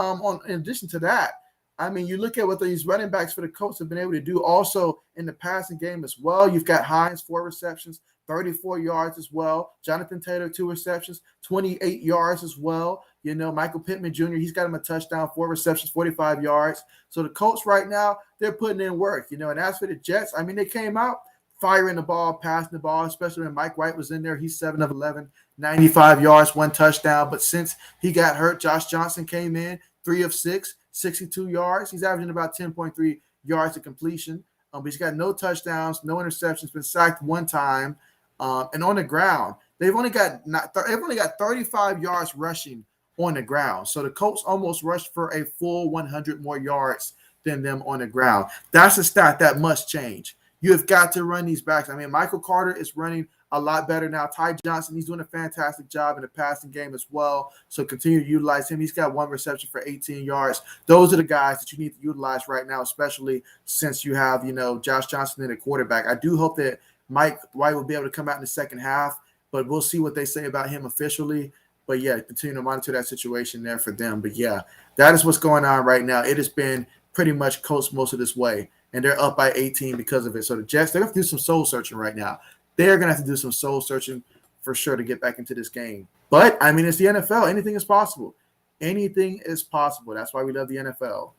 in addition to that, I mean, you look at what these running backs for the Colts have been able to do also in the passing game as well. You've got Hines, 4 receptions, 34 yards as well. Jonathan Taylor, 2 receptions, 28 yards as well. You know, Michael Pittman Jr., he's got him a touchdown, 4 receptions, 45 yards. So the Colts right now, they're putting in work, you know. And as for the Jets, I mean, they came out firing the ball, passing the ball, especially when Mike White was in there. He's 7 of 11, 95 yards, 1 touchdown. But since he got hurt, Josh Johnson came in, 3 of 6, 62 yards. He's averaging about 10.3 yards to completion. But he's got no touchdowns, no interceptions, been sacked 1 time. And on the ground, they've only got 35 yards rushing on the ground. So the Colts almost rushed for a full 100 more yards than them on the ground. That's a stat that must change. You have got to run these backs. I mean, Michael Carter is running a lot better now. Ty Johnson, he's doing a fantastic job in the passing game as well. So continue to utilize him. He's got 1 reception for 18 yards. Those are the guys that you need to utilize right now, especially since you have, you know, Josh Johnson in the quarterback. I do hope that Mike White will be able to come out in the second half, but we'll see what they say about him officially. But, yeah, continue to monitor that situation there for them. But, yeah, that is what's going on right now. It has been pretty much Colts most of this way, and they're up by 18 because of it. So the Jets, they're going to have to do some soul searching right now. They're going to have to do some soul searching for sure to get back into this game. But, I mean, it's the NFL. Anything is possible. Anything is possible. That's why we love the NFL.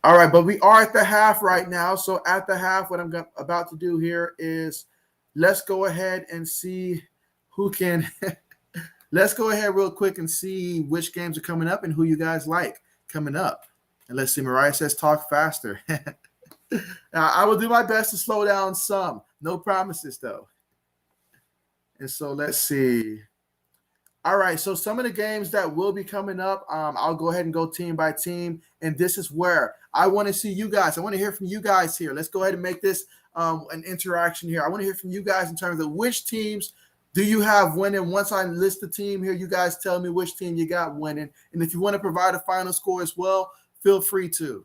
All right, but we are at the half right now. So at the half, what I'm about to do here is let's go ahead and see who can – let's go ahead real quick and see which games are coming up and who you guys like coming up. And let's see, Mariah says talk faster. I will do my best to slow down some. No promises, though. And so let's see. All right, so some of the games that will be coming up, I'll go ahead and go team by team. And this is where I want to see you guys. I want to hear from you guys here. Let's go ahead and make this an interaction here. I want to hear from you guys in terms of which teams do you have winning. Once I list the team here, you guys tell me which team you got winning. And if you want to provide a final score as well, feel free to.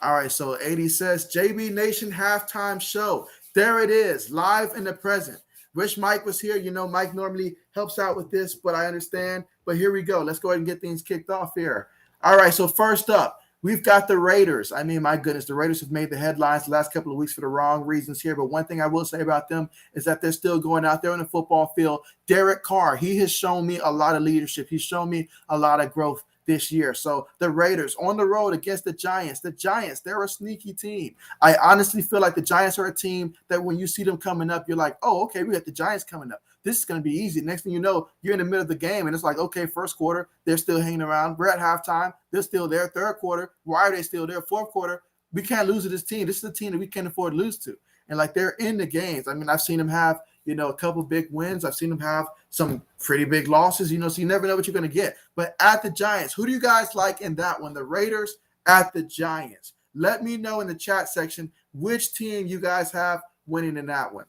All right, so 80 says JB Nation halftime show. There it is, live in the present. Wish Mike was here. You know, Mike normally helps out with this, but I understand. But here we go. Let's go ahead and get things kicked off here. All right, so first up, we've got the Raiders. I mean, my goodness, the Raiders have made the headlines the last couple of weeks for the wrong reasons here. But one thing I will say about them is that they're still going out there on the football field. Derek Carr, he has shown me a lot of leadership. He's shown me a lot of growth this year. So the Raiders on the road against the Giants. The Giants, they're a sneaky team. I honestly feel like the Giants are a team that when you see them coming up, you're like, oh, okay, we got the Giants coming up. This is going to be easy. Next thing you know, you're in the middle of the game, and it's like, okay, first quarter, they're still hanging around. We're at halftime. They're still there. Third quarter, why are they still there? Fourth quarter, we can't lose to this team. This is a team that we can't afford to lose to. And, like, they're in the games. I mean, I've seen them have, you know, a couple big wins. I've seen them have some pretty big losses, you know, so you never know what you're going to get. But at the Giants, who do you guys like in that one? The Raiders at the Giants. Let me know in the chat section which team you guys have winning in that one.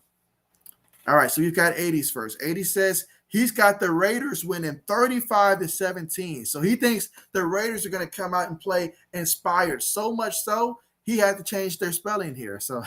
All right, so you've got 80s first. 80 says he's got the Raiders winning 35-17. So he thinks the Raiders are going to come out and play inspired. So much so, he had to change their spelling here. So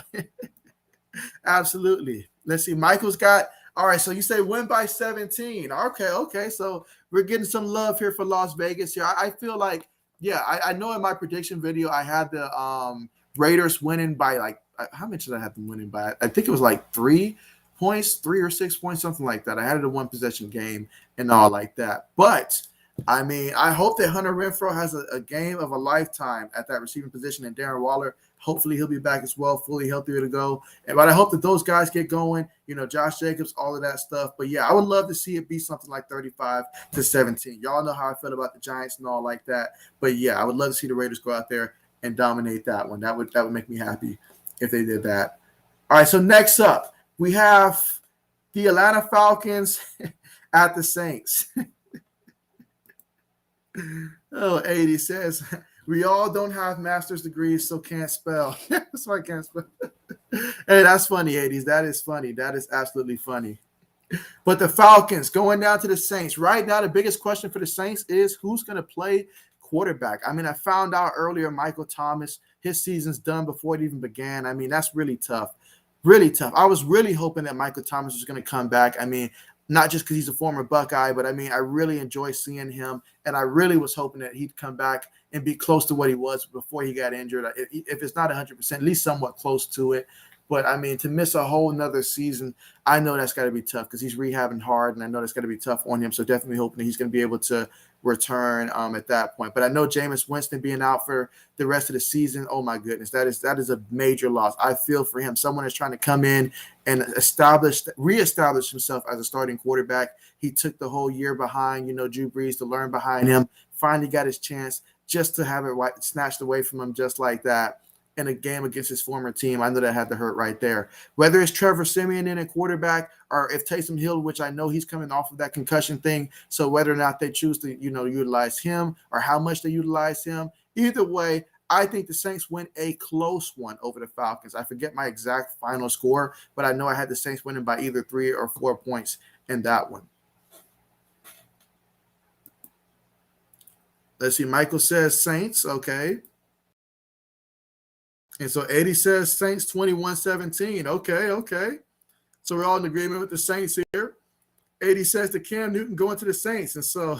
absolutely. Let's see. Michael's got, all right, so you say win by 17. Okay. So we're getting some love here for Las Vegas here. I feel like, yeah, I know in my prediction video I had the Raiders winning by, like, how much did I have them winning by? I think it was like 3 points, 3 or 6 points, something like that. I had it a one possession game and all like that. But I mean, I hope that Hunter Renfrow has a game of a lifetime at that receiving position, and Darren Waller, hopefully he'll be back as well, fully healthy to go. But I hope that those guys get going, you know, Josh Jacobs, all of that stuff. But yeah, I would love to see it be something like 35-17. Y'all know how I feel about the Giants and all like that. But yeah, I would love to see the Raiders go out there and dominate that one. That would make me happy if they did that. All right, so next up, we have the Atlanta Falcons at the Saints. Oh, 80 says, we all don't have master's degrees, so can't spell. So I can't spell. Hey, that's funny, 80s. That is funny. That is absolutely funny. But the Falcons going down to the Saints. Right now, the biggest question for the Saints is who's going to play quarterback. I mean, I found out earlier Michael Thomas, his season's done before it even began. I mean, that's really tough. Really tough. I was really hoping that Michael Thomas was going to come back. I mean, not just because he's a former Buckeye, but I mean, I really enjoy seeing him, and I really was hoping that he'd come back and be close to what he was before he got injured. If it's not 100%, at least somewhat close to it. But, I mean, to miss a whole nother season, I know that's got to be tough because he's rehabbing hard, and I know that's got to be tough on him. So definitely hoping that he's going to be able to return at that point. But I know Jameis Winston being out for the rest of the season, oh, my goodness, that is a major loss. I feel for him. Someone is trying to come in and reestablish himself as a starting quarterback. He took the whole year behind, you know, Drew Brees to learn behind him, finally got his chance just to have it snatched away from him just like that. In a game against his former team, I know that had to hurt right there. Whether it's Trevor Siemian in a quarterback or if Taysom Hill, which I know he's coming off of that concussion thing, so whether or not they choose to, you know, utilize him or how much they utilize him, either way, I think the Saints win a close one over the Falcons. I forget my exact final score, but I know I had the Saints winning by either 3 or 4 points in that one. Let's see. Michael says Saints. Okay. And so 80 says Saints 21-17. Okay. So we're all in agreement with the Saints here. 80 says the Cam Newton going to the Saints. And so,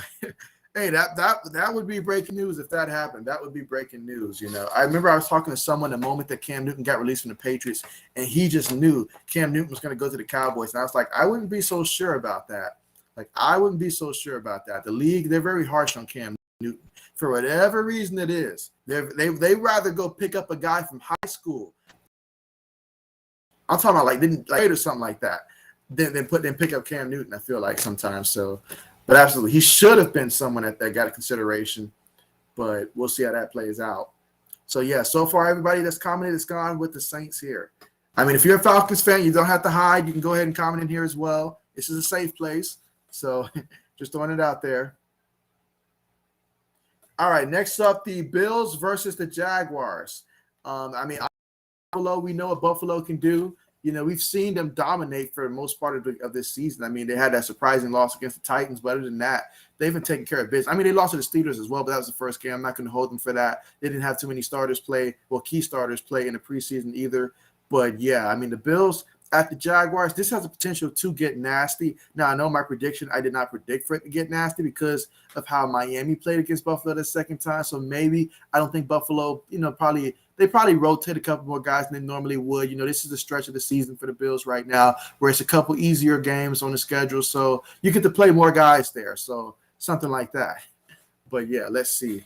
hey, that would be breaking news if that happened. That would be breaking news, you know. I remember I was talking to someone the moment that Cam Newton got released from the Patriots, and he just knew Cam Newton was going to go to the Cowboys. And I was like, I wouldn't be so sure about that. The league, they're very harsh on Cam Newton. For whatever reason it is, they rather go pick up a guy from high school. I'm talking about like or something like that, than pick up Cam Newton. I feel like sometimes. So, but absolutely, he should have been someone that got a consideration. But we'll see how that plays out. So yeah, so far everybody that's commented has gone with the Saints here. I mean, if you're a Falcons fan, you don't have to hide. You can go ahead and comment in here as well. This is a safe place. So just throwing it out there. All right, next up, the Bills versus the Jaguars. I mean, Buffalo, we know what Buffalo can do. we've seen them dominate for the most part of this season. I mean, they had that surprising loss against the Titans, but other than that, they've been taking care of business. I mean, they lost to the Steelers as well, but that was the first game. I'm not going to hold them for that. They didn't have too many key starters play in the preseason either. But yeah, I mean, the Bills at the Jaguars, this has the potential to get nasty. Now, I know my prediction, I did not predict for it to get nasty because of how Miami played against Buffalo the second time. So maybe I don't think Buffalo, they probably rotate a couple more guys than they normally would. This is the stretch of the season for the Bills right now where it's a couple easier games on the schedule. So you get to play more guys there. So something like that. But yeah, let's see.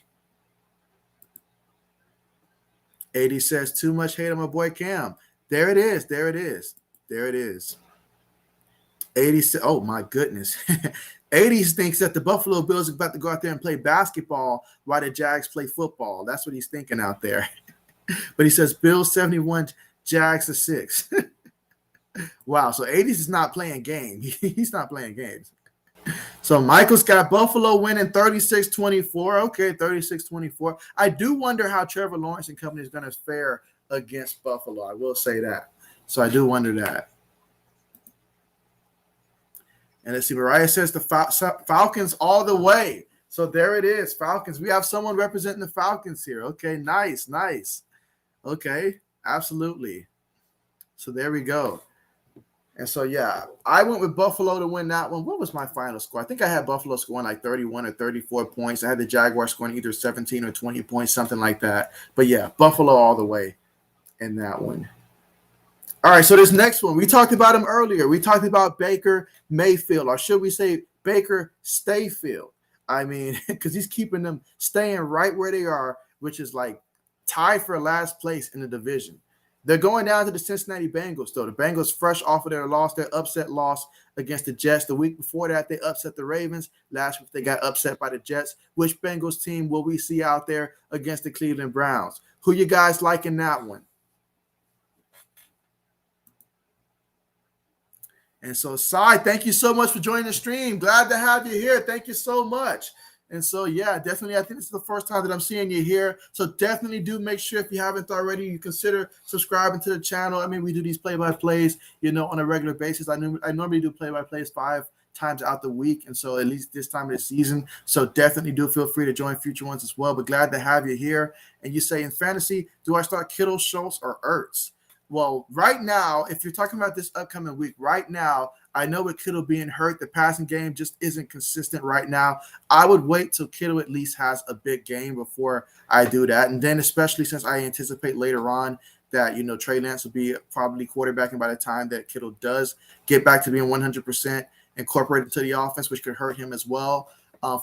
80 says too much hate on my boy Cam. There it is. 80 says, oh my goodness. 80 thinks that the Buffalo Bills are about to go out there and play basketball while the Jags play football. That's what he's thinking out there. But he says Bills 71, Jags a 6. Wow. So 80s is not playing games. He's not playing games. So Michael's got Buffalo winning 36-24. Okay, 36-24. I do wonder how Trevor Lawrence and company is going to fare against Buffalo. I will say that. So I do wonder that. And let's see, Mariah says the Falcons all the way. So there it is, Falcons. We have someone representing the Falcons here. Okay, nice. Okay, absolutely. So there we go. And so, yeah, I went with Buffalo to win that one. What was my final score? I think I had Buffalo scoring like 31 or 34 points. I had the Jaguars scoring either 17 or 20 points, something like that. But, yeah, Buffalo all the way in that one. All right, so this next one, we talked about him earlier. We talked about Baker Mayfield, or should we say Baker Stayfield? I mean, because he's keeping them staying right where they are, which is like tied for last place in the division. They're going down to the Cincinnati Bengals, though. The Bengals, fresh off of their upset loss against the Jets. The week before that, they upset the Ravens. Last week, they got upset by the Jets. Which Bengals team will we see out there against the Cleveland Browns? Who you guys like in that one? And so, Sai, thank you so much for joining the stream. Glad to have you here. Thank you so much. And so, yeah, definitely, I think this is the first time that I'm seeing you here. So definitely do make sure, if you haven't already, you consider subscribing to the channel. I mean, we do these play-by-plays, on a regular basis. I normally do play-by-plays 5 times out the week, and so at least this time of the season. So definitely do feel free to join future ones as well. But glad to have you here. And you say, in fantasy, do I start Kittle, Schultz, or Ertz? Well, right now, if you're talking about this upcoming week, right now, I know with Kittle being hurt, the passing game just isn't consistent right now. I would wait till Kittle at least has a big game before I do that. And then especially since I anticipate later on that, Trey Lance will be probably quarterbacking by the time that Kittle does get back to being 100% incorporated into the offense, which could hurt him as well.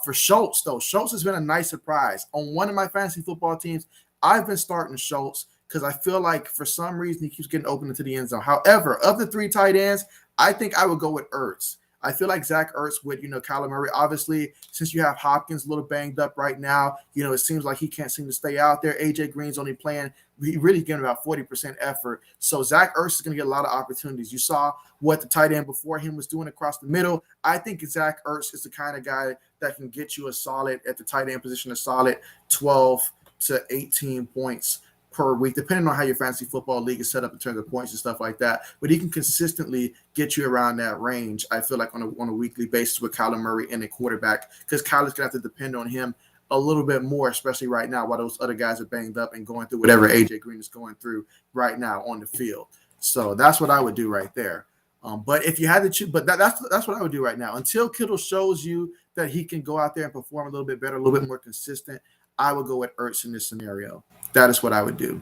For Schultz, though, Schultz has been a nice surprise. On one of my fantasy football teams, I've been starting Schultz because I feel like for some reason he keeps getting open into the end zone. However, of the 3 tight ends, I think I would go with Ertz. I feel like Zach Ertz with, Kyler Murray. Obviously, since you have Hopkins a little banged up right now, it seems like he can't seem to stay out there. AJ Green's only playing, he really giving about 40% effort. So Zach Ertz is going to get a lot of opportunities. You saw what the tight end before him was doing across the middle. I think Zach Ertz is the kind of guy that can get you at the tight end position, a solid 12 to 18 points per week, depending on how your fantasy football league is set up in terms of points and stuff like that. But he can consistently get you around that range, I feel like, on a weekly basis with Kyler Murray and a quarterback, because Kyler's going to have to depend on him a little bit more, especially right now while those other guys are banged up and going through whatever AJ Green is going through right now on the field. So that's what I would do right there. But if you had to choose, but that's what I would do right now. Until Kittle shows you that he can go out there and perform a little bit better, a little bit more consistent, I would go with Ertz in this scenario. That is what I would do.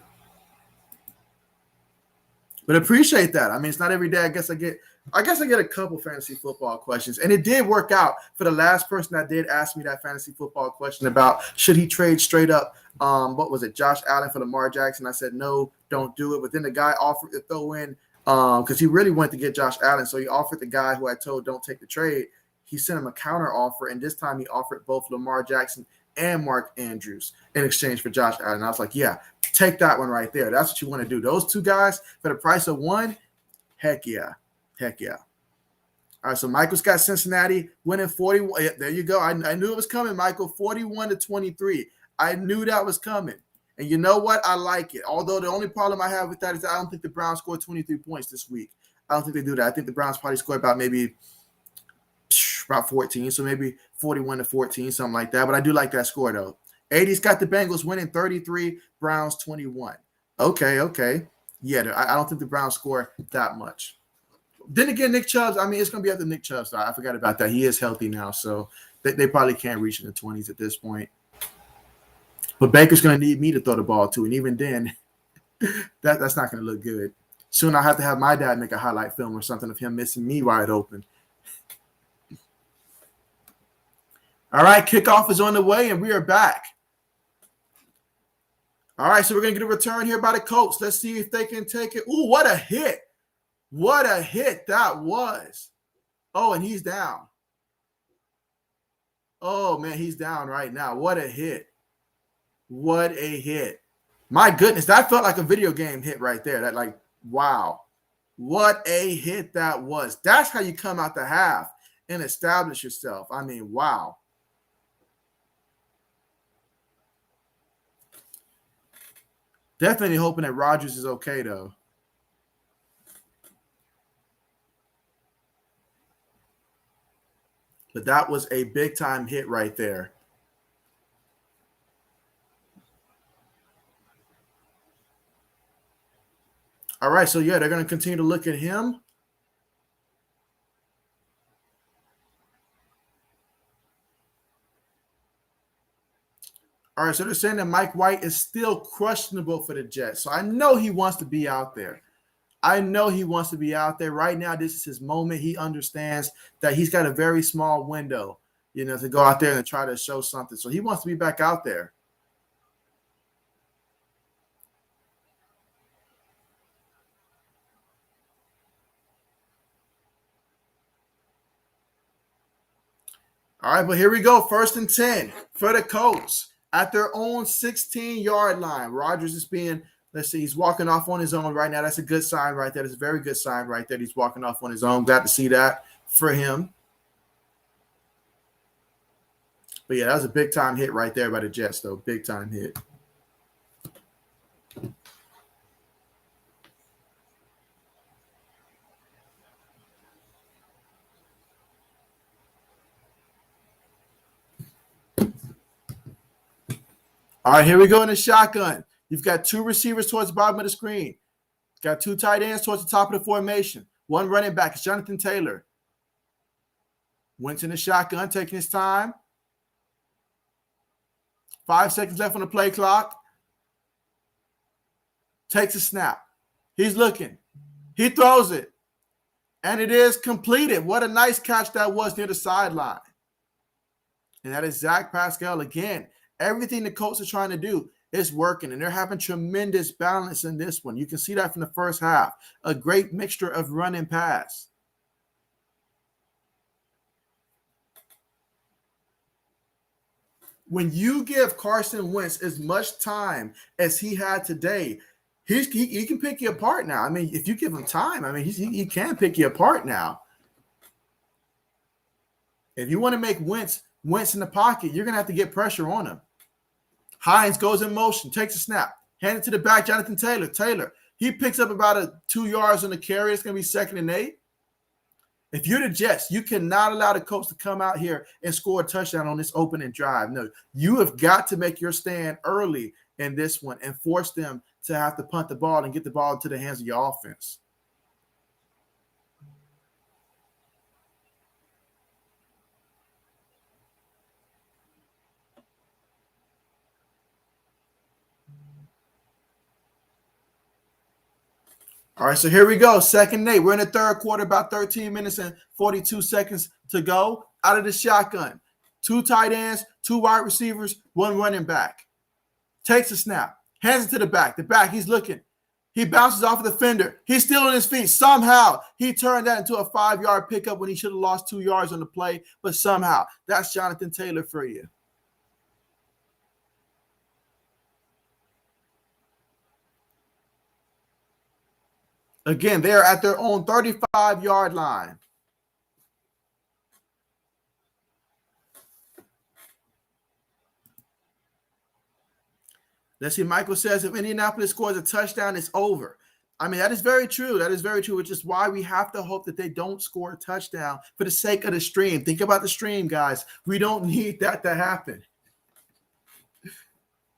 But appreciate that. I mean, it's not every day. I guess I get a couple fantasy football questions. And it did work out for the last person that did ask me that fantasy football question about should he trade straight up, what was it, Josh Allen for Lamar Jackson. I said, no, don't do it. But then the guy offered to throw in, because he really wanted to get Josh Allen. So he offered the guy who I told don't take the trade. He sent him a counter offer. And this time he offered both Lamar Jackson and Mark Andrews in exchange for Josh Allen. I was like, yeah, take that one right there. That's what you want to do. Those 2 guys for the price of 1, heck yeah. All right, so Michael's got Cincinnati winning 41. There you go. I knew it was coming, Michael. 41-23. I knew that was coming. And you know what? I like it. Although the only problem I have with that is that I don't think the Browns scored 23 points this week. I don't think they do that. I think the Browns probably scored about 14, so maybe 41-14, something like that. But I do like that score, though. 80's got the Bengals winning 33, Browns 21. Okay. Yeah, I don't think the Browns score that much. Then again, Nick Chubb, I mean, it's going to be up to Nick Chubb. So I forgot about that. He is healthy now, so they probably can't reach in the 20s at this point. But Baker's going to need me to throw the ball to, and even then, that's not going to look good. Soon I'll have to have my dad make a highlight film or something of him missing me wide open. All right, kickoff is on the way, and we are back. All right, so we're going to get a return here by the Colts. Let's see if they can take it. Ooh, what a hit. What a hit that was. Oh, and he's down. Oh, man, he's down right now. What a hit. What a hit. My goodness, that felt like a video game hit right there. That, like, wow. What a hit that was. That's how you come out the half and establish yourself. I mean, wow. Definitely hoping that Rodgers is okay, though. But that was a big-time hit right there. All right, so, yeah, they're going to continue to look at him. All right, so they're saying that Mike White is still questionable for the Jets. So I know he wants to be out there. I know he wants to be out there. Right now, this is his moment. He understands that he's got a very small window, to go out there and try to show something. So he wants to be back out there. All right, but here we go. 1st and 10 for the Colts at their own 16-yard line. Rodgers is being, let's see, he's walking off on his own right now. That's a good sign right there. That's a very good sign right there. He's walking off on his own. Glad to see that for him. But, yeah, that was a big-time hit right there by the Jets, though. Big-time hit. All right, here we go in the shotgun. You've got 2 receivers towards the bottom of the screen. Got 2 tight ends towards the top of the formation. 1 running back. It's Jonathan Taylor. Went in the shotgun, taking his time. 5 seconds left on the play clock. Takes a snap. He's looking. He throws it. And it is completed. What a nice catch that was near the sideline. And that is Zach Pascal again. Everything the Colts are trying to do is working, and they're having tremendous balance in this one. You can see that from the first half. A great mixture of run and pass. When you give Carson Wentz as much time as he had today, he can pick you apart now. I mean, if you give him time, I mean, he can pick you apart now. If you want to make Wentz in the pocket, you're going to have to get pressure on him. Hines goes in motion, takes a snap, hand it to the back, Jonathan Taylor. Taylor, he picks up about 2 yards on the carry. It's going to be 2nd and 8. If you're the Jets, you cannot allow the Colts to come out here and score a touchdown on this opening drive. No, you have got to make your stand early in this one and force them to have to punt the ball and get the ball into the hands of your offense. All right, so here we go. 2nd and 8. We're in the 3rd quarter, about 13 minutes and 42 seconds to go. Out of the shotgun. 2 tight ends, 2 wide receivers, 1 running back. Takes a snap. Hands it to the back. The back, he's looking. He bounces off of the defender. He's still on his feet. Somehow, he turned that into a 5-yard pickup when he should have lost 2 yards on the play. But somehow, that's Jonathan Taylor for you. Again, they're at their own 35-yard line. Let's see. Michael says if Indianapolis scores a touchdown, it's over. I mean, that is very true. That is very true, which is why we have to hope that they don't score a touchdown for the sake of the stream. Think about the stream, guys. We don't need that to happen.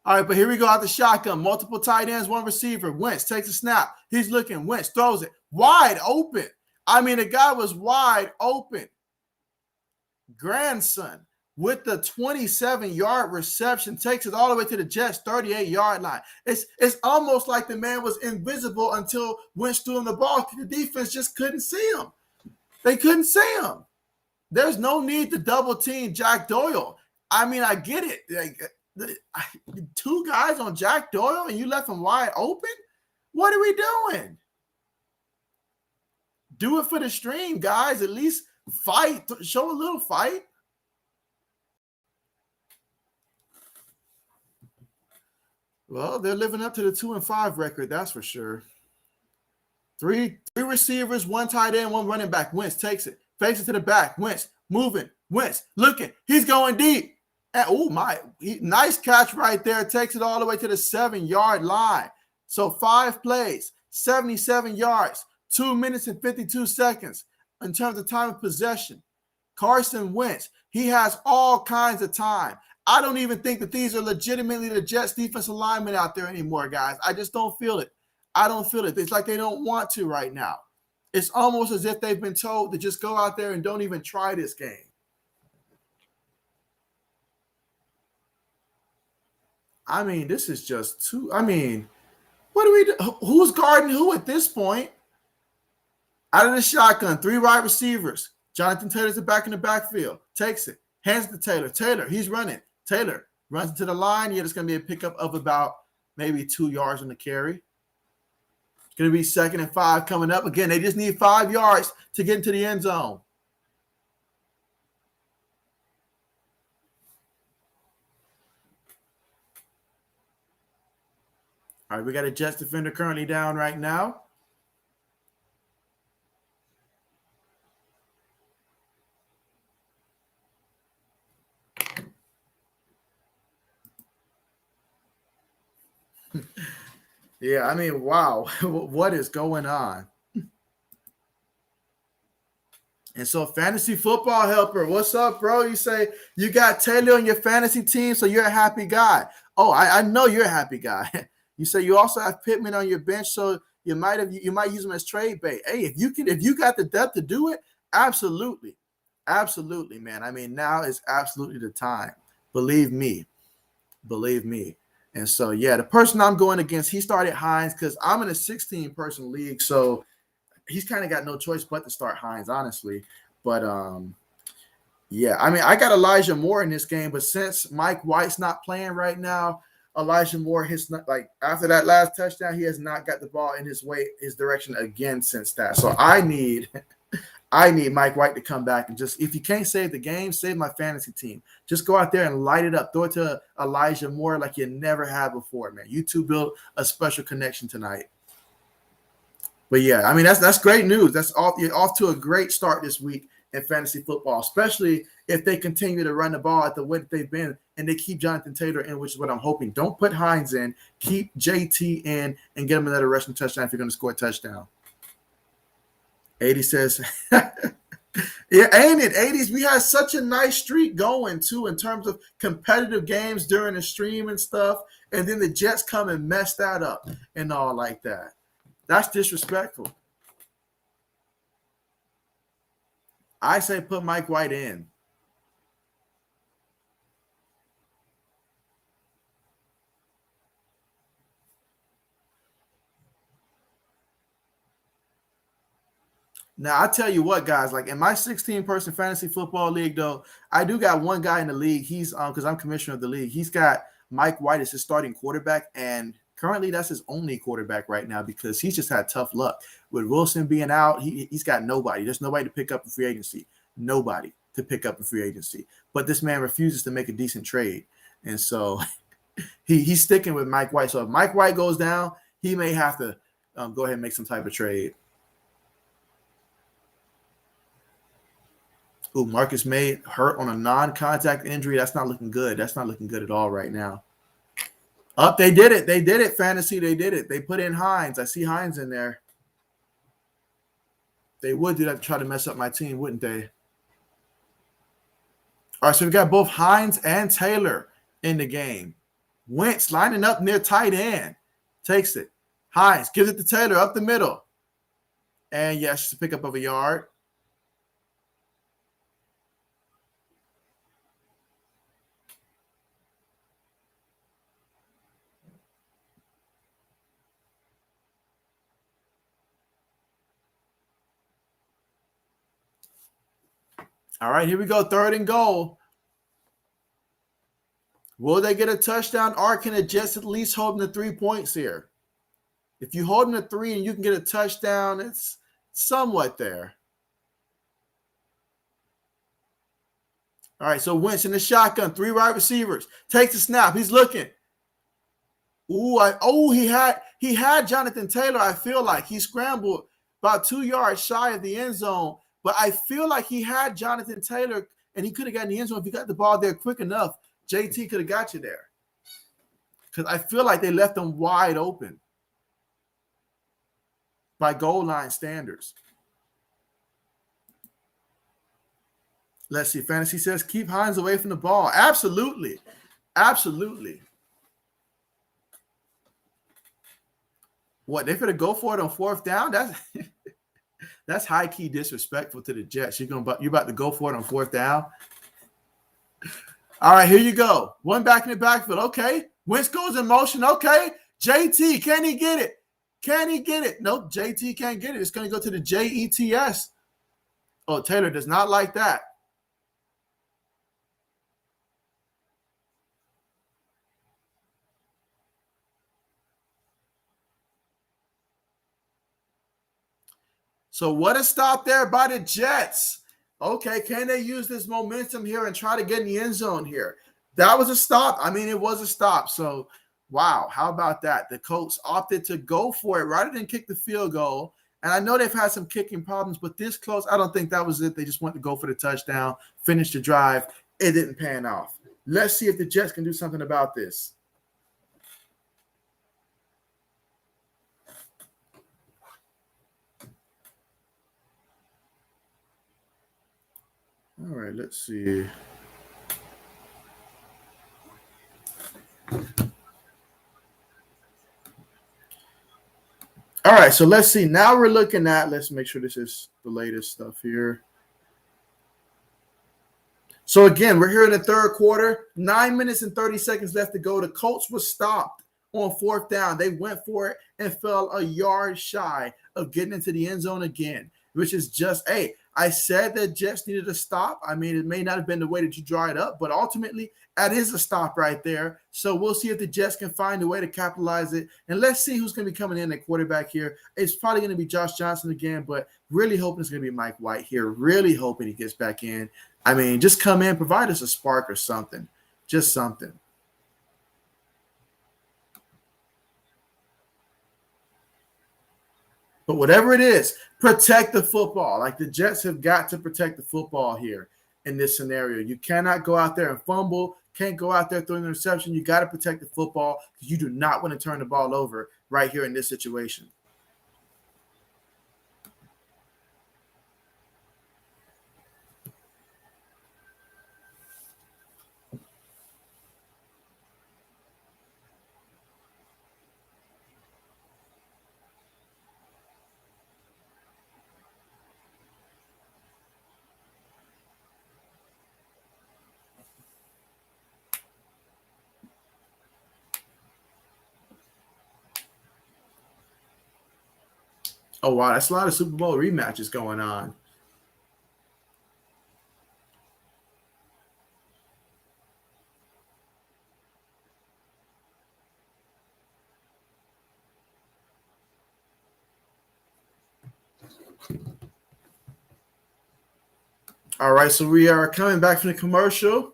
All right, but here we go out the shotgun. Multiple tight ends, one receiver. Wentz takes a snap. He's looking. Wentz throws it wide open. I mean, the guy was wide open. Grandson with the 27-yard reception takes it all the way to the Jets' 38-yard line. It's almost like the man was invisible until Wentz threw him the ball. The defense just couldn't see him. They couldn't see him. There's no need to double team Jack Doyle. I mean, I get it. Like, two guys on Jack Doyle and you left him wide open? What are we doing? Do it for the stream, guys. At least fight. Show a little fight. Well, they're living up to the 2-5 record, that's for sure. Three receivers, one tight end, one running back. Wentz takes it, fakes it to the back. Wentz moving. Wentz looking. He's going deep. And nice catch right there. Takes it all the way to the 7-yard line. So 5 plays, 77 yards, 2 minutes and 52 seconds in terms of time of possession. Carson Wentz, he has all kinds of time. I don't even think that these are legitimately the Jets defensive linemen out there anymore, guys. I just don't feel it. I don't feel it. It's like they don't want to right now. It's almost as if they've been told to just go out there and don't even try this game. I mean, this is just too – I mean, what do we do? Who's guarding who at this point? Out of the shotgun, 3 wide receivers. Jonathan Taylor's the back in the backfield. Takes it. Hands it to Taylor. Taylor, he's running. Taylor runs to the line. Yeah, there's going to be a pickup of about maybe 2 yards on the carry. It's going to be 2nd and 5 coming up. Again, they just need 5 yards to get into the end zone. All right, we got a Jets defender currently down right now. Yeah, I mean, wow, what is going on? And so fantasy football helper, what's up, bro? You say you got Taylor on your fantasy team, so you're a happy guy. Oh, I know you're a happy guy. You say you also have Pittman on your bench, so you might use him as trade bait. Hey, if you got the depth to do it, absolutely, man. I mean, now is absolutely the time. Believe me. And so, yeah, the person I'm going against, he started Hines because I'm in a 16-person league, so he's kind of got no choice but to start Hines, honestly. But yeah, I mean, I got Elijah Moore in this game, but since Mike White's not playing right now, Elijah Moore after that last touchdown, he has not got the ball in his direction again since that. So I need Mike White to come back and just, if you can't save the game, save my fantasy team. Just go out there and light it up. Throw it to Elijah Moore like you never had before, man. You two built a special connection tonight. But yeah, I mean, that's great news. You're off to a great start this week in fantasy football, especially if they continue to run the ball at the way that they've been and they keep Jonathan Taylor in, which is what I'm hoping. Don't put Hines in. Keep JT in and get him another rushing touchdown if you're going to score a touchdown. 80 says, yeah, ain't it? 80s, we had such a nice streak going, too, in terms of competitive games during the stream and stuff, and then the Jets come and mess that up and all like that. That's disrespectful. I say put Mike White in. Now, I tell you what, guys, like in my 16-person fantasy football league, though, I do got one guy in the league. He's because I'm commissioner of the league. He's got Mike White as his starting quarterback, and currently that's his only quarterback right now because he's just had tough luck. With Wilson being out, he's got nobody. There's nobody to pick up in free agency. Nobody to pick up in free agency. But this man refuses to make a decent trade. And so he's sticking with Mike White. So if Mike White goes down, he may have to go ahead and make some type of trade. Ooh, Marcus May hurt on a non-contact injury. That's not looking good. That's not looking good at all right now. Up, they did it. They did it, fantasy. They did it. They put in Hines. I see Hines in there. They would do that to try to mess up my team, wouldn't they? All right, so we got both Hines and Taylor in the game. Wentz lining up near tight end. Takes it. Hines gives it to Taylor up the middle. And yes, just a pickup of a yard. All right, here we go. 3rd and goal. Will they get a touchdown, or can the Jets at least hold them to 3 points here? If you hold them to 3 and you can get a touchdown, it's somewhat there. All right, so Wentz in the shotgun, 3 wide receivers. Takes the snap. He's looking. He had Jonathan Taylor, I feel like. He scrambled about 2 yards shy of the end zone. But I feel like he had Jonathan Taylor, and he could have gotten the end zone if he got the ball there quick enough. JT could have got you there. Because I feel like they left him wide open by goal line standards. Let's see. Fantasy says keep Hines away from the ball. Absolutely. Absolutely. What, they're going to go for it on 4th down? That's high-key disrespectful to the Jets. You're about to go for it on 4th down? All right, here you go. One back in the backfield. Okay. Wentz goes in motion. Okay. JT, can he get it? Can he get it? Nope, JT can't get it. It's going to go to the JETS. Oh, Taylor does not like that. So what a stop there by the Jets. Okay, can they use this momentum here and try to get in the end zone here? That was a stop. I mean, it was a stop. So, wow, how about that? The Colts opted to go for it rather than kick the field goal. And I know they've had some kicking problems, but this close, I don't think that was it. They just wanted to go for the touchdown, finish the drive. It didn't pan off. Let's see if the Jets can do something about this. All right, let's see. All right, so let's see. Now we're looking at, let's make sure this is the latest stuff here. So again, we're here in the 3rd quarter, 9 minutes and 30 seconds left to go. The Colts were stopped on 4th down. They went for it and fell a yard shy of getting into the end zone again, which is just, hey, I said that Jets needed a stop. I mean, it may not have been the way that you draw it up, but ultimately that is a stop right there. So we'll see if the Jets can find a way to capitalize it. And let's see who's going to be coming in at quarterback here. It's probably going to be Josh Johnson again, but really hoping it's going to be Mike White here. Really hoping he gets back in. I mean, just come in, provide us a spark or something. Just something. But whatever it is, protect the football. Like the Jets have got to protect the football here in this scenario. You cannot go out there and fumble. Can't go out there throwing an interception. You got to protect the football because you do not want to turn the ball over right here in this situation. Oh, wow. That's a lot of Super Bowl rematches going on. All right, so we are coming back from the commercial.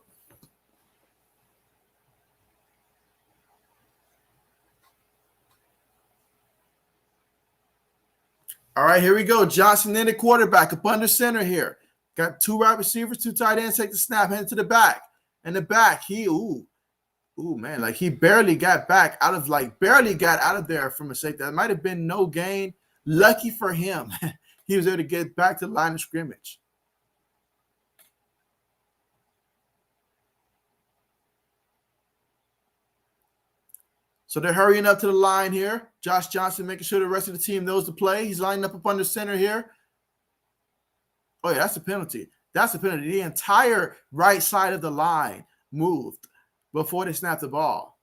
All right, here we go. Johnson in the quarterback, up under center here. Got 2 wide receivers, 2 tight ends, take the snap, hand it to the back. And the back, Ooh, man, like he barely got back out of barely got out of there from a safety. That might have been no gain. Lucky for him, he was able to get back to the line of scrimmage. So they're hurrying up to the line here. Josh Johnson making sure the rest of the team knows the play. He's lining up under center here. Oh, yeah, that's a penalty. That's a penalty. The entire right side of the line moved before they snapped the ball.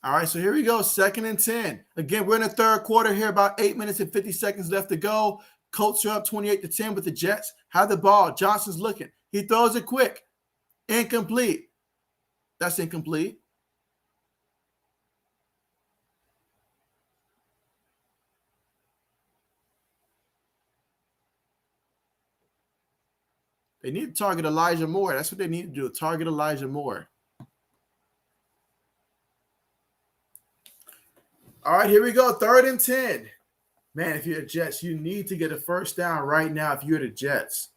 All right, so here we go. 2nd and 10. Again, we're in the third quarter here, about 8 minutes and 50 seconds left to go. Colts are up 28-10 with the Jets. Have the ball. Johnson's looking. He throws it quick. Incomplete. That's incomplete. They need to target Elijah Moore. That's what they need to do. Target Elijah Moore. All right, here we go. 3rd and 10. Man, if you're the Jets, you need to get a first down right now if you're the Jets.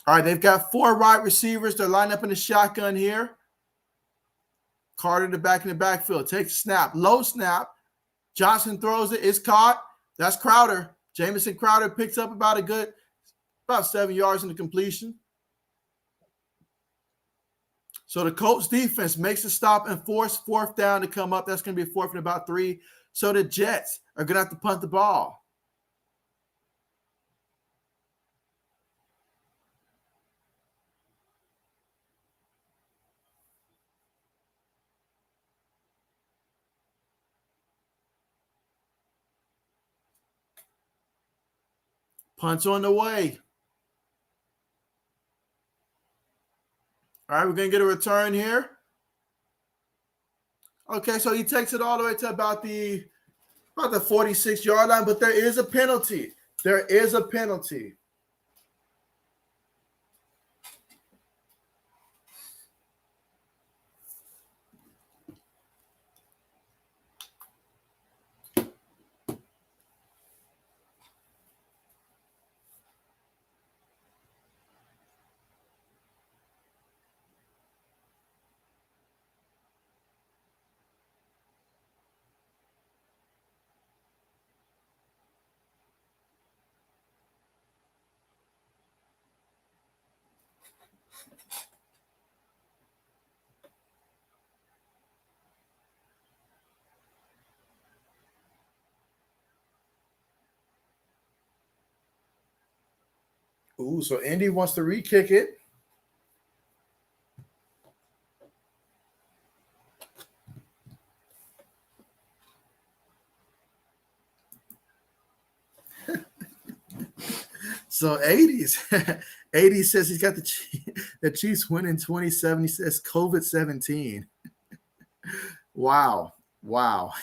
All right, they've got 4 wide receivers. They're lined up in the shotgun here. Carter in the backfield. Takes a snap. Low snap. Johnson throws it. It's caught. That's Crowder. Jamison Crowder picks up about 7 yards in the completion. So the Colts defense makes a stop and force 4th down to come up. That's going to be a 4th and about 3. So the Jets are going to have to punt the ball. Punt's on the way. All right, we're going to get a return here. Okay, so he takes it all the way to about the 46-yard line, but there is a penalty. There is a penalty. Ooh, so Indy wants to re-kick it. So 80s. 80s says he's got the Chiefs winning 27. He says COVID-17. Wow. Wow.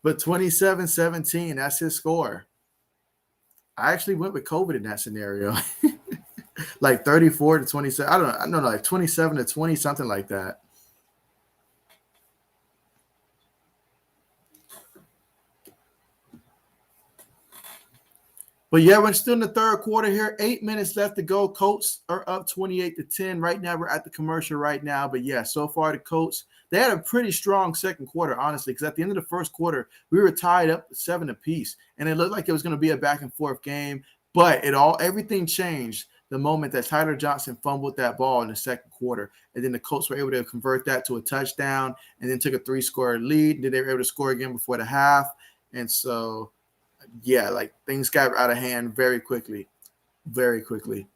But 27-17, that's his score. I actually went with COVID in that scenario. Like 34-27. I don't know, like 27-20, something like that. But yeah, we're still in the third quarter here. 8 minutes left to go. Colts are up 28-10. Right now, we're at the commercial right now. But yeah, so far the Colts, they had a pretty strong second quarter, honestly, because at the end of the first quarter, we were tied up 7 apiece. And it looked like it was going to be a back and forth game. But everything changed the moment that Tyler Johnson fumbled that ball in the second quarter. And then the Colts were able to convert that to a touchdown and then took a 3-score lead. Then they were able to score again before the half. And so yeah, like things got out of hand very quickly. Very quickly.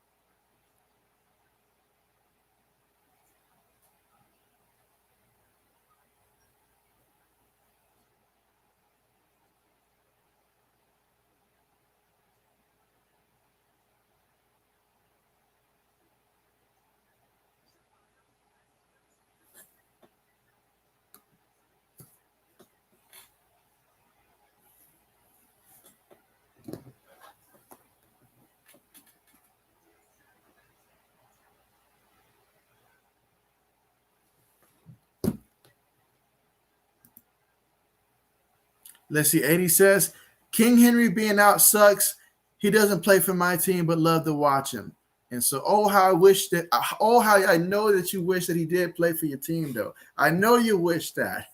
Let's see. 80 says, King Henry being out sucks. He doesn't play for my team, but love to watch him. And so, how I know that you wish that he did play for your team, though. I know you wish that.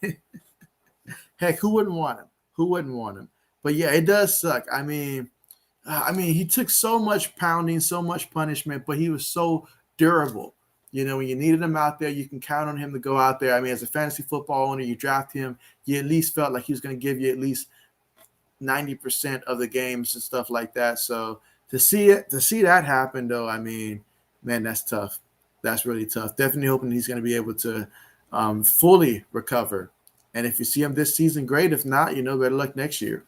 Heck, who wouldn't want him? Who wouldn't want him? But yeah, it does suck. He took so much pounding, so much punishment, but he was so durable. When you needed him out there, you can count on him to go out there. As a fantasy football owner, you draft him, you at least felt like he was going to give you at least 90% of the games and stuff like that. So to see that happen, though, man, that's tough. That's really tough. Definitely hoping he's going to be able to fully recover. And if you see him this season, great. If not, better luck next year.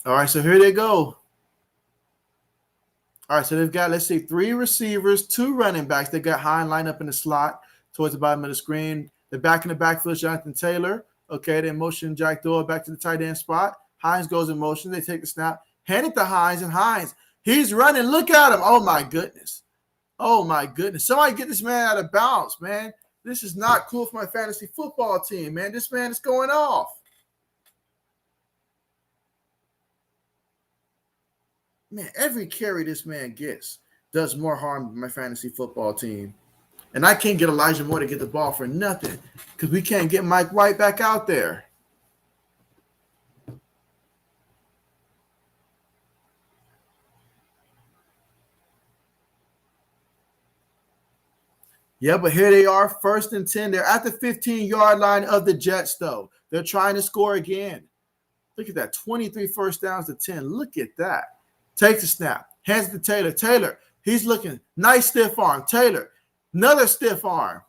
All right, so here they go. All right, so they've got, let's see, 3 receivers, 2 running backs. They got Hine lined up in the slot towards the bottom of the screen. The back in the backfield is Jonathan Taylor. Okay, they motion Jack Doyle back to the tight end spot. Hines goes in motion. They take the snap, hand it to Hines, and Hines, he's running. Look at him. Oh, my goodness. Oh, my goodness. Somebody get this man out of bounds, man. This is not cool for my fantasy football team, man. This man is going off. Man, every carry this man gets does more harm to my fantasy football team. And I can't get Elijah Moore to get the ball for nothing because we can't get Mike White back out there. Yeah, but here they are, 1st and 10. They're at the 15-yard line of the Jets, though. They're trying to score again. Look at that, 23 first downs to 10. Look at that. Takes the snap, hands it to Taylor. Taylor, he's looking, nice stiff arm. Taylor, another stiff arm.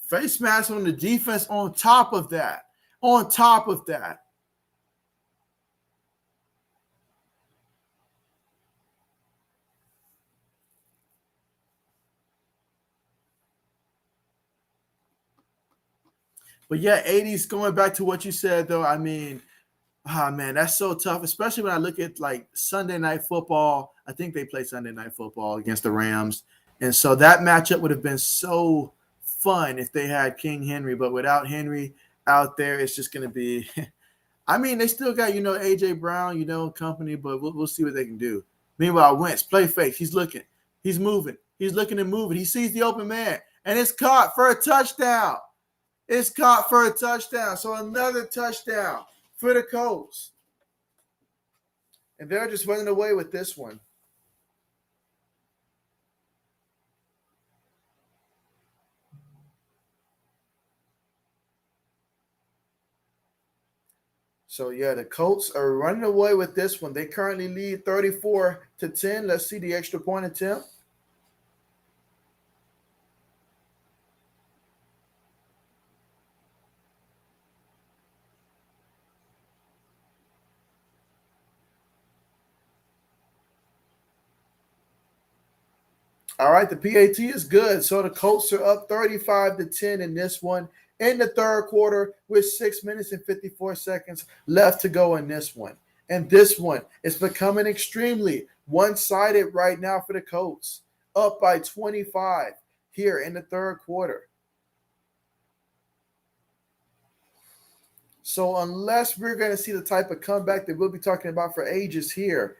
Face mask on the defense on top of that. On top of that. But yeah, 80s, going back to what you said, though, man, that's so tough, especially when I look at like Sunday Night Football. I think they play Sunday Night Football against the Rams. And so that matchup would have been so fun if they had King Henry. But without Henry out there, it's just going to be they still got, A.J. Brown, company, but we'll see what they can do. Meanwhile, Wentz, play fake. He's looking. He's moving. He's looking and moving. He sees the open man, and it's caught for a touchdown. It's caught for a touchdown. So another touchdown for the Colts. And they're just running away with this one. So, yeah, the Colts are running away with this one. They currently lead 34-10. Let's see the extra point attempt. All right, the PAT is good. So the Colts are up 35-10 in this one in the third quarter with 6 minutes and 54 seconds left to go in this one. And this one is becoming extremely one-sided right now for the Colts, up by 25 here in the third quarter. So unless we're going to see the type of comeback that we'll be talking about for ages here,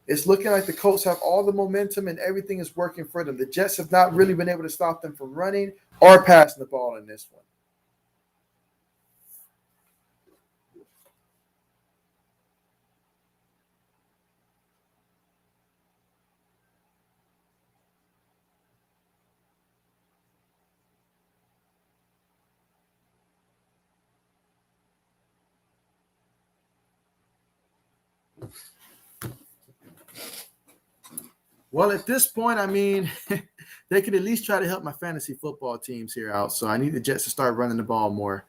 it's looking like the Colts have all the momentum and everything is working for them. The Jets have not really been able to stop them from running or passing the ball in this one. Well, at this point, I mean, they could at least try to help my fantasy football teams here out. So I need the Jets to start running the ball more.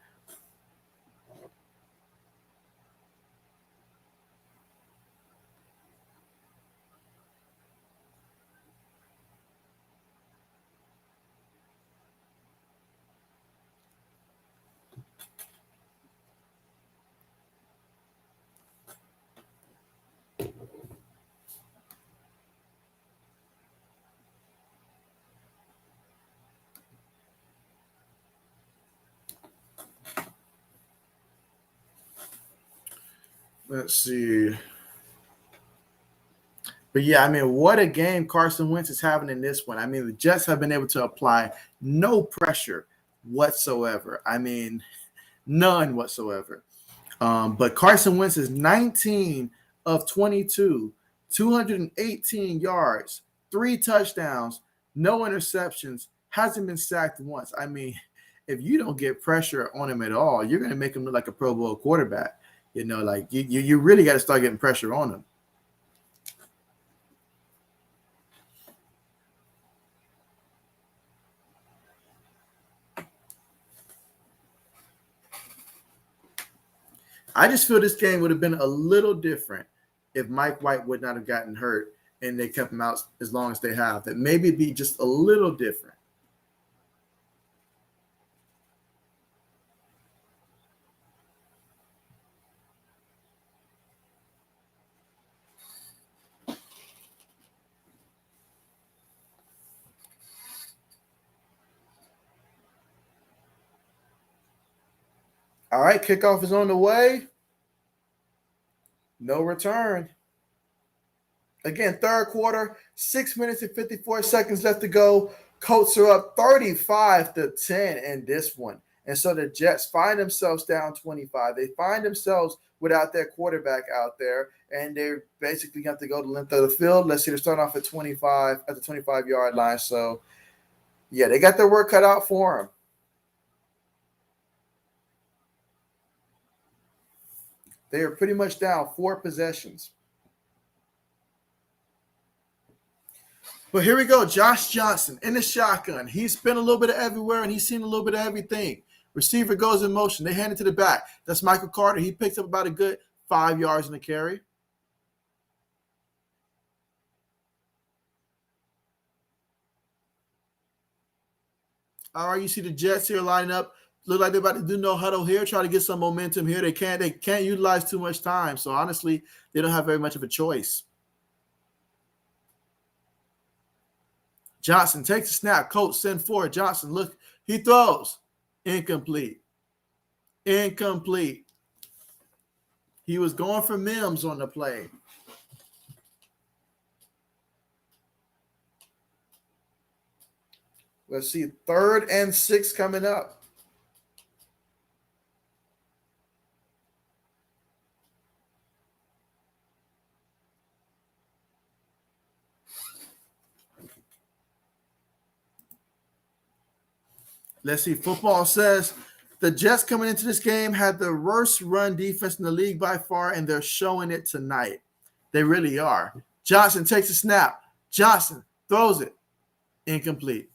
Let's see. But yeah, I mean, what a game Carson Wentz is having in this one. I mean, the Jets have been able to apply no pressure whatsoever. I mean, none whatsoever. But Carson Wentz is 19 of 22, 218 yards, 3 touchdowns, no interceptions, hasn't been sacked once. I mean, if you don't get pressure on him at all, you're going to make him look like a Pro Bowl quarterback. You know, like you really got to start getting pressure on him. I just feel this game would have been a little different if Mike White would not have gotten hurt and they kept him out as long as they have. That maybe it'd be just a little different. All right, kickoff is on the way. No return. Again, third quarter, 6 minutes and 54 seconds left to go. Colts are up 35-10 in this one. And so the Jets find themselves down 25. They find themselves without their quarterback out there, and they basically have to go the length of the field. Let's see, they're starting off at 25 at the 25-yard line. So, yeah, they got their work cut out for them. They are pretty much down 4 possessions. But here we go. Josh Johnson in the shotgun. He's been a little bit of everywhere, and he's seen a little bit of everything. Receiver goes in motion. They hand it to the back. That's Michael Carter. He picks up about a good 5 yards in the carry. All right, you see the Jets here lining up. Look like they're about to do no huddle here, try to get some momentum here. They can't utilize too much time. So honestly, they don't have very much of a choice. Johnson takes a snap. Coach send forward. Johnson, look, he throws. Incomplete. Incomplete. He was going for Mims on the play. Let's see, 3rd and 6 coming up. Let's see, football says the Jets coming into this game had the worst run defense in the league by far, and they're showing it tonight. They really are. Johnson takes a snap. Johnson throws it. Incomplete.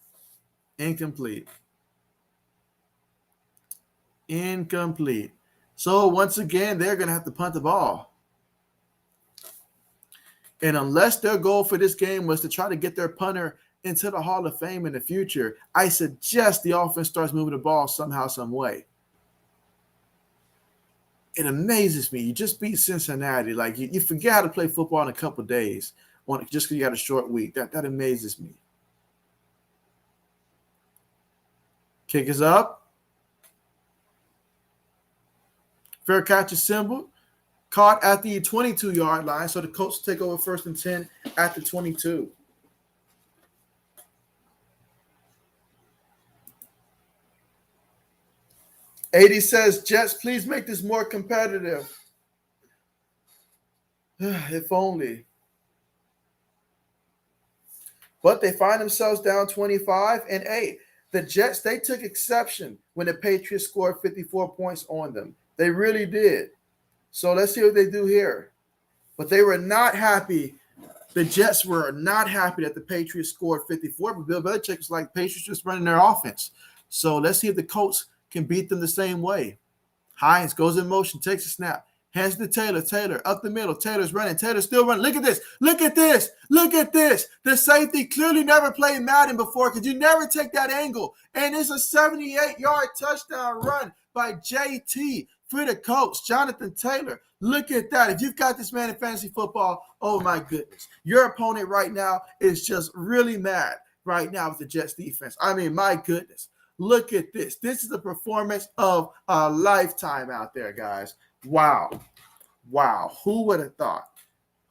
Incomplete. Incomplete. So once again, they're going to have to punt the ball. And unless their goal for this game was to try to get their punter into the Hall of Fame in the future, I suggest the offense starts moving the ball somehow, some way. It amazes me. You just beat Cincinnati. Like you forget how to play football in a couple of days just because you got a short week. That amazes me. Kick is up. Fair catch is symbol. Caught at the 22-yard line. So the Colts take over 1st and 10 at the 22. AD says, Jets, please make this more competitive. If only. But they find themselves down 25-8. The Jets, they took exception when the Patriots scored 54 points on them. They really did. So let's see what they do here. But they were not happy The Jets were not happy that the Patriots scored 54, but Bill Belichick was like, Patriots just running their offense. So let's see if the Colts can beat them the same way. Hines goes in motion, takes a snap, hands to Taylor. Taylor up the middle. Taylor's running. Taylor's still running. Look at this. Look at this. Look at this. The safety clearly never played Madden before because you never take that angle. And it's a 78-yard touchdown run by JT for the Colts, Jonathan Taylor. Look at that. If you've got this man in fantasy football, oh my goodness. Your opponent right now is just really mad right now with the Jets defense. I mean, my goodness. Look at this. This is the performance of a lifetime out there, guys. Wow. Wow. Who would have thought?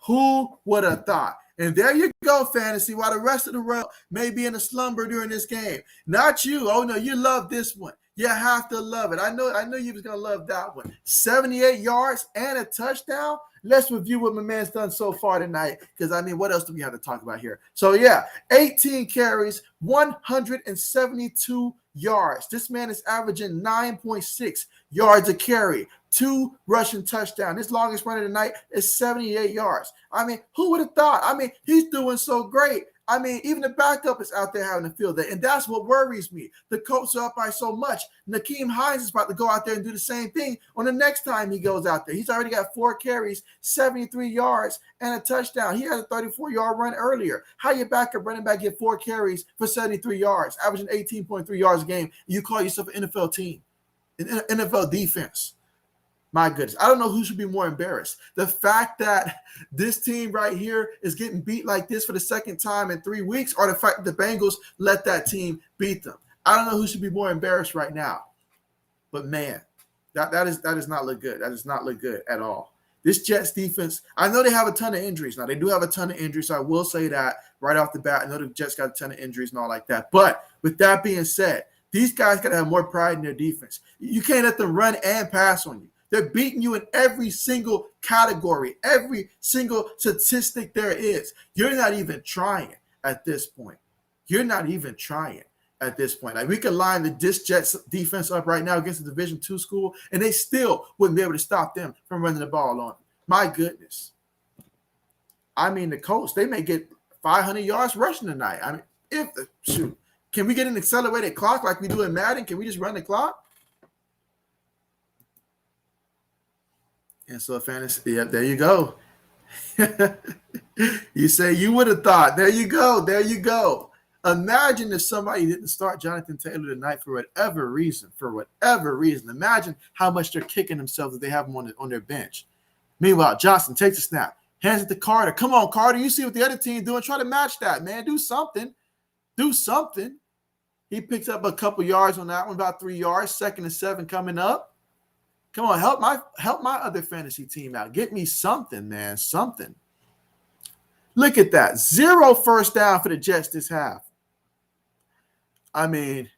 Who would have thought? And there you go, fantasy, while the rest of the world may be in a slumber during this game. Not you. Oh, no, you love this one. You have to love it. I know you was going to love that one. 78 yards and a touchdown. Let's review what my man's done so far tonight because, I mean, what else do we have to talk about here? So, yeah, 18 carries, 172 yards. This man is averaging 9.6 yards a carry, 2 rushing touchdowns. His longest run of the night is 78 yards. I mean, who would have thought? I mean, he's doing so great. I mean, even the backup is out there having a field day, and that's what worries me. The Colts are up by so much. Nakeem Hines is about to go out there and do the same thing on the next time he goes out there. He's already got 4 carries, 73 yards, and a touchdown. He had a 34-yard run earlier. How your backup running back get 4 carries for 73 yards, averaging 18.3 yards a game, and you call yourself an NFL team, an NFL defense? My goodness. I don't know who should be more embarrassed. The fact that this team right here is getting beat like this for the second time in 3 weeks, or the fact that the Bengals let that team beat them. I don't know who should be more embarrassed right now. But, man, that does not look good. That does not look good at all. This Jets defense, I know they have a ton of injuries. Now, they do have a ton of injuries, so I will say that right off the bat. I know the Jets got a ton of injuries and all like that. But with that being said, these guys got to have more pride in their defense. You can't let them run and pass on you. They're beating you in every single category, every single statistic there is. You're not even trying at this point. You're not even trying at this point. Like, we could line the Jets defense up right now against the Division II school, and they still wouldn't be able to stop them from running the ball on them. My goodness. I mean, the Colts, they may get 500 yards rushing tonight. I mean, can we get an accelerated clock like we do in Madden? Can we just run the clock? And so fantasy, yeah, there you go. You say you would have thought. There you go. There you go. Imagine if somebody didn't start Jonathan Taylor tonight for whatever reason. Imagine how much they're kicking themselves if they have him on their bench. Meanwhile, Johnson takes a snap, hands it to Carter. Come on, Carter. You see what the other team doing. Try to match that, man. Do something. Do something. He picks up a couple yards on that one, about 3 yards. 2nd and 7 coming up. Come on, help my other fantasy team out. Get me something, man, something. Look at that. 0 first down for the Jets this half. I mean,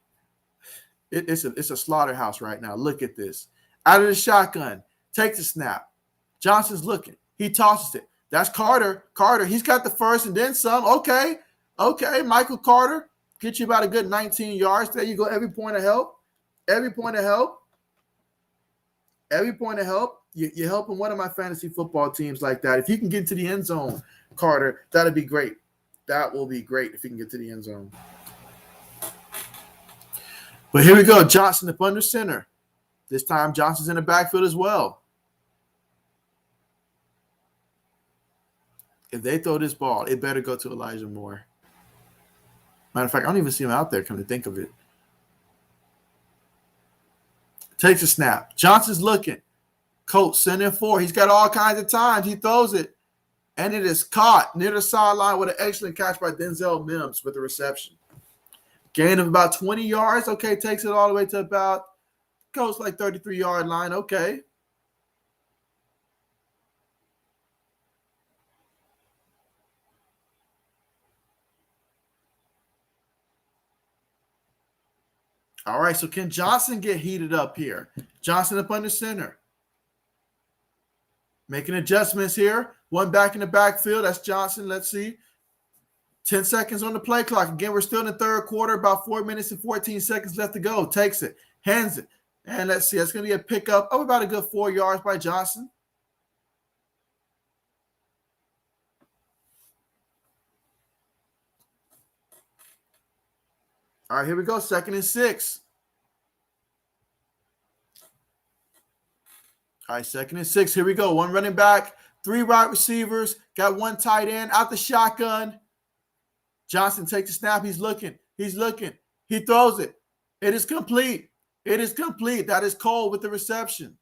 it's a slaughterhouse right now. Look at this. Out of the shotgun, takes a snap. Johnson's looking. He tosses it. That's Carter. Carter, he's got the first and then some. Okay, Michael Carter. Get you about a good 19 yards. There you go. Every point of help. Every point of help. Every point of help, you're helping one of my fantasy football teams like that. If you can get into the end zone, Carter, that'd be great. That will be great if you can get to the end zone. But here we go. Johnson up under center. This time Johnson's in the backfield as well. If they throw this ball, it better go to Elijah Moore. Matter of fact, I don't even see him out there, come to think of it. Takes a snap. Johnson's looking. Colts sending 4. He's got all kinds of times. He throws it. And it is caught near the sideline with an excellent catch by Denzel Mims with the reception. Gain of about 20 yards. Okay, takes it all the way to about, goes like 33-yard line. Okay. All right, so can Johnson get heated up here? Johnson up under center. Making adjustments here. One back in the backfield. That's Johnson. Let's see. 10 seconds on the play clock. Again, we're still in the third quarter. About 4 minutes and 14 seconds left to go. Takes it. Hands it. And let's see. It's going to be a pickup of about a good 4 yards by Johnson. All right, here we go. 2nd and 6. All right, 2nd and 6. Here we go. 1 running back, 3 wide receivers, got 1 tight end out the shotgun. Johnson takes the snap. He's looking. He throws it. It is complete. That is Cole with the reception.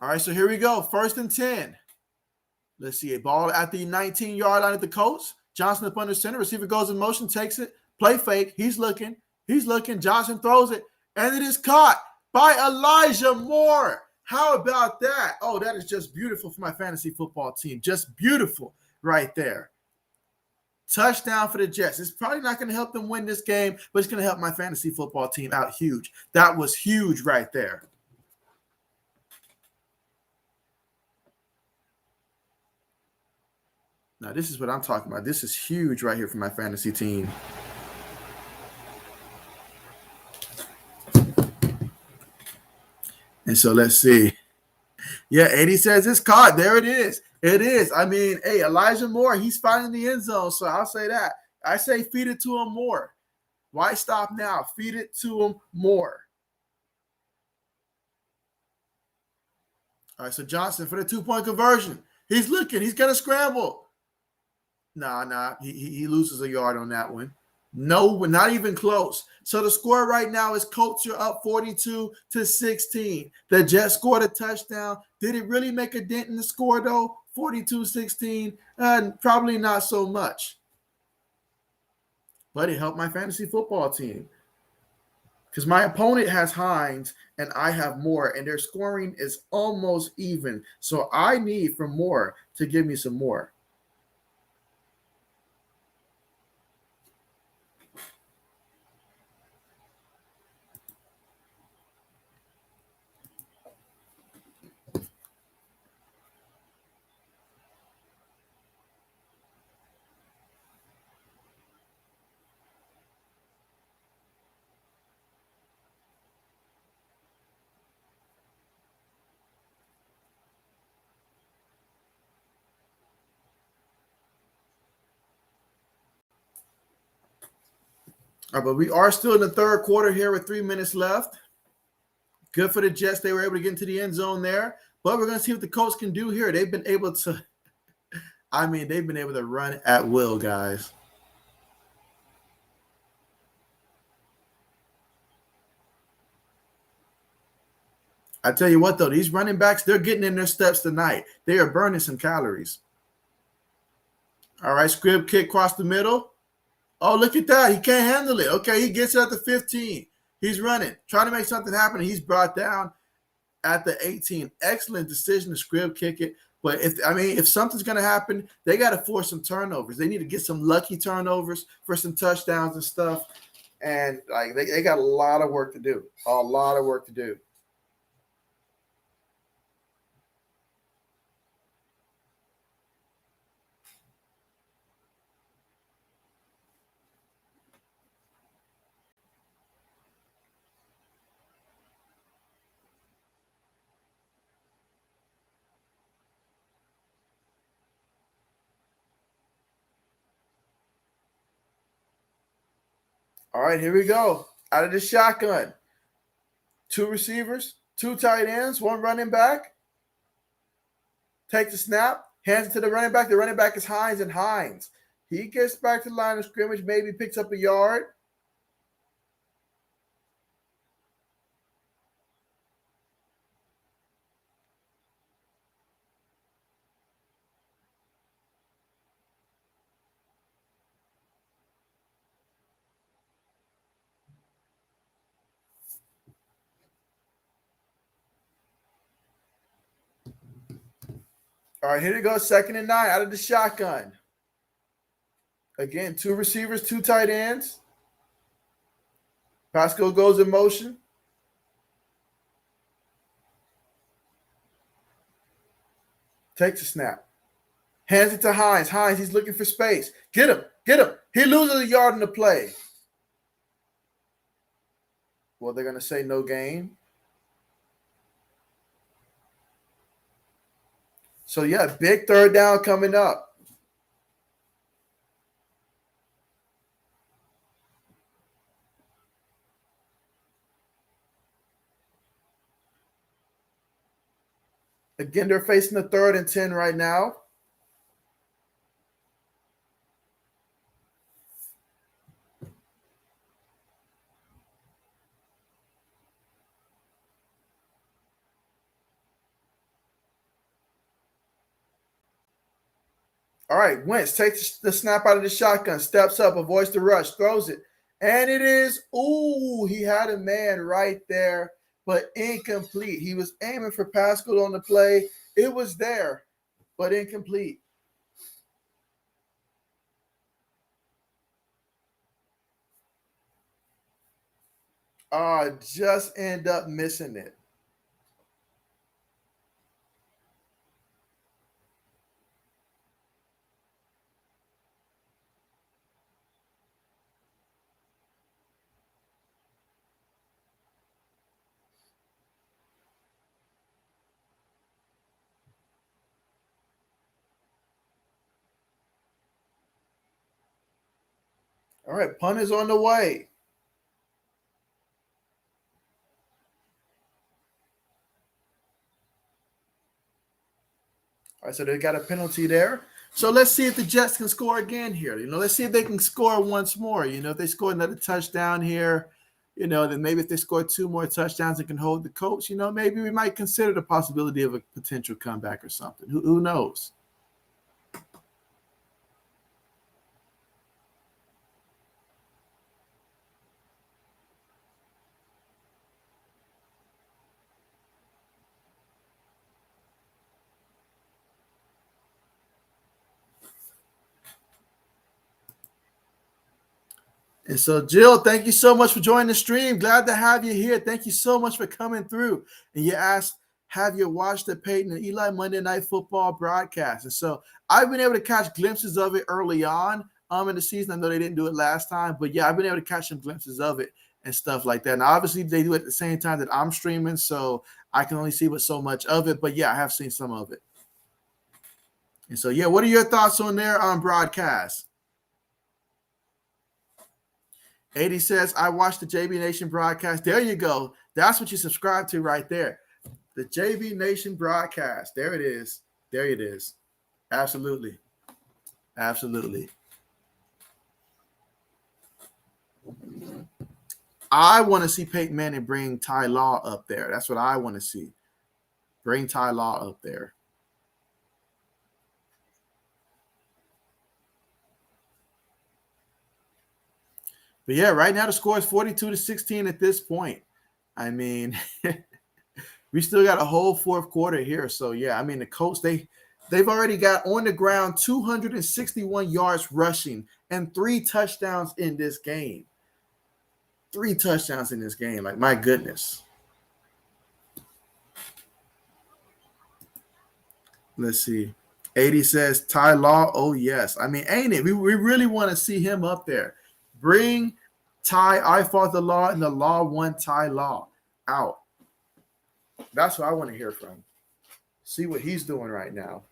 All right, so here we go. 1st and 10. Let's see. A ball at the 19-yard line at the Colts. Johnson up under center. Receiver goes in motion, takes it. Play fake. He's looking. Johnson throws it. And it is caught by Elijah Moore. How about that? Oh, that is just beautiful for my fantasy football team. Just beautiful right there. Touchdown for the Jets. It's probably not going to help them win this game, but it's going to help my fantasy football team out huge. That was huge right there. Now, this is what I'm talking about. This is huge right here for my fantasy team. And so let's see. Yeah, 80 says it's caught. There it is. It is. I mean, hey, Elijah Moore, he's finding the end zone. So I'll say that. I say feed it to him more. Why stop now? Feed it to him more. All right, so Johnson for the 2-point conversion. He's looking. He's going to scramble. Nah. He loses a yard on that one. No, not even close. So the score right now is Colts are up 42-16. The Jets scored a touchdown. Did it really make a dent in the score, though? 42-16? Probably not so much. But it helped my fantasy football team. Because my opponent has Hines and I have Moore, and their scoring is almost even. So I need for Moore to give me some more. All right, but we are still in the 3rd quarter here with 3 minutes left. Good for the Jets. They were able to get into the end zone there. But we're going to see what the Colts can do here. They've been able to run at will, guys. I tell you what, though, these running backs, they're getting in their steps tonight. They are burning some calories. All right, scrib kick across the middle. Oh, look at that. He can't handle it. Okay, he gets it at the 15. He's running, trying to make something happen. He's brought down at the 18. Excellent decision to scrib kick it. But if something's going to happen, they got to force some turnovers. They need to get some lucky turnovers for some touchdowns and stuff. And they got a lot of work to do. A lot of work to do. All right, here we go. Out of the shotgun. 2 receivers, 2 tight ends, 1 running back. Takes the snap, hands it to the running back. The running back is Hines, and Hines. He gets back to the line of scrimmage, maybe picks up a yard. All right, here it goes. 2nd and 9 out of the shotgun. Again, 2 receivers, 2 tight ends. Pascal goes in motion. Takes a snap. Hands it to Hines. Hines, he's looking for space. Get him. Get him. He loses a yard in the play. Well, they're going to say no gain. So, yeah, big third down coming up. Again, they're facing the 3rd and 10 right now. All right, Wentz takes the snap out of the shotgun, steps up, avoids the rush, throws it. And it is, he had a man right there, but incomplete. He was aiming for Pascal on the play. It was there, but incomplete. Just end up missing it. All right, punt is on the way. All right, so they got a penalty there. So let's see if the Jets can score again here. Let's see if they can score once more. If they score another touchdown here, then maybe if they score 2 more touchdowns and can hold the Colts, maybe we might consider the possibility of a potential comeback or something. Who knows? And so, Jill, thank you so much for joining the stream. Glad to have you here. Thank you so much for coming through. And you asked, have you watched the Peyton and Eli Monday Night Football broadcast? And so I've been able to catch glimpses of it early on in the season. I know they didn't do it last time, but yeah, I've been able to catch some glimpses of it and stuff like that. Now, obviously, they do it at the same time that I'm streaming, so I can only see but so much of it. But yeah, I have seen some of it. And so, yeah, what are your thoughts on their broadcast? 80 says, I watched the JB Nation broadcast. There you go. That's what you subscribe to right there. The JB Nation broadcast. There it is. There it is. Absolutely. Absolutely. I want to see Peyton Manning bring Ty Law up there. That's what I want to see. Bring Ty Law up there. But yeah, right now the score is 42-16 at this point. I mean, we still got a whole 4th quarter here. So yeah, I mean the Colts, they've already got on the ground 261 yards rushing and 3 touchdowns in this game. 3 touchdowns in this game. Like, my goodness. Let's see. 80 says Ty Law. Oh yes. I mean, ain't it? We really want to see him up there. Bring Ty, I fought the law, and the law won Ty Law out. That's what I want to hear from. See what he's doing right now.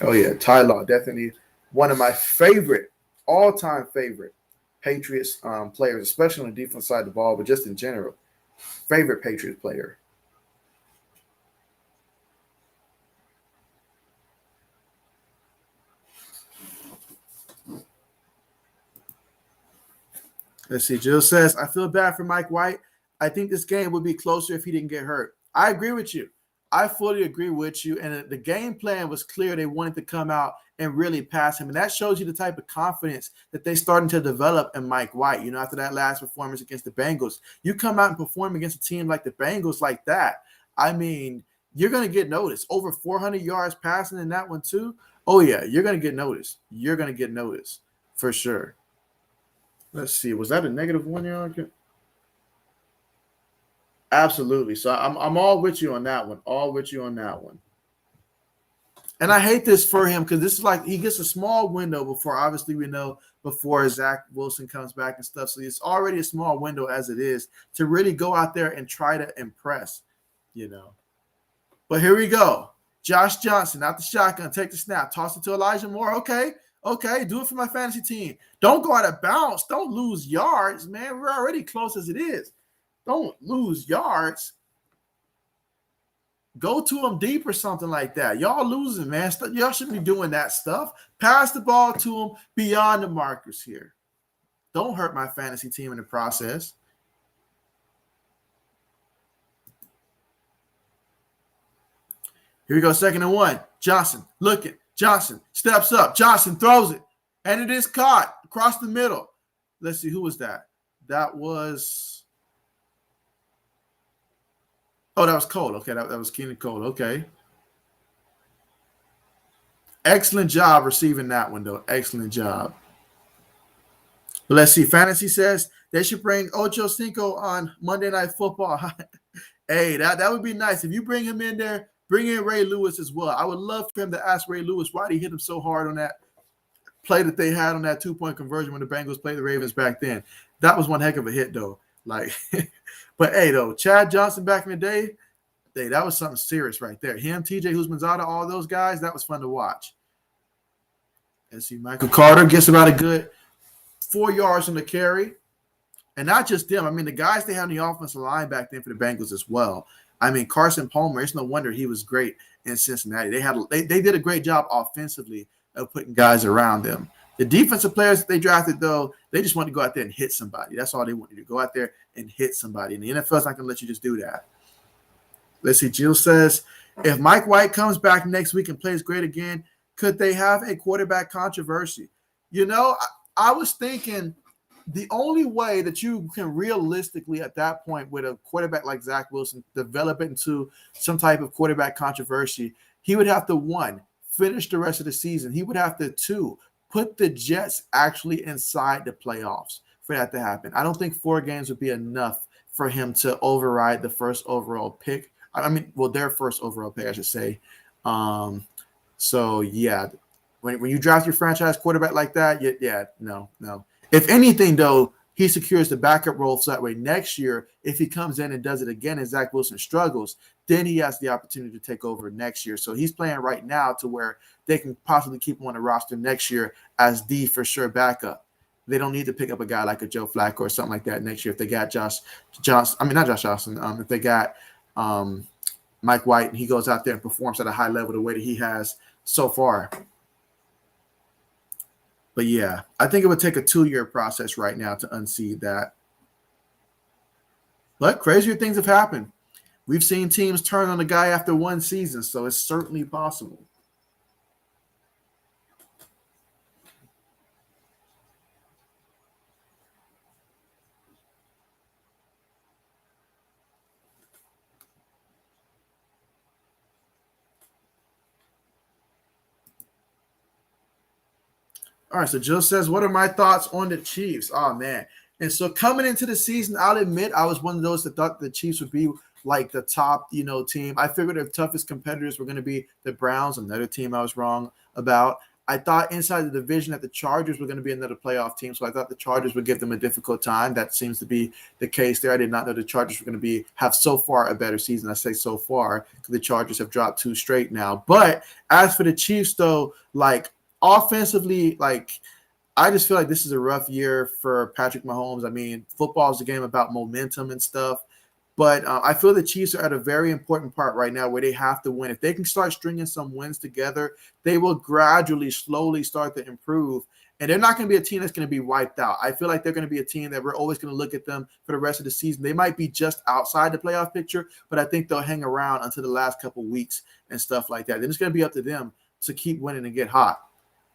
Oh, yeah, Ty Law, definitely one of my favorite, all-time favorite Patriots players, especially on the defense side of the ball, but just in general. Favorite Patriots player. Let's see. Jill says, I feel bad for Mike White. I think this game would be closer if he didn't get hurt. I agree with you. I fully agree with you. And the game plan was clear. They wanted to come out and really pass him. And that shows you the type of confidence that they're starting to develop in Mike White. After that last performance against the Bengals, you come out and perform against a team like the Bengals like that. I mean, you're going to get noticed. Over 400 yards passing in that one too. Oh, yeah, you're going to get noticed. You're going to get noticed for sure. Let's see. Was that a -1 yard? Absolutely. So I'm all with you on that one. All with you on that one. And I hate this for him because this is like he gets a small window before, obviously, we know before Zach Wilson comes back and stuff. So it's already a small window as it is to really go out there and try to impress, you know. But here we go. Josh Johnson, out the shotgun, take the snap, toss it to Elijah Moore. Okay, do it for my fantasy team. Don't go out of bounds. Don't lose yards, man. We're already close as it is. Don't lose yards. Go to them deep or something like that. Y'all losing, man. Y'all shouldn't be doing that stuff. Pass the ball to them beyond the markers here. Don't hurt my fantasy team in the process. Here we go, 2nd and 1. Johnson looking. Johnson steps up. Johnson throws it. And it is caught across the middle. Let's see, who was that? That was Cole. Okay, that was Keenan Cole. Okay. Excellent job receiving that one, though. Excellent job. But let's see. Fantasy says they should bring Ocho Cinco on Monday Night Football. Hey, that would be nice. If you bring him in there, bring in Ray Lewis as well. I would love for him to ask Ray Lewis why he hit him so hard on that play that they had on that 2-point conversion when the Bengals played the Ravens back then. That was one heck of a hit, though. Like, but hey, though, Chad Johnson back in the day, that was something serious right there. Him, TJ Husmanzada, all those guys, that was fun to watch. Let's see, Michael Carter gets about a good 4 yards on the carry. And not just them. I mean, the guys they had on the offensive line back then for the Bengals as well. I mean, Carson Palmer, it's no wonder he was great in Cincinnati. They did a great job offensively of putting guys around them. The defensive players that they drafted, though, they just wanted to go out there and hit somebody. That's all they wanted to do, go out there and hit somebody. And the NFL's not going to let you just do that. Let's see, Jill says, if Mike White comes back next week and plays great again, could they have a quarterback controversy? You know, I was thinking the only way that you can realistically at that point with a quarterback like Zach Wilson develop it into some type of quarterback controversy, he would have to, 1, finish the rest of the season. He would have to, 2, put the Jets actually inside the playoffs for that to happen. I don't think 4 games would be enough for him to override the first overall pick. I mean, well, their first overall pick, I should say. So, yeah, when you draft your franchise quarterback like that, no. If anything, though, he secures the backup role so that way next year, if he comes in and does it again and Zach Wilson struggles, then he has the opportunity to take over next year. So he's playing right now to where they can possibly keep him on the roster next year as the for sure backup. They don't need to pick up a guy like a Joe Flacco or something like that next year if they got Josh Johnson. I mean, not Josh Johnson. If they got Mike White and he goes out there and performs at a high level the way that he has so far. But yeah, I think it would take a 2-year process right now to unseed that. But crazier things have happened. We've seen teams turn on a guy after 1 season, so it's certainly possible. All right, so Jill says, what are my thoughts on the Chiefs? Oh, man. And so coming into the season, I'll admit I was one of those that thought the Chiefs would be like the top, team. I figured the toughest competitors were going to be the Browns, another team I was wrong about. I thought inside the division that the Chargers were going to be another playoff team, so I thought the Chargers would give them a difficult time. That seems to be the case there. I did not know the Chargers were going to have so far a better season. I say so far because the Chargers have dropped 2 straight now. But as for the Chiefs, though, like, offensively, like, I just feel like this is a rough year for Patrick Mahomes. I mean, football is a game about momentum and stuff, but I feel the Chiefs are at a very important part right now where they have to win. If they can start stringing some wins together, they will gradually, slowly start to improve, and they're not going to be a team that's going to be wiped out. I feel like they're going to be a team that we're always going to look at them for the rest of the season. They might be just outside the playoff picture, but I think they'll hang around until the last couple weeks and stuff like that. Then it's going to be up to them to keep winning and get hot.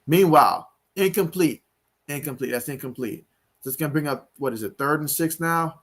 Meanwhile, incomplete. That's incomplete. So it's going to bring up, 3rd and 6 now?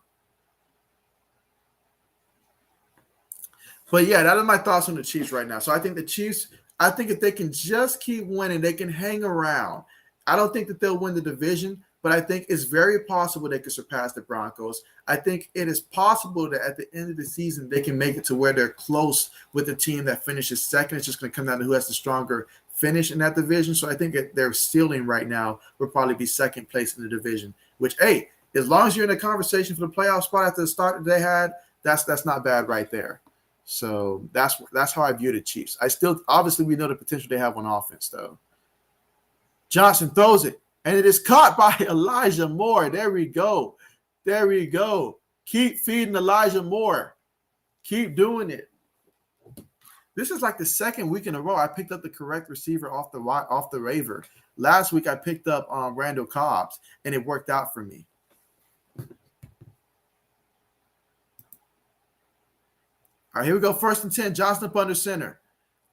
But yeah, that are my thoughts on the Chiefs right now. So I think the Chiefs, if they can just keep winning, they can hang around. I don't think that they'll win the division, but I think it's very possible they could surpass the Broncos. I think it is possible that at the end of the season, they can make it to where they're close with the team that finishes second. It's just going to come down to who has the stronger finish in that division. So I think their ceiling right now will probably be second place in the division, which, hey, as long as you're in a conversation for the playoff spot after the start that they had, that's not bad right there. So that's how I view the Chiefs. Obviously we know the potential they have on offense, though. Johnson throws it, and it is caught by Elijah Moore. There we go. There we go. Keep feeding Elijah Moore. Keep doing it. This is like the second week in a row I picked up the correct receiver off the waiver. Last week I picked up Randall Cobbs, and it worked out for me. All right, here we go. 1st and 10. Johnson up under center.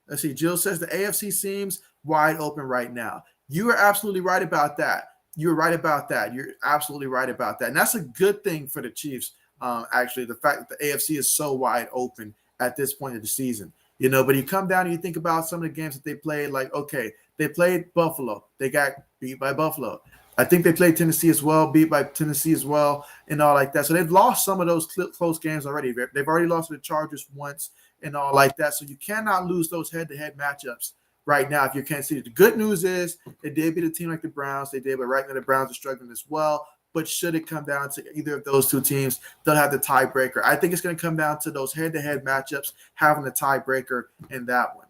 Let's see. Jill says the AFC seems wide open right now. You are absolutely right about that. You're right about that. You're absolutely right about that. And that's a good thing for the Chiefs, actually, the fact that the AFC is so wide open at this point of the season. But you come down and you think about some of the games that they played, like, okay, they played Buffalo. They got beat by Buffalo. I think they played Tennessee as well, beat by Tennessee as well, and all like that. So they've lost some of those close games already. They've already lost to the Chargers once and all like that. So you cannot lose those head-to-head matchups right now if you can't see it. The good news is they did beat a team like the Browns. They did, but right now the Browns are struggling as well. But should it come down to either of those two teams, they'll have the tiebreaker. I think it's going to come down to those head-to-head matchups, having the tiebreaker in that one.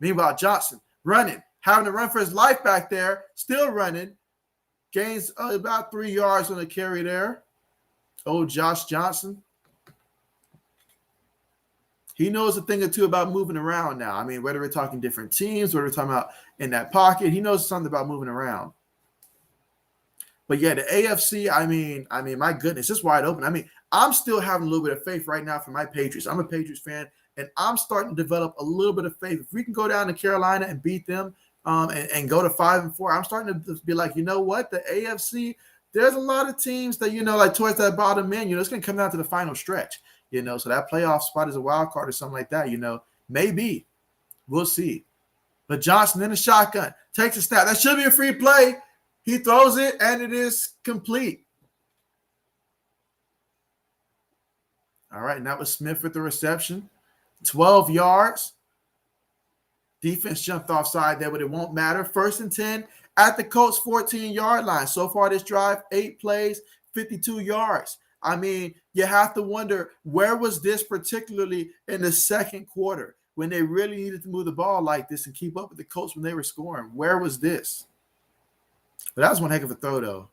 Meanwhile, Johnson running, having to run for his life back there, still running. Gains about 3 yards on the carry there. Oh, Josh Johnson. He knows a thing or two about moving around now. I mean, whether we're talking different teams, whether we're talking about in that pocket, he knows something about moving around. But yeah, the AFC, I mean, my goodness, it's wide open. I mean, I'm still having a little bit of faith right now for my Patriots. I'm a Patriots fan, and I'm starting to develop a little bit of faith. If we can go down to Carolina and beat them and go to 5-4, I'm starting to be like, you know what? The AFC, there's a lot of teams that, like towards that bottom end, it's going to come down to the final stretch, so that playoff spot is a wild card or something like that, maybe. We'll see. But Johnson in the shotgun, takes a snap. That should be a free play. He throws it, and it is complete. All right, and that was Smith with the reception. 12 yards. Defense jumped offside there, but it won't matter. 1st and 10 at the Colts 14-yard line. So far this drive, 8 plays, 52 yards. I mean, you have to wonder, where was this particularly in the second quarter when they really needed to move the ball like this and keep up with the Colts when they were scoring? Where was this? But that was one heck of a throw, though.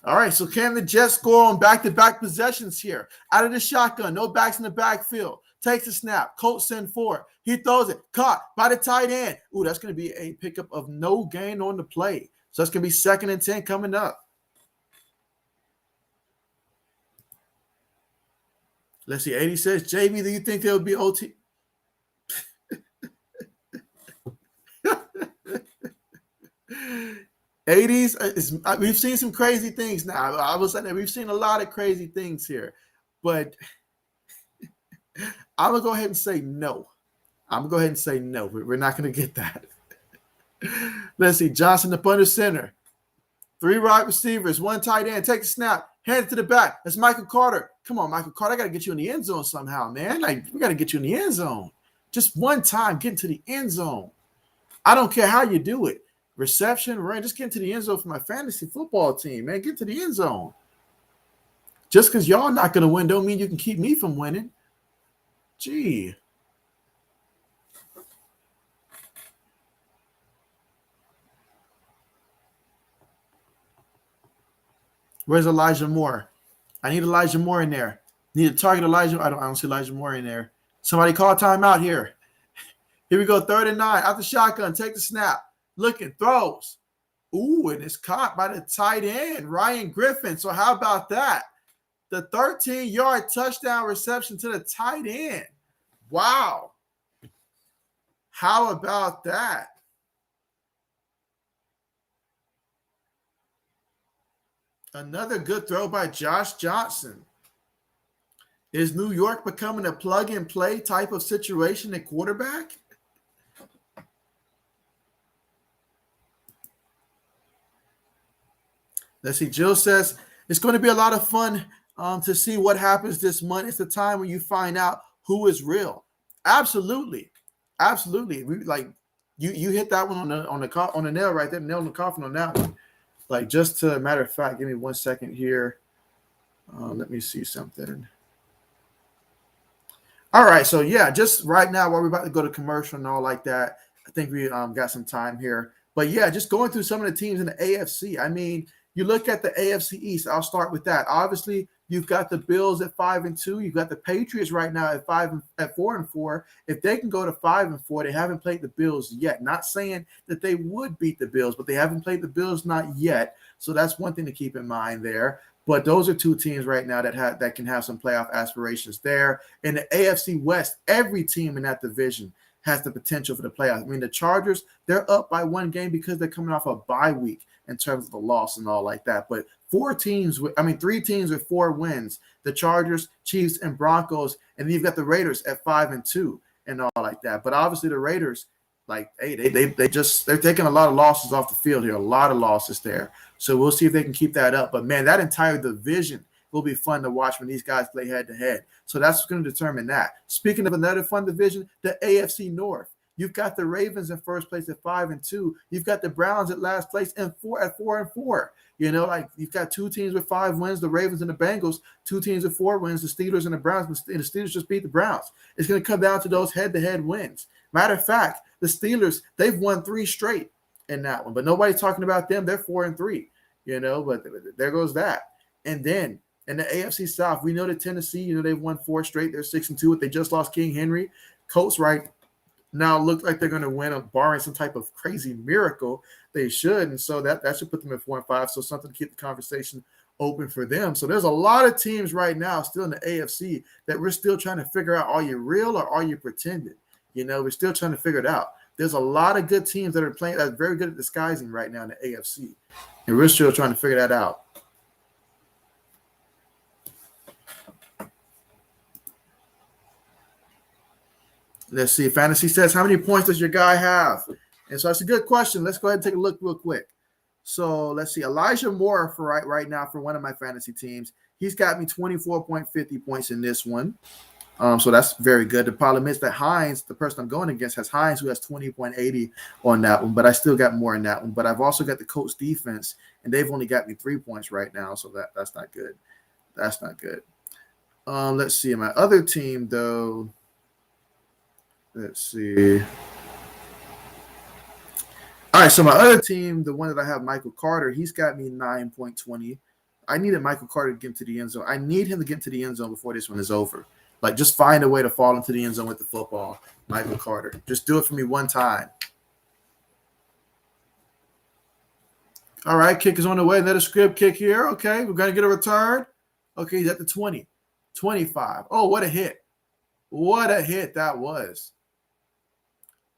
All right, so can the Jets score on back-to-back possessions here? Out of the shotgun, no backs in the backfield. Takes a snap. Colts send forward. He throws it. Caught by the tight end. Ooh, that's going to be a pickup of no gain on the play. So that's going to be 2nd and 10 coming up. Let's see. 80 says, JB, do you think there will be OT? '80s, we've seen some crazy things now. I was saying that we've seen a lot of crazy things here, but I'm gonna go ahead and say no. We're not gonna get that. Let's see. Johnson up under center. 3 wide receivers, 1 tight end. Take the snap. Hand it to the back. That's Michael Carter. Come on, Michael Carter. I gotta get you in the end zone somehow, man. We gotta get you in the end zone. Just one time, get into the end zone. I don't care how you do it. Reception, run, just get into the end zone for my fantasy football team, man. Get to the end zone. Just because y'all not going to win don't mean you can keep me from winning. Gee. Where's Elijah Moore? I need Elijah Moore in there. Need to target Elijah. I don't see Elijah Moore in there. Somebody call timeout here. Here we go, 3rd and 9. Out the shotgun, take the snap. Looking, throws. Ooh, and it's caught by the tight end, Ryan Griffin. So how about that? The 13-yard touchdown reception to the tight end. Wow. How about that? Another good throw by Josh Johnson. Is New York becoming a plug-and-play type of situation at quarterback? Let's see. Jill says, it's going to be a lot of fun to see what happens this month. It's the time when you find out who is real. Absolutely. Absolutely. We like you hit that one on the nail right there, nail in the coffin on that one. Like, just to matter of fact, give me 1 second here. Let me see something. All right, so yeah, just right now while we're about to go to commercial and all like that, I think we got some time here. But yeah, just going through some of the teams in the AFC. I mean, you look at the AFC East. I'll start with that. Obviously, you've got the Bills at 5-2. You've got the Patriots right now at 4-4. If they can go to 5-4, they haven't played the Bills yet. Not saying that they would beat the Bills, but they haven't played the Bills not yet. So that's one thing to keep in mind there. But those are two teams right now that can have some playoff aspirations there. In the AFC West, every team in that division has the potential for the playoffs. I mean, the Chargers, they're up by one game because they're coming off a bye week in terms of the loss and all like that. But three teams with 4 wins: the Chargers, Chiefs, and Broncos. And then you've got the Raiders at 5-2 and all like that. But obviously the Raiders, like, hey, they're taking a lot of losses off the field here, a lot of losses there. So we'll see if they can keep that up. But man, that entire division will be fun to watch when these guys play head to head. So that's going to determine that. Speaking of another fun division, the AFC North. You've got the Ravens in first place at 5-2. You've got the Browns at last place at 4-4. You know, like, you've got 2 teams with 5 wins, the Ravens and the Bengals, 2 teams with 4 wins, the Steelers and the Browns, and the Steelers just beat the Browns. It's going to come down to those head-to-head wins. Matter of fact, the Steelers, they've won 3 straight in that one, but nobody's talking about them. They're 4-3, you know, but there goes that. And then in the AFC South, we know that Tennessee, you know, they've won 4 straight. They're 6-2. They just lost King Henry. Colts right now look like they're going to win, barring some type of crazy miracle. They should, and so that should put them at 4-5. So something to keep the conversation open for them. So there's a lot of teams right now still in the AFC that we're still trying to figure out, are you real or are you pretending? You know, we're still trying to figure it out. There's a lot of good teams that are playing, that are very good at disguising right now in the AFC. And we're still trying to figure that out. Let's see. Fantasy says, how many points does your guy have? And so that's a good question. Let's go ahead and take a look real quick. So let's see. Elijah Moore for right now for one of my fantasy teams. He's got me 24.50 points in this one. So that's very good. The problem is that Hines, the person I'm going against, has Hines, who has 20.80 on that one, but I still got more in that one. But I've also got the Colts defense, and they've only got me 3 points right now, so that's not good. That's not good. Let's see. My other team, though, let's see. All right, so my other team, the one that I have, Michael Carter, he's got me 9.20. I needed Michael Carter to get into the end zone. I need him to get into the end zone before this one is over. Like, just find a way to fall into the end zone with the football, Michael Carter. Just do it for me one time. All right, kick is on the way. Another script kick here. Okay, we're going to get a return. Okay, he's at the 20, 25. Oh, what a hit. What a hit that was.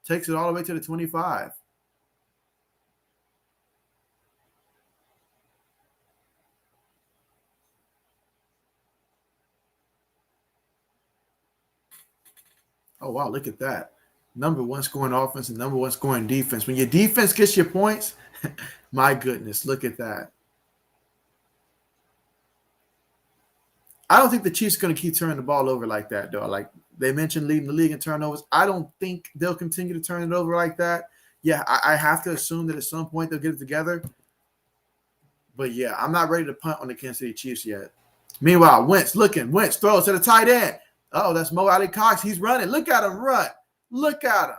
Takes it all the way to the 25. Oh, wow, look at that. Number 1 scoring offense and number 1 scoring defense. When your defense gets your points, my goodness, look at that. I don't think the Chiefs are going to keep turning the ball over like that, though. Like they mentioned, leading the league in turnovers. I don't think they'll continue to turn it over like that. Yeah, I have to assume that at some point they'll get it together. But, yeah, I'm not ready to punt on the Kansas City Chiefs yet. Meanwhile, Wentz throws to the tight end. Oh, that's Mo Alley Cox. He's running. Look at him run. Look at him.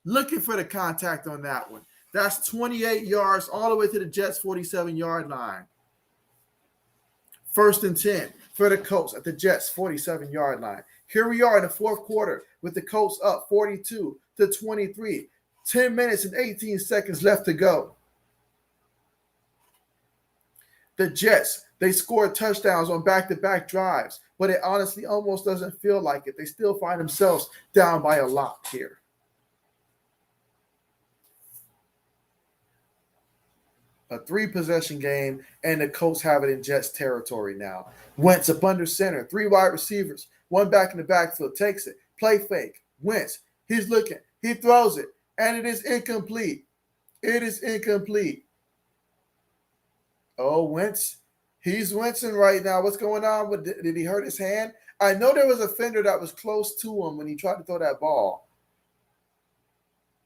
Looking for the contact on that one. That's 28 yards all the way to the Jets' 47-yard line. 1st and 10 for the Colts at the Jets' 47-yard line. Here we are in the 4th quarter with the Colts up 42-23. 10 minutes and 18 seconds left to go. The Jets, they scored touchdowns on back-to-back drives, but it honestly almost doesn't feel like it. They still find themselves down by a lot here. a 3-possession game, and the Colts have it in Jets territory now. Wentz up under center, 3 wide receivers, 1 back in the backfield, takes it, play fake. Wentz, he's looking, he throws it, and it is incomplete. It is incomplete. Oh, Wentz, he's wincing right now. What's going on? Did he hurt his hand? I know there was a fender that was close to him when he tried to throw that ball.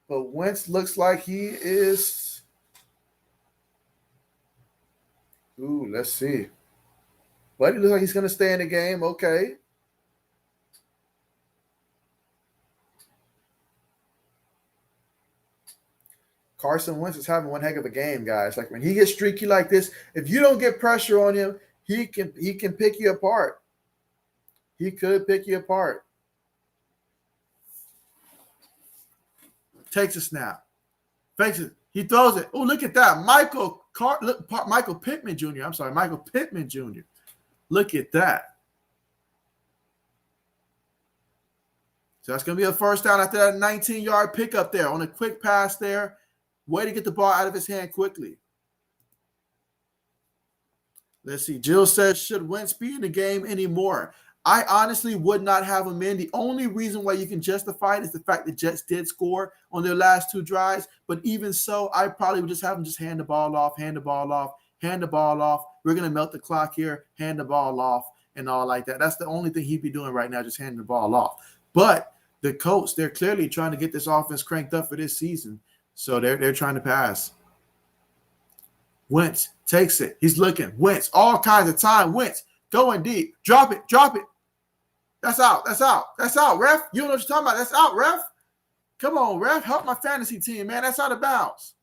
But Wentz looks like he is. Ooh, let's see. But he looks like he's going to stay in the game. Okay. Carson Wentz is having one heck of a game, guys. Like when he gets streaky like this, if you don't get pressure on him, he can pick you apart. He could pick you apart. Takes a snap. Fakes it. He throws it. Oh, look at that. Michael Pittman Jr. I'm sorry, Michael Pittman Jr. Look at that. So that's going to be a first down after that 19-yard pickup there on a quick pass there. Way to get the ball out of his hand quickly. Let's see. Jill says, should Wentz be in the game anymore? I honestly would not have him in. The only reason why you can justify it is the fact that Jets did score on their last 2 drives. But even so, I probably would just have him just hand the ball off. We're going to melt the clock here, hand the ball off, and all like that. That's the only thing he'd be doing right now, just handing the ball off. But the Colts, they're clearly trying to get this offense cranked up for this season. So they're trying to pass. Wentz takes it. He's looking. Wentz, all kinds of time. Wentz going deep. Drop it. That's out, ref. You don't know what you're talking about. That's out, ref. Come on, ref. Help my fantasy team, man. That's out of bounds.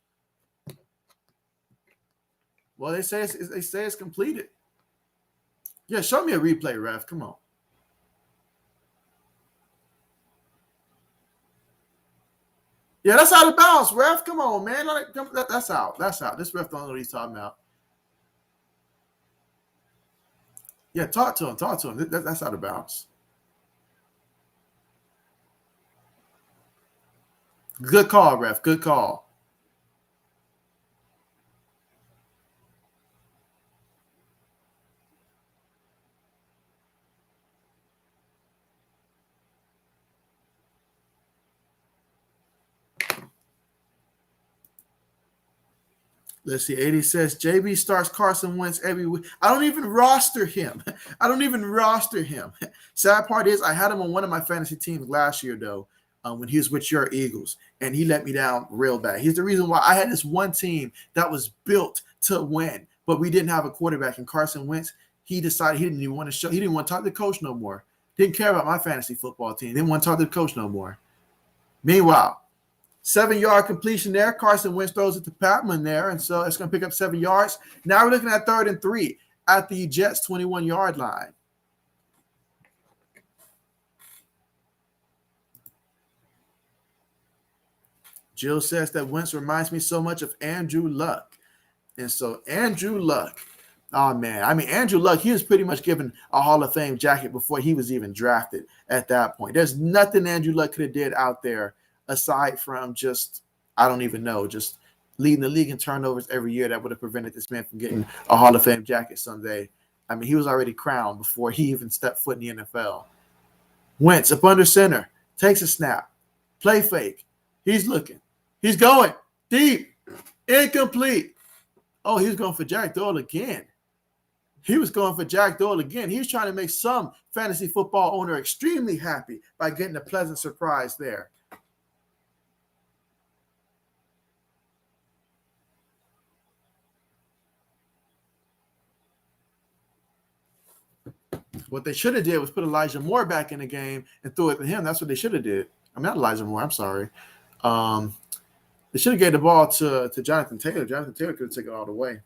Well, they say it's completed. Yeah, show me a replay, ref. Come on. Yeah, that's out of bounds, ref. Come on, man. That's out. This ref don't know what he's talking about. Yeah, talk to him. That's out of bounds. Good call, ref. Good call. Let's see. 80 says, JB starts Carson Wentz every week. I don't even roster him. Sad part is I had him on one of my fantasy teams last year, though, when he was with your Eagles, and he let me down real bad. He's the reason why I had this one team that was built to win, but we didn't have a quarterback. And Carson Wentz, he decided he didn't even want to show. He didn't want to talk to the coach no more. Didn't care about my fantasy football team. Didn't want to talk to the coach no more. Meanwhile, 7-yard completion there. Carson Wentz throws it to Patman there, and so it's going to pick up 7 yards. Now we're looking at 3rd and 3 at the Jets' 21-yard line. Jill says that Wentz reminds me so much of Andrew Luck. And so Andrew Luck, oh, man. I mean, Andrew Luck, he was pretty much given a Hall of Fame jacket before he was even drafted at that point. There's nothing Andrew Luck could have did out there aside from just, I don't even know, just leading the league in turnovers every year that would have prevented this man from getting a Hall of Fame jacket someday. I mean, he was already crowned before he even stepped foot in the NFL. Wentz up under center, takes a snap, play fake. He's looking. He's going deep, incomplete. Oh, he was going for Jack Doyle again. He was trying to make some fantasy football owner extremely happy by getting a pleasant surprise there. What they should have did was put Elijah Moore back in the game and throw it to him. That's what they should have did. I'm not Elijah Moore. I'm sorry. They should have gave the ball to Jonathan Taylor. Jonathan Taylor could have taken it all the way.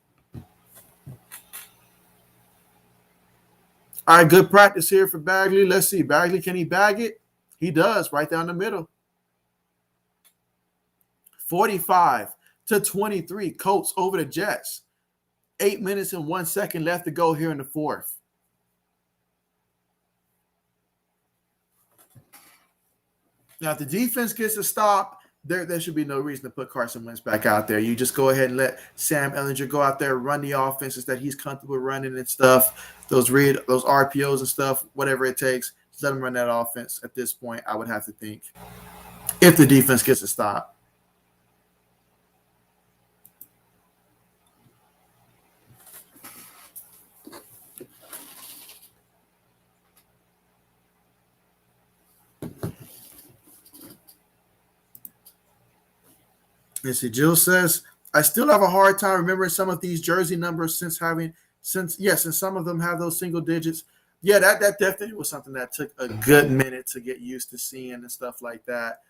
All right, good practice here for Bagley. Let's see. Bagley, can he bag it? He does, right down the middle. 45-23, Colts over the Jets. 8 minutes and 1 second left to go here in the 4th. Now, if the defense gets a stop, there should be no reason to put Carson Wentz back out there. You just go ahead and let Sam Ehlinger go out there, run the offenses that he's comfortable running and stuff, those RPOs and stuff, whatever it takes. Just let him run that offense at this point, I would have to think, if the defense gets a stop. And see, Jill says, I still have a hard time remembering some of these jersey numbers since some of them have those single digits. Yeah, that definitely was something that took a good minute to get used to seeing and stuff like that.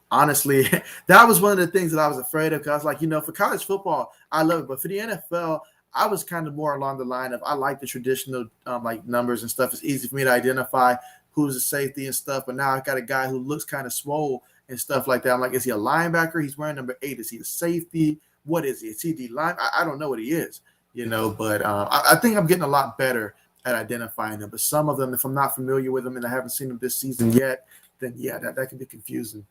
Honestly, that was one of the things that I was afraid of, because I was like, for college football, I love it. But for the NFL, I was kind of more along the line of, I like the traditional like numbers and stuff. It's easy for me to identify who's a safety and stuff. But now I got a guy who looks kind of swole and stuff like that. I'm like, is he a linebacker? He's wearing number 8. Is he a safety? What is he? Is he the line? I don't know what he is, but I think I'm getting a lot better at identifying them. But some of them, if I'm not familiar with them and I haven't seen them this season yet, then yeah, that can be confusing.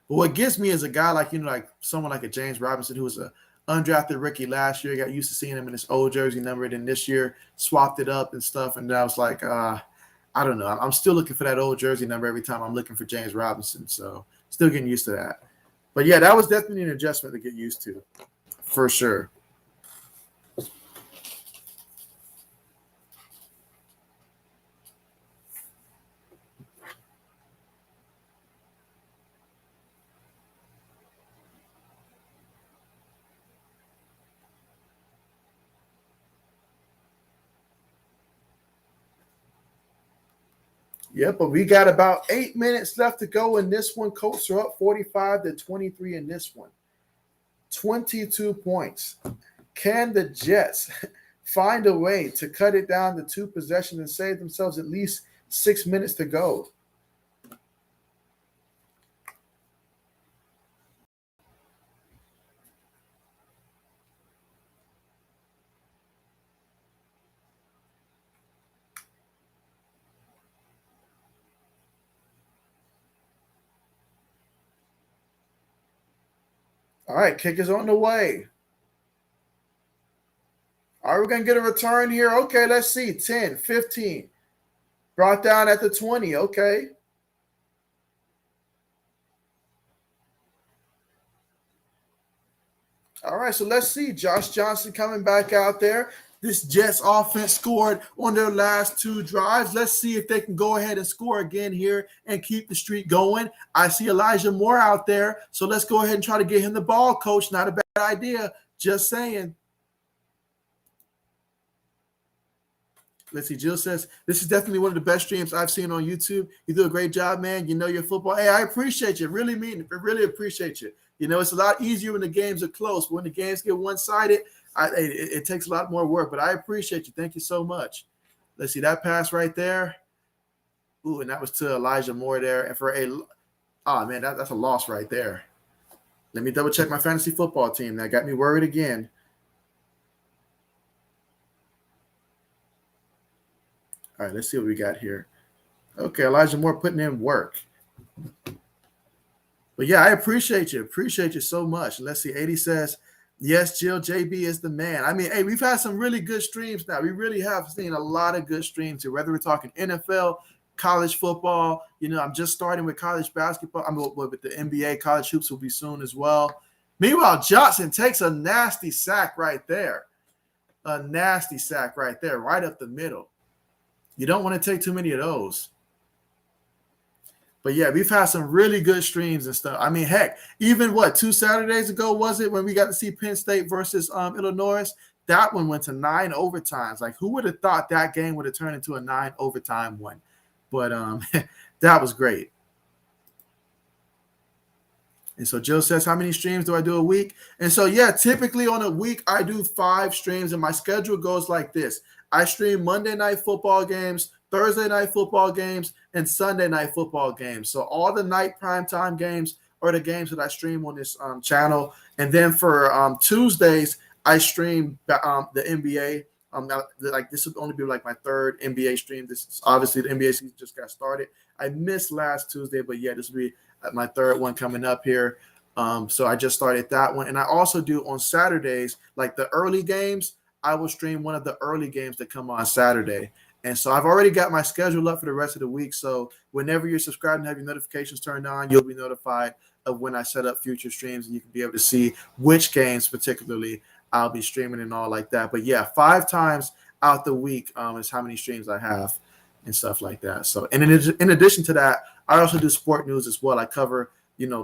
But what gets me is a guy like, like someone like a James Robinson, who was a undrafted rookie last year. Got used to seeing him in his old jersey number, and then this year swapped it up and stuff. And I was like, I don't know. I'm still looking for that old jersey number every time I'm looking for James Robinson. So still getting used to that. But yeah, that was definitely an adjustment to get used to, for sure. Yep, but we got about 8 minutes left to go in this one. Colts are up 45-23 in this one. 22 points. Can the Jets find a way to cut it down to 2 possessions and save themselves at least 6 minutes to go? All right, kick is on the way. Are we going to get a return here? Okay, let's see. 10, 15. Brought down at the 20. Okay. All right, so let's see. Josh Johnson coming back out there. This Jets offense scored on their last 2 drives. Let's see if they can go ahead and score again here and keep the streak going. I see Elijah Moore out there, so let's go ahead and try to get him the ball, coach. Not a bad idea. Just saying. Let's see. Jill says, this is definitely one of the best streams I've seen on YouTube. You do a great job, man. You know your football. Hey, I appreciate you. Really mean it. I really appreciate you. It's a lot easier when the games are close. But when the games get one-sided, it takes a lot more work. But I appreciate you. Thank you so much. Let's see. That pass right there. Ooh, and that was to Elijah Moore there. And man, that's a loss right there. Let me double-check my fantasy football team. That got me worried again. All right, let's see what we got here. Okay, Elijah Moore putting in work. But yeah, I appreciate you. Appreciate you so much. Let's see. 80 says, yes, Jill, JB is the man. I mean, hey, we've had some really good streams now. We really have seen a lot of good streams here, whether we're talking NFL, college football. I'm just starting with college basketball. With the NBA. College hoops will be soon as well. Meanwhile, Johnson takes a nasty sack right there. A nasty sack right there, right up the middle. You don't want to take too many of those. But yeah, we've had some really good streams and stuff. I mean, heck, even 2 Saturdays ago was it when we got to see Penn State versus Illinois? That one went to 9 overtimes. Like, who would have thought that game would have turned into a 9 overtime one? But that was great. And so Jill says, how many streams do I do a week? And so, yeah, typically on a week, I do 5 streams, and my schedule goes like this. I stream Monday night football games, Thursday night football games, and Sunday night football games. So all the night primetime games are the games that I stream on this channel. And then for Tuesdays, I stream the NBA Now, like this would only be like my third NBA stream. This is obviously the NBA season just got started. I missed last Tuesday, but yeah, this will be my third one coming up here. So I just started that one, and I also do on Saturdays, like the early games. I will stream one of the early games that come on Saturday. And so I've already got my schedule up for the rest of the week. So whenever you're subscribed and have your notifications turned on, you'll be notified of when I set up future streams, and you can be able to see which games particularly I'll be streaming and all like that. But yeah, 5 times out the week is how many streams I have and stuff like that. So, and in addition to that, I also do sport news as well. I cover,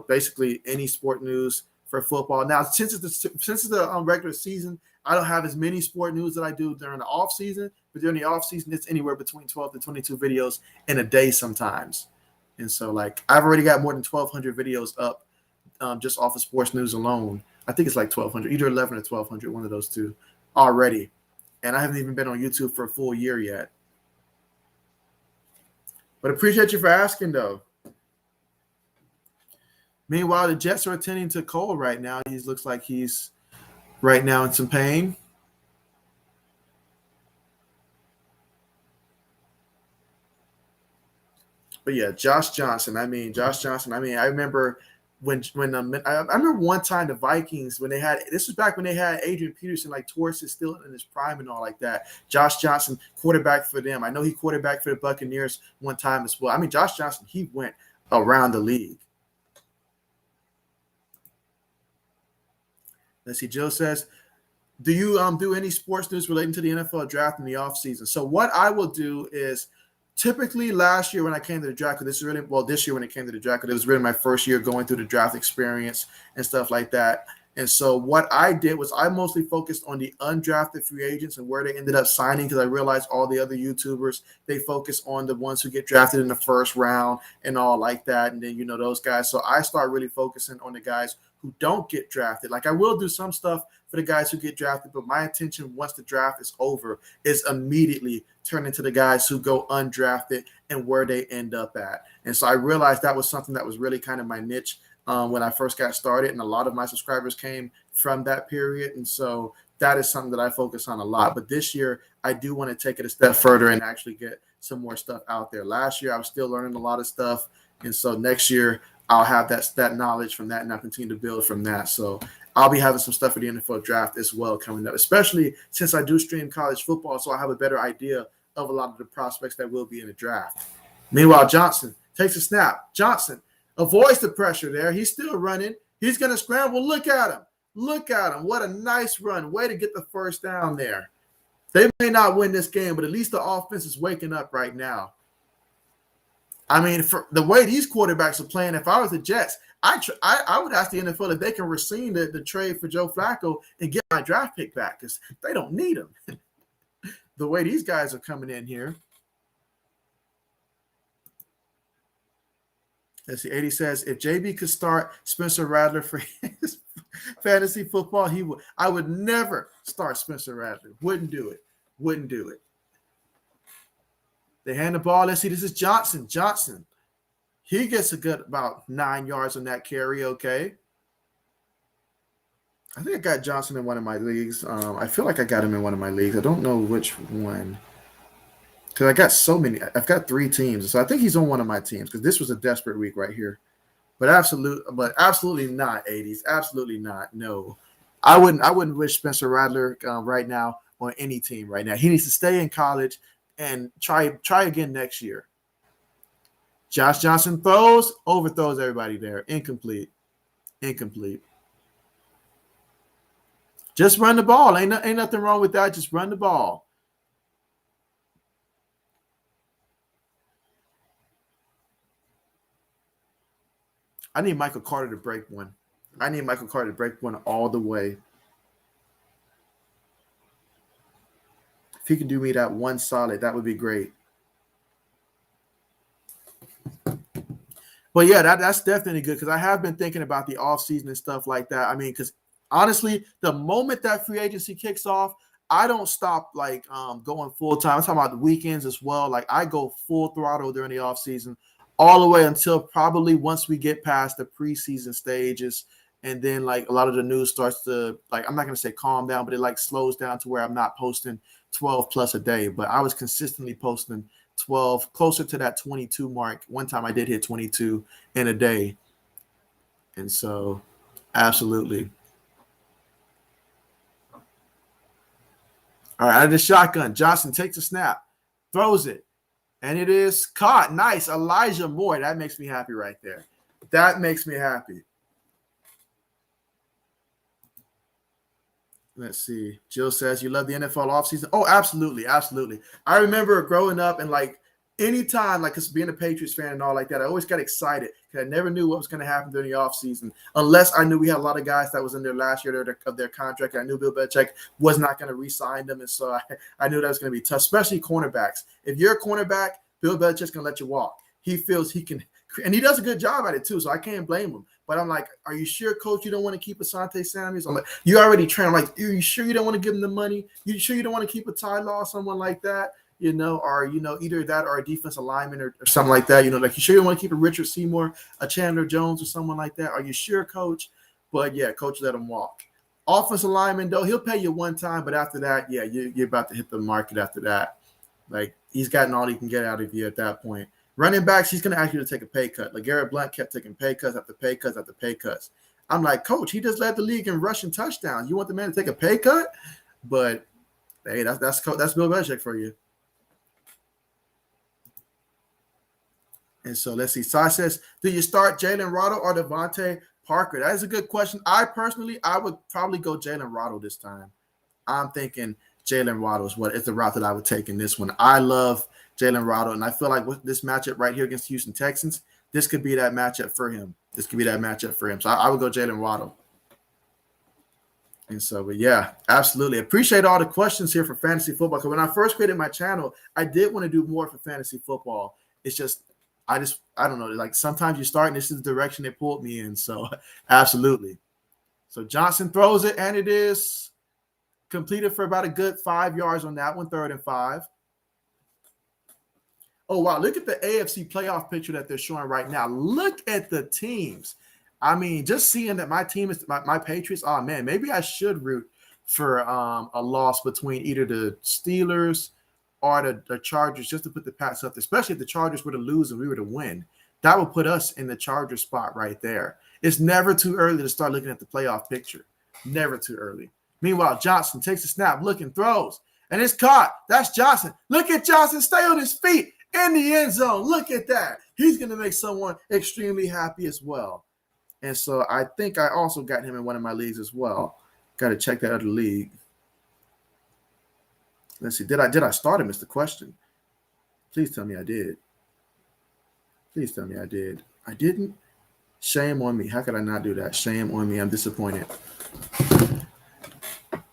basically any sport news for football. Now, since it's the regular season, I don't have as many sport news that I do during the off season. But during the off season, it's anywhere between 12 to 22 videos in a day sometimes. And so, like, I've already got more than 1,200 videos up just off of sports news alone. I think it's like 1,200, either 11 or 1,200, one of those two already. And I haven't even been on YouTube for a full year yet. But appreciate you for asking, though. Meanwhile, the Jets are attending to Cole right now. He looks like he's right now in some pain. But yeah, Josh Johnson. I remember I remember one time the Vikings, when they had, this was back when they had Adrian Peterson, like towards his still in his prime and all like that. Josh Johnson, quarterback for them. I know he quarterbacked for the Buccaneers one time as well. I mean, Josh Johnson, he went around the league. Let's see. Joe says, do you do any sports news relating to the NFL draft in the offseason? So what I will do is, typically last year when I came to the draft, this year when it came to the draft, it was really my first year going through the draft experience and stuff like that. And so what I did was I mostly focused on the undrafted free agents and where they ended up signing, because I realized all the other YouTubers, they focus on the ones who get drafted in the first round and all like that. And then, those guys. So I start really focusing on the guys who don't get drafted. Like, I will do some stuff for the guys who get drafted, but my intention once the draft is over is immediately turn into the guys who go undrafted and where they end up at. And so I realized that was something that was really kind of my niche when I first got started, and a lot of my subscribers came from that period. And so that is something that I focus on a lot. But this year, I do want to take it a step further and actually get some more stuff out there. Last year, I was still learning a lot of stuff. And so next year, I'll have that knowledge from that, and I'll continue to build from that. So I'll be having some stuff for the NFL draft as well coming up, especially since I do stream college football, so I have a better idea of a lot of the prospects that will be in the draft. Meanwhile, Johnson takes a snap. Johnson avoids the pressure there. He's still running. He's going to scramble. Look at him. Look at him. What a nice run. Way to get the first down there. They may not win this game, but at least the offense is waking up right now. I mean, for the way these quarterbacks are playing, if I was the Jets, I would ask the NFL if they can rescind the trade for Joe Flacco and get my draft pick back, because they don't need him. The way these guys are coming in here. Let's see. 80 says, if JB could start Spencer Rattler for his fantasy football, he would. I would never start Spencer Rattler. Wouldn't do it. They hand the ball. Let's see. This is Johnson. He gets a good about 9 yards on that carry. Okay. I think I got Johnson in one of my leagues. I feel like I got him in one of my leagues. I don't know which one, because I got so many. I've got 3 teams, so I think he's on one of my teams, because this was a desperate week right here. But absolutely not. 80s, absolutely not. No, I wouldn't wish Spencer Rattler right now on any team right now. He needs to stay in college and try again next year. Josh Johnson overthrows everybody there. Incomplete. Just run the ball. Ain't nothing wrong with that. Just run the ball. I need Michael Carter to break one. All the way. If he can do me that one solid, that would be great. But yeah, that's definitely good, because I have been thinking about the offseason and stuff like that. I mean, because honestly, the moment that free agency kicks off, I don't stop like going full time. I'm talking about the weekends as well. Like, I go full throttle during the offseason all the way until probably once we get past the preseason stages And then like a lot of the news starts to like, I'm not going to say calm down, but it like slows down to where I'm not posting 12 plus a day. But I was consistently posting 12, closer to that 22 mark. One time I did hit 22 in a day. And so absolutely. All right, out of the shotgun, Johnson takes a snap, throws it, and it is caught. Nice. Elijah Moore. That makes me happy right there. That makes me happy. Let's see. Jill says, you love the NFL offseason? Oh, absolutely. Absolutely. I remember growing up and like anytime, like because being a Patriots fan and all like that, I always got excited because I never knew what was going to happen during the offseason unless I knew we had a lot of guys that was in their last year of their contract. I knew Bill Belichick was not going to re-sign them. And so I knew that was going to be tough, especially cornerbacks. If you're a cornerback, Bill Belichick's going to let you walk. He feels he can, and he does a good job at it too, so I can't blame him. But I'm like, are you sure, coach, you don't want to keep Asante Samuels? I'm like, you already trained. I'm like, are you sure you don't want to give him the money? You sure you don't want to keep a Ty Law or someone like that? You know, or, you know, either that or a defensive lineman or something like that. You know, like, you sure you don't want to keep a Richard Seymour, a Chandler Jones or someone like that? Are you sure, coach? But, yeah, coach let him walk. Offensive lineman, though, he'll pay you one time. But after that, yeah, you're about to hit the market after that. Like, he's gotten all he can get out of you at that point. Running backs, he's going to ask you to take a pay cut. Like Garrett Blunt kept taking pay cuts after pay cuts after pay cuts. I'm like, coach, he just led the league in rushing touchdowns. You want the man to take a pay cut? But, hey, that's Bill Belichick for you. And so let's see. Sai says, do you start Jalen Waddle or Devontae Parker? That is a good question. I would probably go Jalen Waddle this time. I'm thinking Jalen Waddle is the route that I would take in this one. I love Jalen Waddle, and I feel like with this matchup right here against Houston Texans, this could be that matchup for him. So I would go Jalen Waddle. And so, but yeah, absolutely. Appreciate all the questions here for fantasy football. Because when I first created my channel, I did want to do more for fantasy football. It's just, I don't know. Like sometimes you start and this is the direction they pulled me in. So absolutely. So Johnson throws it, and it is completed for about a good 5 yards on that one, 3rd and 5. Oh, wow. Look at the AFC playoff picture that they're showing right now. Look at the teams. I mean, just seeing that my team is my Patriots. Oh, man, maybe I should root for a loss between either the Steelers or the Chargers just to put the Pats up, especially if the Chargers were to lose and we were to win. That would put us in the Chargers spot right there. It's never too early to start looking at the playoff picture. Never too early. Meanwhile, Johnson takes a snap, looking, throws, and it's caught. That's Johnson. Look at Johnson stay on his feet in the end zone. Look at that. He's going to make someone extremely happy as well. And so I think I also got him in one of my leagues as well. Got to check that other league. Let's see. Did I start him is the question. Please tell me I did. Please tell me I did. I didn't. Shame on me. How could I not do that? Shame on me. I'm disappointed.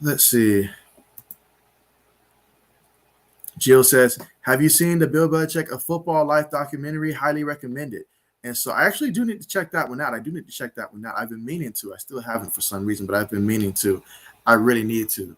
Let's see. Jill says, have you seen the Bill Belichick A Football Life documentary? Highly recommended. And so I actually do need to check that one out. I've been meaning to. I still haven't for some reason, but I've been meaning to. I really need to.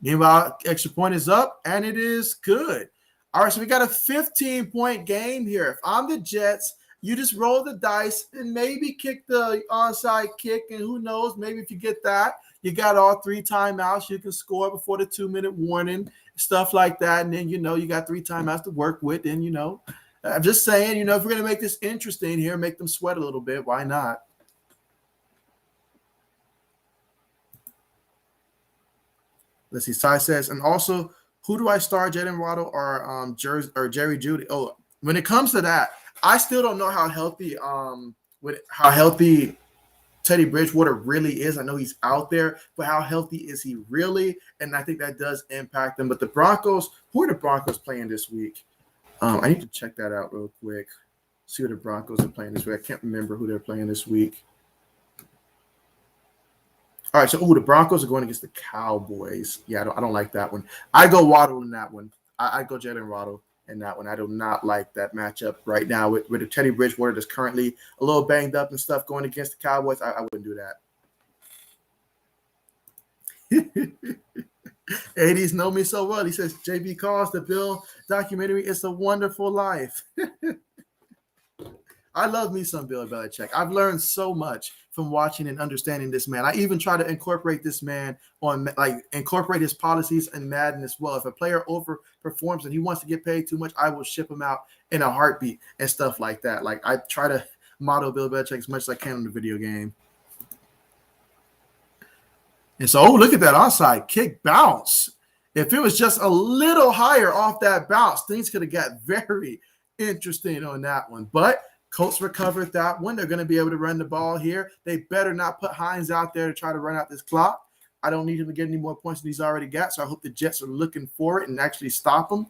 Meanwhile, extra point is up, and it is good. All right, so we got a 15-point game here. If I'm the Jets, you just roll the dice and maybe kick the onside kick, and who knows, maybe if you get that, you got all 3 timeouts. You can score before the 2-minute warning, stuff like that. And then, you got 3 timeouts to work with. And, I'm just saying, if we're going to make this interesting here, make them sweat a little bit, why not? Let's see. Sai says, and also, who do I start, Jalen Waddle or Jerry Jeudy? Oh, when it comes to that, I still don't know how healthy Teddy Bridgewater really is. I know he's out there, but how healthy is he really? And I think that does impact them. But the Broncos, who are the Broncos playing this week? I need to check that out real quick. See who the Broncos are playing this week. I can't remember who they're playing this week. All right, so the Broncos are going against the Cowboys. Yeah, I don't like that one. I go Waddle in that one. I go Jalen Waddle in that one. I do not like that matchup right now with the Teddy Bridgewater that's currently a little banged up and stuff going against the Cowboys. I wouldn't do that. 80s know me so well. He says, JB calls the Bill documentary. It's a Wonderful Life. I love me some Bill Belichick. I've learned so much from watching and understanding this man. I even try to incorporate this man on, like, incorporate his policies in Madden as well. If a player overperforms and he wants to get paid too much, I will ship him out in a heartbeat and stuff like that. Like, I try to model Bill Belichick as much as I can in the video game. And so, look at that onside kick bounce. If it was just a little higher off that bounce, things could have got very interesting on that one. But Colts recovered that one. They're going to be able to run the ball here. They better not put Hines out there to try to run out this clock. I don't need him to get any more points than he's already got, so I hope the Jets are looking for it and actually stop him.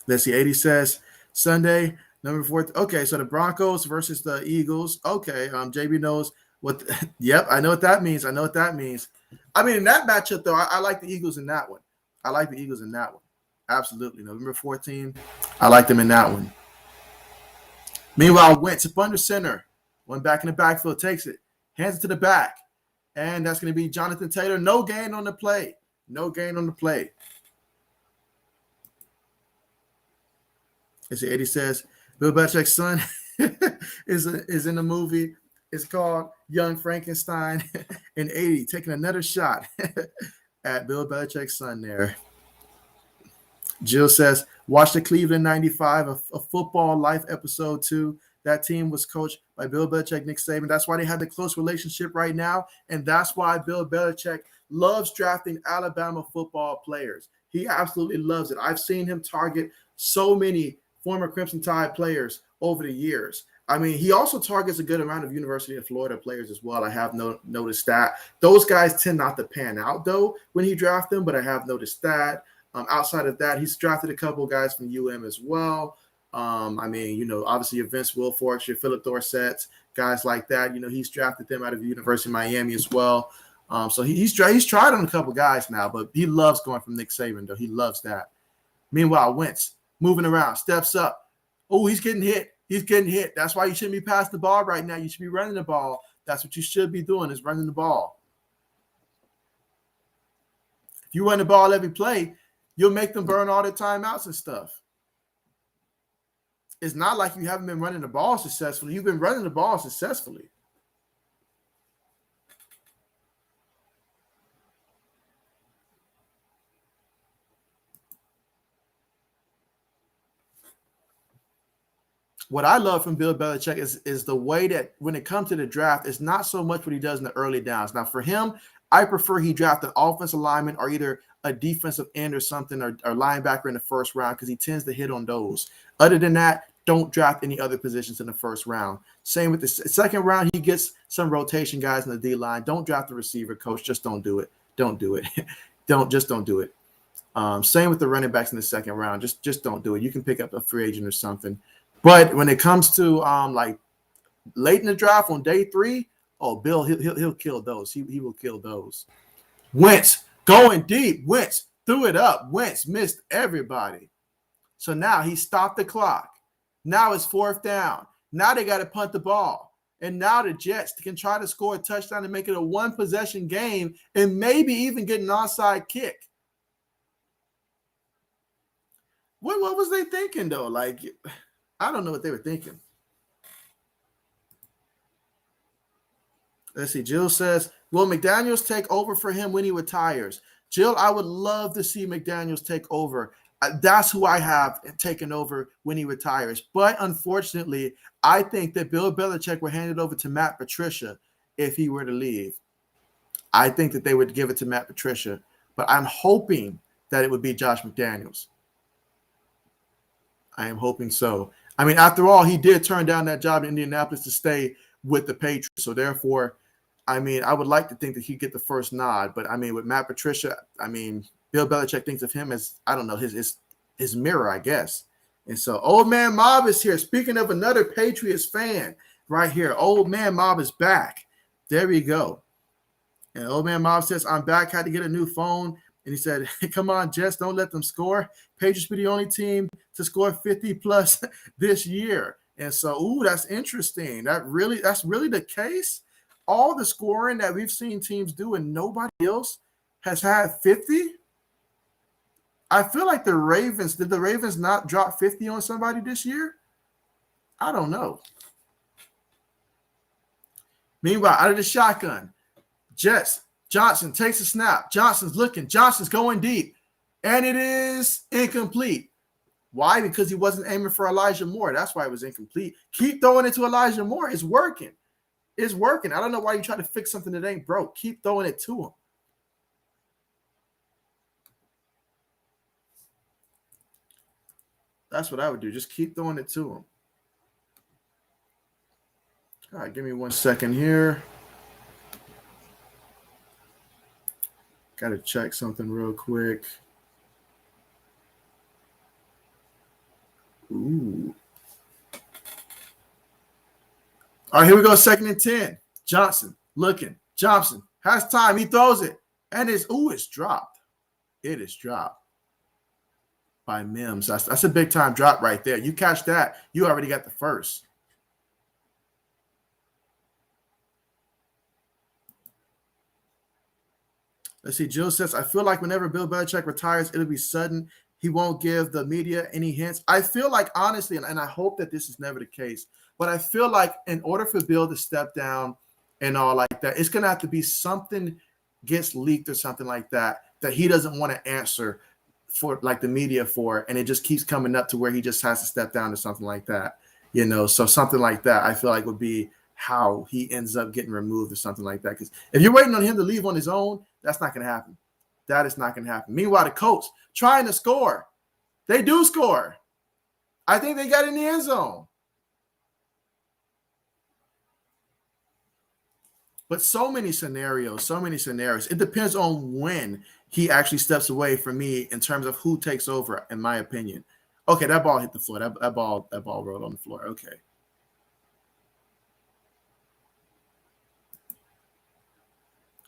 Let's see. 80 says Sunday, number 4. Okay, so the Broncos versus the Eagles. Okay, JB knows what. Yep, I know what that means. I know what that means. I mean, in that matchup, though, I like the Eagles in that one. I like the Eagles in that one. Absolutely. November 14, I like them in that one. Meanwhile, Wentz up under center. One back in the backfield, takes it, hands it to the back. And that's going to be Jonathan Taylor. No gain on the play. No gain on the play. As Eddie says, Bill Belichick's son is in the movie. It's called Young Frankenstein. And 80 taking another shot at Bill Belichick's son there. Jill says, watch the Cleveland 95, a football life episode 2. That team was coached by Bill Belichick, Nick Saban. That's why they have the close relationship right now. And that's why Bill Belichick loves drafting Alabama football players. He absolutely loves it. I've seen him target so many former Crimson Tide players over the years. I mean, he also targets a good amount of University of Florida players as well. I have noticed that. Those guys tend not to pan out, though, when he drafts them, but I have noticed that. Outside of that, he's drafted a couple of guys from UM as well. I mean, obviously your Vince Wilforks, your Philip Dorsetts, guys like that. He's drafted them out of the University of Miami as well. So he's tried on a couple of guys now, but he loves going from Nick Saban, though. He loves that. Meanwhile, Wentz moving around, steps up. Oh, he's getting hit. He's getting hit. That's why you shouldn't be passing the ball right now. You should be running the ball. That's what you should be doing, is running the ball. If you run the ball every play, you'll make them burn all their timeouts and stuff. It's not like you haven't been running the ball successfully. You've been running the ball successfully. What I love from Bill Belichick is the way that when it comes to the draft, it's not so much what he does in the early downs. Now, for him, I prefer he draft an offensive lineman or either a defensive end or something or linebacker in the first round because he tends to hit on those. Other than that, don't draft any other positions in the first round. Same with the second round, he gets some rotation guys in the D-line. Don't draft the receiver, coach. Just don't do it. Don't do it. Don't do it. Same with the running backs in the second round. Just don't do it. You can pick up a free agent or something. But when it comes to like late in the draft on day 3, oh, Bill, he'll kill those. He will kill those. Wentz going deep. Wentz threw it up. Wentz missed everybody. So now he stopped the clock. Now it's 4th down. Now they got to punt the ball. And now the Jets can try to score a touchdown and make it a one-possession game and maybe even get an onside kick. What was they thinking, though? Like, I don't know what they were thinking. Let's see. Jill says, will McDaniels take over for him when he retires? Jill, I would love to see McDaniels take over. That's who I have taken over when he retires. But unfortunately, I think that Bill Belichick would hand it over to Matt Patricia if he were to leave. I think that they would give it to Matt Patricia. But I'm hoping that it would be Josh McDaniels. I am hoping so. I mean, after all, he did turn down that job in Indianapolis to stay with the Patriots. So therefore, I mean, I would like to think that he'd get the first nod. But I mean, with Matt Patricia, I mean, Bill Belichick thinks of him as, I don't know, his mirror, I guess. And so Old Man Mob is here. Speaking of another Patriots fan right here, Old Man Mob is back. There we go. And Old Man Mob says, I'm back, had to get a new phone. And he said, come on, Jets, don't let them score. Patriots be the only team to score 50 plus this year. And so, that's interesting. That's really the case. All the scoring that we've seen teams do and nobody else has had 50. I feel like did the Ravens not drop 50 on somebody this year? I don't know. Meanwhile, out of the shotgun, Jets, Johnson takes a snap. Johnson's looking. Johnson's going deep. And it is incomplete. Why? Because he wasn't aiming for Elijah Moore. That's why it was incomplete. Keep throwing it to Elijah Moore. It's working. It's working. I don't know why you try to fix something that ain't broke. Keep throwing it to him. That's what I would do. Just keep throwing it to him. All right, give me 1 second here. Got to check something real quick. Ooh. All right, here we go. 2nd and 10. Johnson looking. Johnson has time. He throws it. And it's dropped. It is dropped by Mims. That's a big time drop right there. You catch that, you already got the first. Let's see. Jill says, I feel like whenever Bill Belichick retires, it'll be sudden. He won't give the media any hints. I feel like, honestly, and I hope that this is never the case, but I feel like in order for Bill to step down and all like that, it's going to have to be something gets leaked or something like that he doesn't want to answer for, like the media for, and it just keeps coming up to where he just has to step down or something like that. So something like that I feel like would be how he ends up getting removed or something like that. Because if you're waiting on him to leave on his own, that's not going to happen. That is not going to happen. Meanwhile, the Colts trying to score. They do score. I think they got in the end zone. But so many scenarios. It depends on when he actually steps away from me in terms of who takes over, in my opinion. Okay, that ball hit the floor. That ball rolled on the floor. Okay.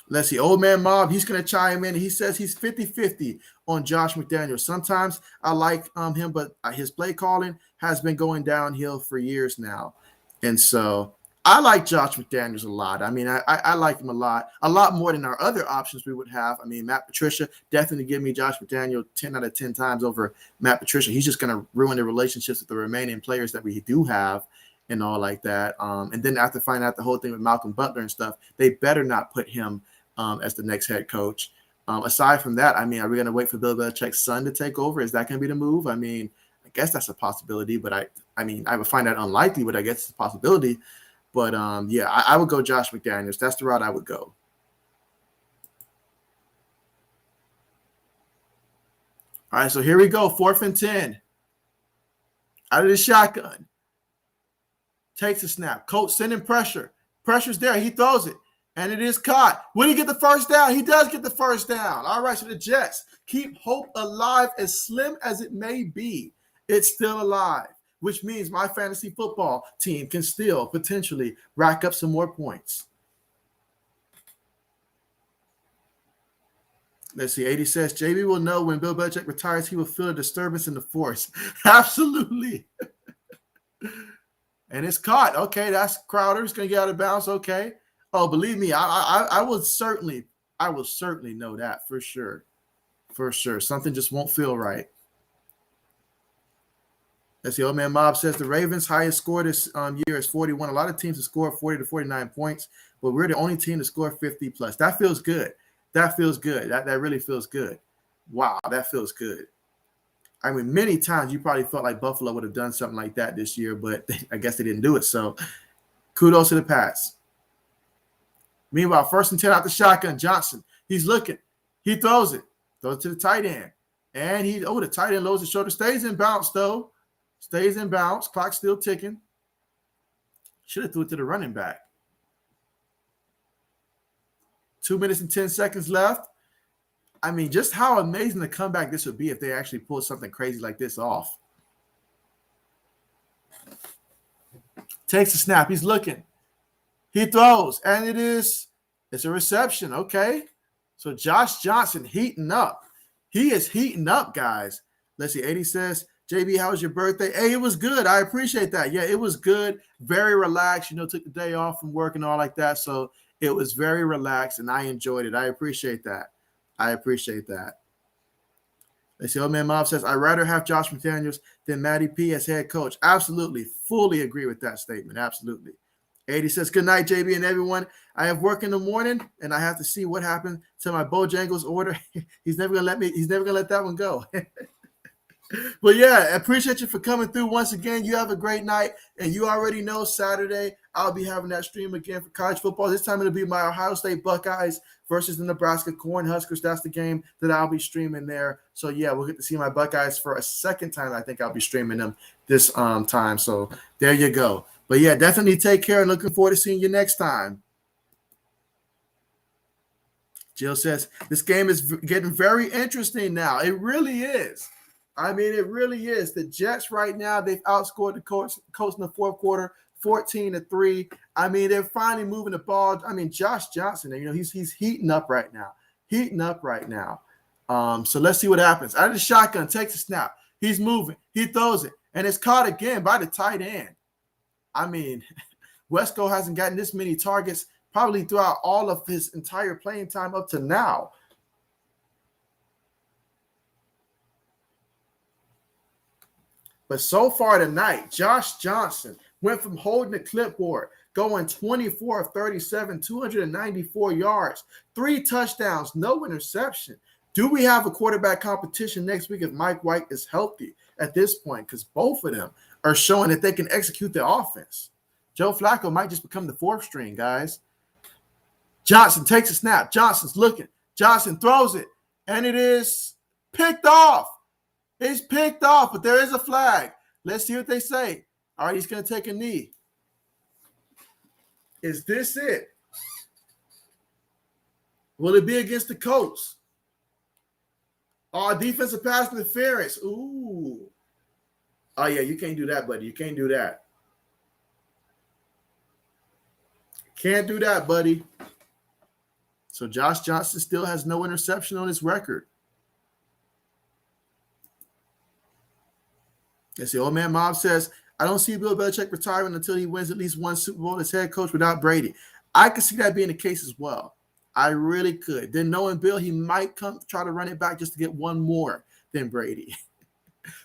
Let's see. Old man Mob, he's going to chime in. He says he's 50-50 on Josh McDaniels. Sometimes I like him, but his play calling has been going downhill for years now. And so I like Josh McDaniels a lot. I mean, I like him a lot more than our other options we would have. I mean, Matt Patricia, definitely give me Josh McDaniels 10 out of 10 times over Matt Patricia. He's just going to ruin the relationships with the remaining players that we do have and all like that. And then after finding out the whole thing with Malcolm Butler and stuff, they better not put him as the next head coach. Aside from that, I mean, are we going to wait for Bill Belichick's son to take over? Is that going to be the move? I mean, I guess that's a possibility, but I mean, I would find that unlikely, but I guess it's a possibility. But yeah, I would go Josh McDaniels. That's the route I would go. All right, so here we go. 4th and 10. Out of the shotgun. Takes a snap. Coach sending pressure. Pressure's there. He throws it. And it is caught. Will he get the first down? He does get the first down. All right, so the Jets keep hope alive, as slim as it may be. It's still alive, which means my fantasy football team can still potentially rack up some more points. Let's see. 80 says, JB will know when Bill Belichick retires, he will feel a disturbance in the force. Absolutely. And it's caught. Okay, that's Crowder's going to get out of bounds. Okay. Oh, believe me, I will certainly know that for sure. For sure. Something just won't feel right. As the old man Mob says, the Ravens' highest score this year is 41. A lot of teams have scored 40 to 49 points, but we're the only team to score 50 plus. That feels good. That feels good. That really feels good. Wow, that feels good. I mean, many times you probably felt like Buffalo would have done something like that this year, but I guess they didn't do it. So kudos to the Pats. Meanwhile, 1st and 10 out the shotgun. Johnson, he's looking. He throws it. Throws it to the tight end. And the tight end lowers his shoulder. Stays in bounce, though. Stays in bounce. Clock's still ticking. Should have threw it to the running back. 2 minutes and 10 seconds left. I mean, just how amazing the comeback this would be if they actually pulled something crazy like this off. Takes a snap. He's looking. He throws, and it's a reception. Okay. So Josh Johnson heating up. He is heating up, guys. Let's see. 80 says, JB, how was your birthday? Hey, it was good. I appreciate that. Yeah, it was good. Very relaxed. Took the day off from work and all like that. So it was very relaxed, and I enjoyed it. I appreciate that. Let's see. Old man Mob says, I'd rather have Josh McDaniels than Matty P as head coach. Absolutely. Fully agree with that statement. Absolutely. 80 says, good night, JB and everyone. I have work in the morning, and I have to see what happened to my Bojangles order. He's never gonna let that one go. But yeah, I appreciate you for coming through once again. You have a great night, and you already know Saturday I'll be having that stream again for college football. This time it'll be my Ohio State Buckeyes versus the Nebraska Cornhuskers. That's the game that I'll be streaming there. So yeah, we'll get to see my Buckeyes for a second time. I think I'll be streaming them this time. So there you go. But yeah, definitely take care and looking forward to seeing you next time. Jill says, this game is getting very interesting now. It really is. I mean, it really is. The Jets right now, they've outscored the Colts in the fourth quarter, 14-3. I mean, they're finally moving the ball. I mean, Josh Johnson, he's heating up right now. So let's see what happens. Out of the shotgun, takes a snap. He's moving. He throws it. And it's caught again by the tight end. I mean, Wesco hasn't gotten this many targets probably throughout all of his entire playing time up to now. But so far tonight, Josh Johnson went from holding the clipboard, going 24 of 37, 294 yards, 3 touchdowns, no interception. Do we have a quarterback competition next week if Mike White is healthy at this point? Because both of them are showing that they can execute the offense. Joe Flacco might just become the 4th string, guys. Johnson takes a snap. Johnson's looking. Johnson throws it, and it is picked off. It's picked off, but there is a flag. Let's see what they say. All right, he's going to take a knee. Is this it? Will it be against the Colts? Oh, defensive pass interference. Ooh. Oh, yeah, you can't do that, buddy. You can't do that. Can't do that, buddy. So Josh Johnson still has no interception on his record. Let's see. Old Man Mob says, I don't see Bill Belichick retiring until he wins at least one Super Bowl as head coach without Brady. I could see that being the case as well. I really could. Then knowing Bill, he might come try to run it back just to get one more than Brady.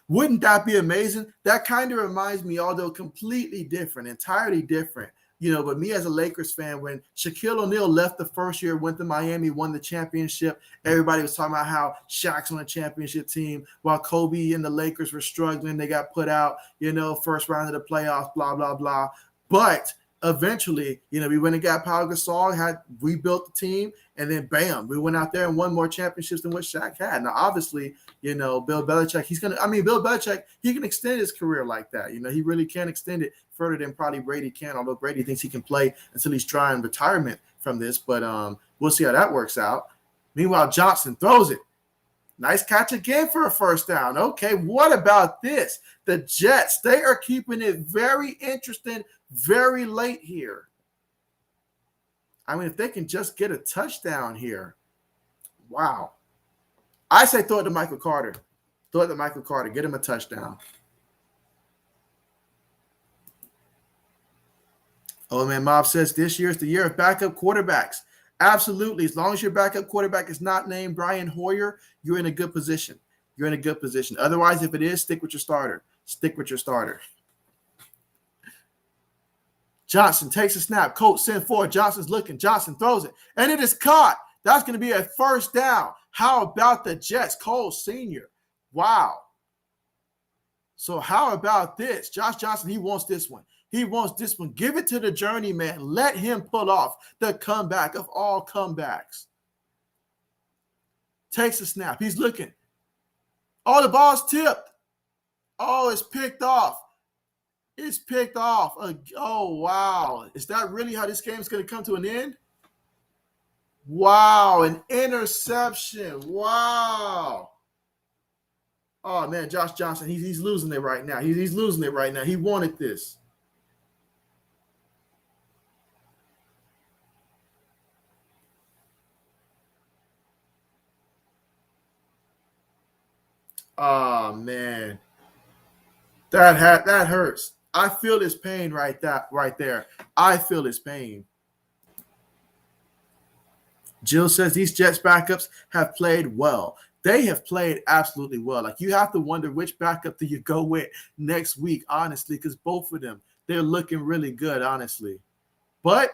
Wouldn't that be amazing? That kind of reminds me, although completely different, entirely different, but me as a Lakers fan, when Shaquille O'Neal left the first year, went to Miami, won the championship, everybody was talking about how Shaq's on a championship team while Kobe and the Lakers were struggling. They got put out, first round of the playoffs, blah, blah, blah. But eventually, we went and got Pau Gasol, had rebuilt the team, and then bam, we went out there and won more championships than what Shaq had. Now, obviously, Bill Belichick, Bill Belichick, he can extend his career like that. He really can extend it further than probably Brady can, although Brady thinks he can play until he's trying retirement from this. But we'll see how that works out. Meanwhile, Johnson throws it. Nice catch again for a first down. Okay, what about this? The Jets, they are keeping it very interesting very late here. I mean, if they can just get a touchdown here, wow. I say throw it to Michael Carter. Throw it to Michael Carter. Get him a touchdown. Oh, man, Mob says this year is the year of backup quarterbacks. Absolutely. As long as your backup quarterback is not named Brian Hoyer, you're in a good position. Otherwise, if it is, stick with your starter. Johnson takes a snap. Colts send forward. Johnson's looking. Johnson throws it. And it is caught. That's going to be a first down. How about the Jets? Cole Sr. Wow. So how about this? Josh Johnson, he wants this one. Give it to the journeyman. Let him pull off the comeback of all comebacks. Takes a snap. He's looking. Oh, the ball's tipped. Oh, it's picked off. Oh, wow. Is that really how this game is going to come to an end? Wow, an interception. Wow. Oh, man, Josh Johnson, he's losing it right now. He's losing it right now. He wanted this. Oh, man. That hurts. I feel his pain right there. I feel his pain. Jill says these Jets backups have played well. They have played absolutely well. Like, you have to wonder which backup do you go with next week, honestly, because both of them, they're looking really good, honestly. But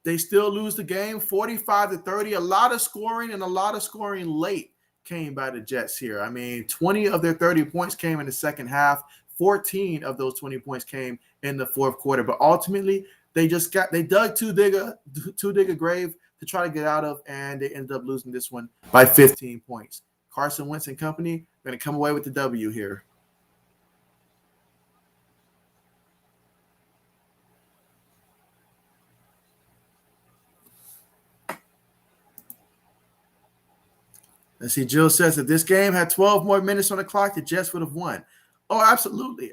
they still lose the game 45-30. A lot of scoring and a lot of scoring late came by the Jets here. I mean, 20 of their 30 points came in the second half. 14 of those 20 points came in the fourth quarter. But ultimately, they dug too big a grave to try to get out of, and they ended up losing this one by 15 points. Carson Wentz and company going to come away with the W here. Let's see. Jill says, if this game had 12 more minutes on the clock, the Jets would have won. Oh, absolutely.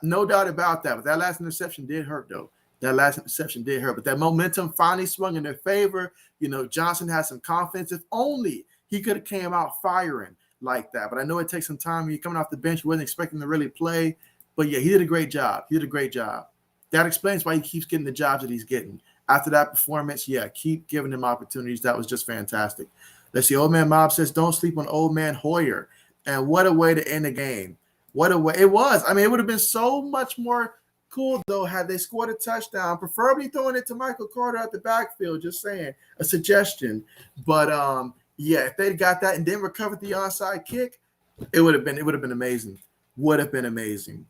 No doubt about that. But that last interception did hurt, though. That last interception did hurt. But that momentum finally swung in their favor. You know, Johnson had some confidence. If only he could have came out firing like that. But I know it takes some time. You're coming off the bench. You wasn't expecting to really play. But, yeah, he did a great job. He did a great job. That explains why he keeps getting the jobs that he's getting. After that performance, yeah, keep giving him opportunities. That was just fantastic. Let's see. Old Man Mob says, don't sleep on Old Man Hoyer. And what a way to end the game. What a way. It was. I mean, it would have been so much more cool, though, had they scored a touchdown, preferably throwing it to Michael Carter at the backfield, just saying, a suggestion. But, yeah, if they'd got that and then recovered the onside kick, it would have been amazing. Would have been amazing.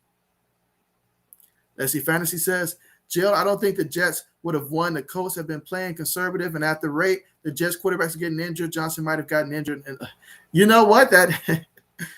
Let's see. Fantasy says, Jill, I don't think the Jets would have won. The Colts have been playing conservative, and at the rate the Jets quarterbacks are getting injured, Johnson might have gotten injured. And you know what?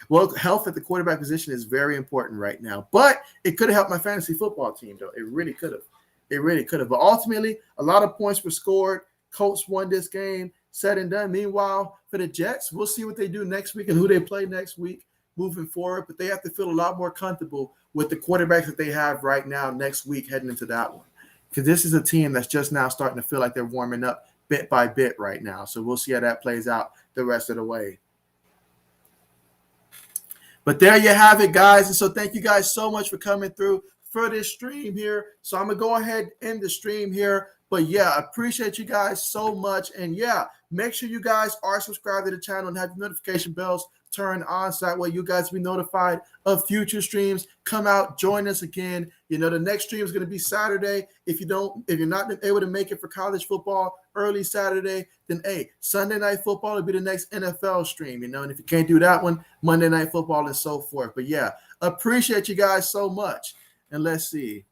Well, health at the quarterback position is very important right now. But it could have helped my fantasy football team, though. It really could have. It really could have. But ultimately, a lot of points were scored. Colts won this game, said and done. Meanwhile, for the Jets, we'll see what they do next week and who they play next week moving forward. But they have to feel a lot more comfortable with the quarterbacks that they have right now next week heading into that one. Because this is a team that's just now starting to feel like they're warming up bit by bit right now. So we'll see how that plays out the rest of the way. But there you have it, guys. And so thank you guys so much for coming through for this stream here. So I'm going to go ahead and end the stream here. But, yeah, I appreciate you guys so much. And, yeah, make sure you guys are subscribed to the channel and have your notification bells turned on so that way you guys be notified of future streams. Come out, join us again. You know, the next stream is going to be Saturday. If you're not able to make it for college football early Saturday, then hey, Sunday Night Football will be the next NFL stream, you know, and if you can't do that one, Monday Night Football and so forth. But yeah, appreciate you guys so much. And let's see.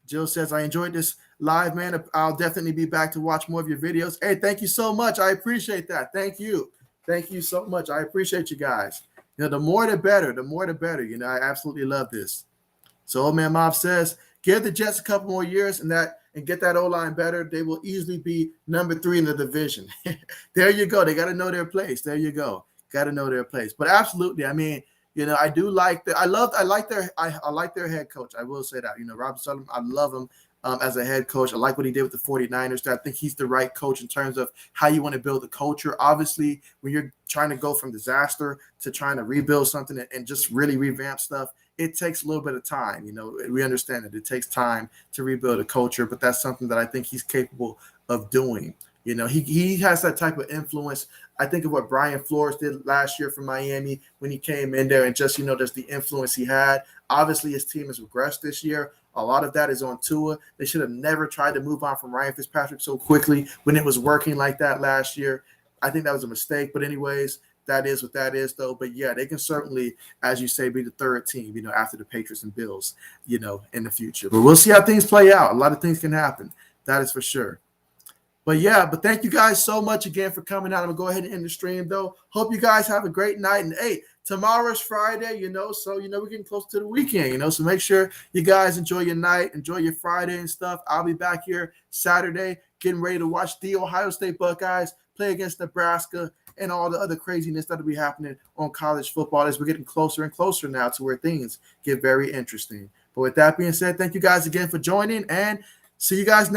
Jill says, I enjoyed this live, man. I'll definitely be back to watch more of your videos. Hey, thank you so much. I appreciate that. Thank you. Thank you so much. I appreciate you guys. You know, the more the better. The more the better. You know, I absolutely love this. So Old Man Mob says, give the Jets a couple more years and get that O-line better. They will easily be number 3 in the division. There you go. They got to know their place. There you go. Got to know their place. But absolutely, I mean, you know, I do like I like their head coach. I will say that. You know, Robert Sullivan, I love him as a head coach. I like what he did with the 49ers. I think he's the right coach in terms of how you want to build a culture. Obviously, when you're trying to go from disaster to trying to rebuild something and just really revamp stuff, it takes a little bit of time. You know, we understand that it takes time to rebuild a culture, but that's something that I think he's capable of doing. You know, he has that type of influence. I think of what Brian Flores did last year for Miami when he came in there and just, you know, just the influence he had. Obviously, his team has regressed this year. A lot of that is on Tua. They should have never tried to move on from Ryan Fitzpatrick so quickly when it was working like that last year. I think that was a mistake. But anyways, that is what that is, though. But, yeah, they can certainly, as you say, be the third team, you know, after the Patriots and Bills, you know, in the future. But we'll see how things play out. A lot of things can happen. That is for sure. But, yeah, but thank you guys so much again for coming out. I'm going to go ahead and end the stream, though. Hope you guys have a great night. And, hey, tomorrow's Friday, you know, so, you know, we're getting close to the weekend, you know. So make sure you guys enjoy your night, enjoy your Friday and stuff. I'll be back here Saturday getting ready to watch the Ohio State Buckeyes play against Nebraska and all the other craziness that'll be happening on college football as we're getting closer and closer now to where things get very interesting. But with that being said, thank you guys again for joining, and see you guys next